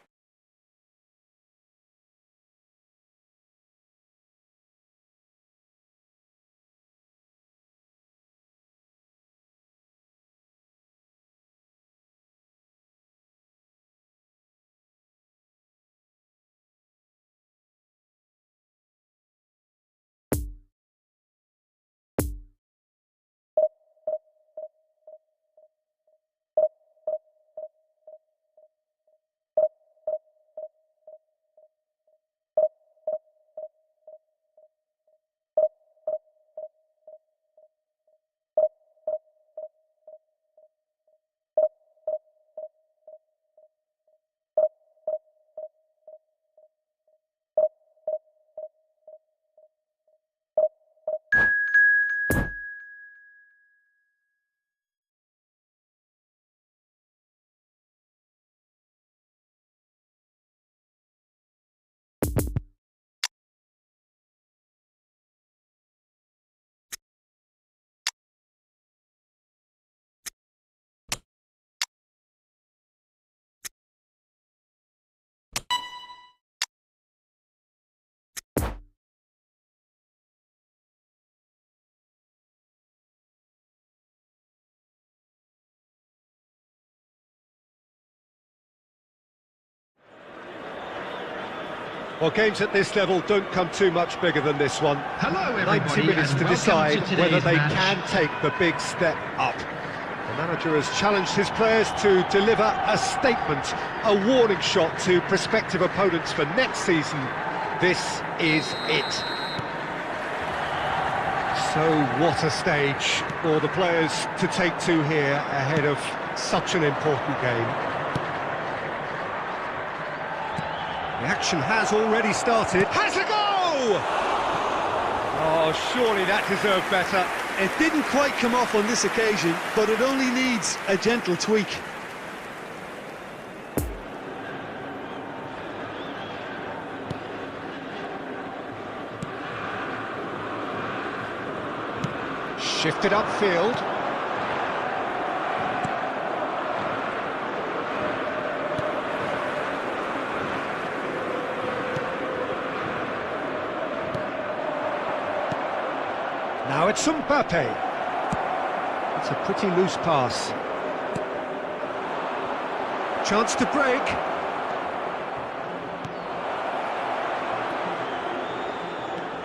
Well, games at this level don't come too much bigger than this one. Hello, 90 everybody, minutes and to welcome decide to whether today's they match. can take the big step up. The manager has challenged his players to deliver a statement, a warning shot to prospective opponents for next season. This is it. So what a stage for the players to take to here ahead of such an important game. The action has already started. Has a go! Oh, surely that deserved better. It didn't quite come off on this occasion, but it only needs a gentle tweak. Shifted upfield. Now it's Mbappe. It's a pretty loose pass. Chance to break.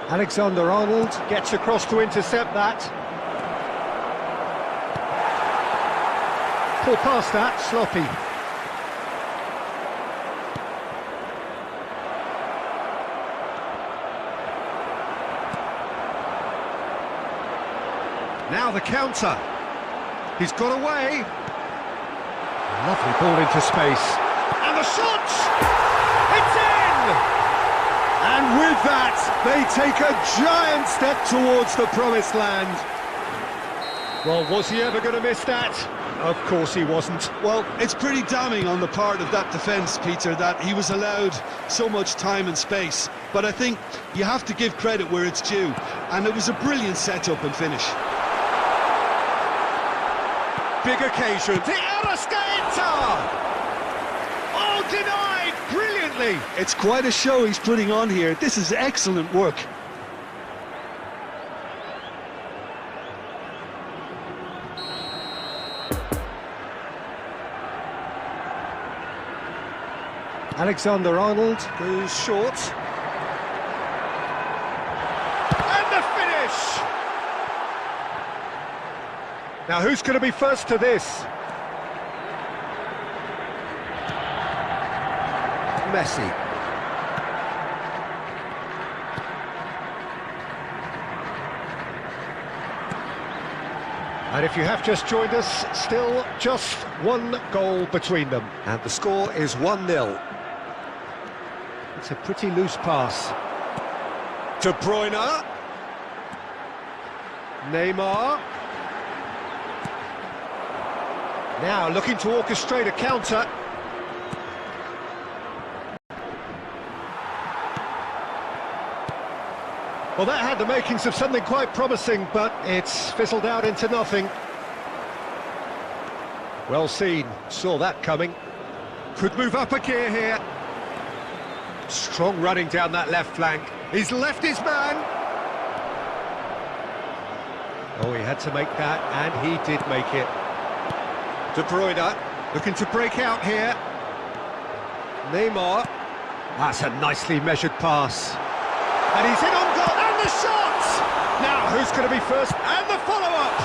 Alexander-Arnold gets across to intercept that. Pull past that, sloppy. Now the counter. He's got away. Lovely ball into space. And the shot! It's in! And with that, they take a giant step towards the promised land. Well, was he ever going to miss that? Of course he wasn't. Well, it's pretty damning on the part of that defence, Peter, that he was allowed so much time and space. But I think you have to give credit where it's due. And it was a brilliant setup and finish. Big occasion. The Arrascaeta! Oh, denied brilliantly. It's quite a show he's putting on here. This is excellent work. Alexander-Arnold goes short. And the finish! Now who's going to be first to this? Messi. And if you have just joined us, still just one goal between them. And the score is 1-0. It's a pretty loose pass. De Bruyne. Neymar. Now looking to orchestrate a counter. Well, that had the makings of something quite promising, but it's fizzled out into nothing. Well seen, saw that coming. Could move up a gear here. Strong running down that left flank. He's left his man. Oh, he had to make that, and he did make it. De Bruyne looking to break out here. Neymar. That's a nicely measured pass. And he's in on goal, and the shot! Now, who's going to be first? And the follow-up!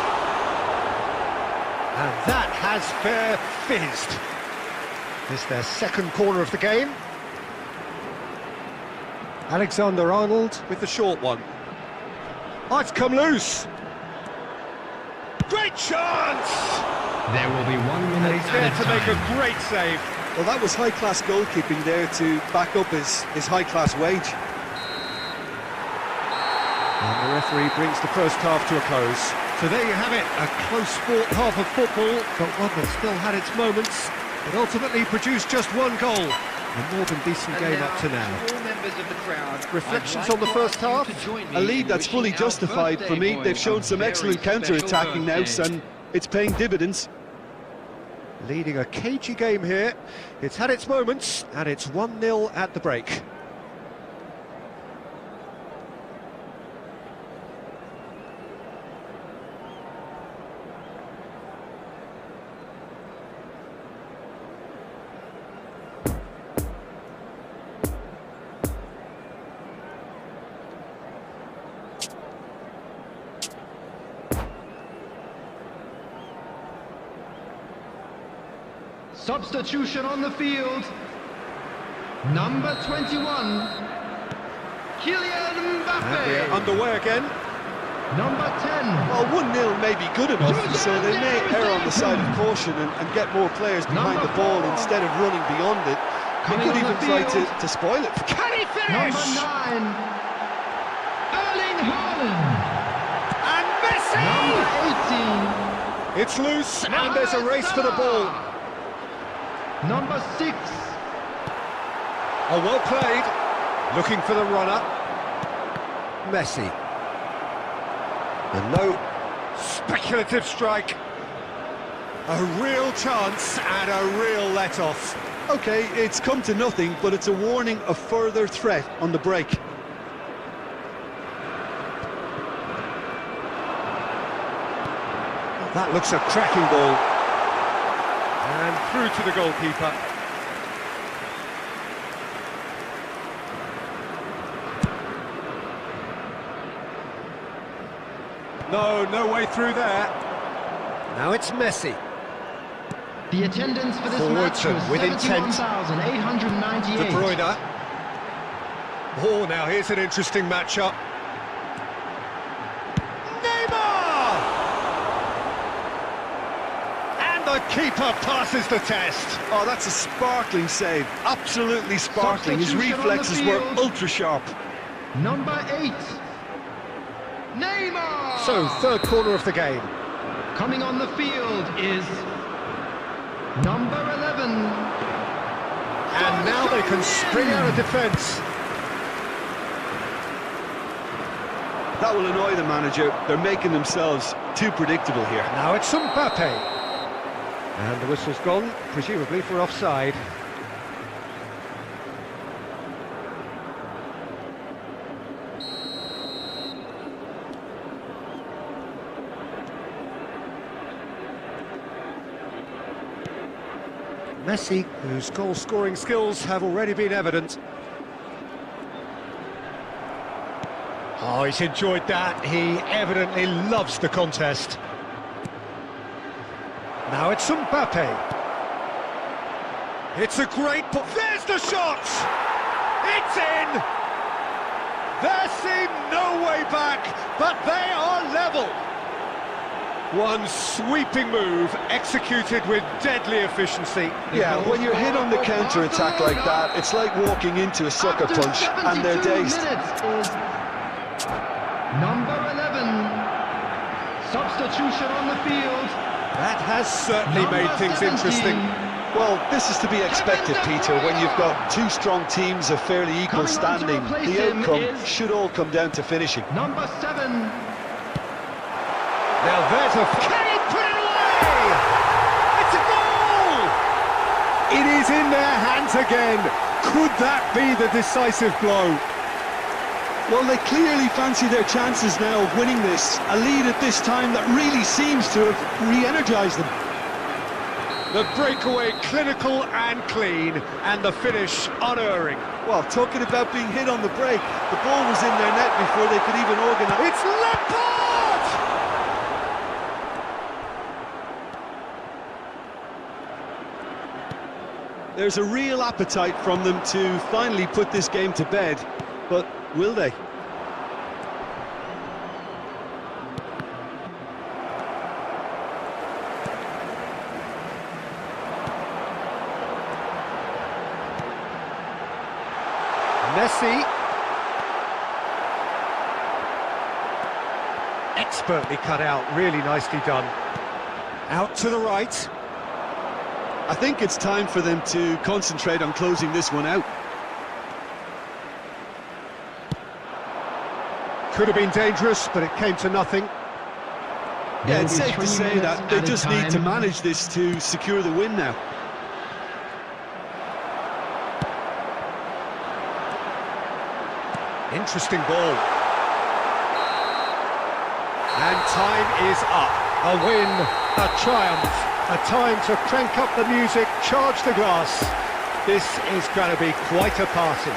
And that has fair fizzed. This is their second corner of the game. Alexander-Arnold with the short one. Oh, it's come loose. Great chance! There will be 1 minute And he's there to make a great save. Well, that was high-class goalkeeping there to back up his high-class wage. And the referee brings the first half to a close. So there you have it, a close-fought half of football, but one that still had its moments. It ultimately produced just one goal. A more than decent game up to now. Reflections on the first half? A lead that's fully justified for me. They've shown some excellent counter-attacking now, and it's paying dividends. Leading a cagey game here. It's had its moments, and it's 1-0 at the break. Substitution on the field. Number 21, Kylian Mbappe. And we're underway again. Number 10. Well, 1-0 may be good enough, so they may err on the side of caution and get more players behind the ball instead of running beyond it. They could even try to spoil it. Can he finish? Number 9, Erling Haaland. And Messi! Number 18, It's loose, and there's a race for the ball. number 6, Oh, well played. Looking for the runner. Messi. And no speculative strike. A real chance and a real let-off. Okay, it's come to nothing, but it's a warning of further threat on the break. That looks a cracking ball. And through to the goalkeeper. No way through there. Now it's Messi. The attendance for this Forward match was with intent. 71,898. De Bruyne. Oh, now here's an interesting matchup. Neymar! And the keeper passes the test. Oh, that's a sparkling save. Absolutely sparkling. His Substitution on the reflexes were field. ultra sharp. Number 8, Neymar. So, third corner of the game. Coming on the field is number 11. And now they can spring out of defence. That will annoy the manager. They're making themselves too predictable here. Now it's Mbappe. And the whistle's gone, presumably for offside. Messi, whose goal-scoring skills have already been evident. Oh, he's enjoyed that. He evidently loves the contest. Now it's Mbappe. It's a great... There's the shot! It's in! There seemed no way back, but they are level. One sweeping move, executed with deadly efficiency. Yeah, when you're hit on the counter-attack like that, it's like walking into a sucker punch and they're dazed. Number 11, substitution on the field. That has certainly Number made things 17. interesting. Well, this is to be expected, Peter, when you've got two strong teams of fairly equal Coming on to standing. replace The him outcome is should all come down to finishing. Number 7. Now there's a... Can he put it away? It's a goal! It is in their hands again. Could that be the decisive blow? Well, they clearly fancy their chances now of winning this. A lead at this time that really seems to have re-energised them. The breakaway clinical and clean, and the finish unerring. Well, talking about being hit on the break, the ball was in their net before they could even organise. It's Lampard! There's a real appetite from them to finally put this game to bed, but will they? Messi. Expertly cut out, really nicely done. Out to the right. I think it's time for them to concentrate on closing this one out. Could have been dangerous, but it came to nothing. Yeah, it's safe to say that they just need to manage this to secure the win now. Interesting ball. And time is up. A win, a triumph, a time to crank up the music, charge the grass. This is going to be quite a party.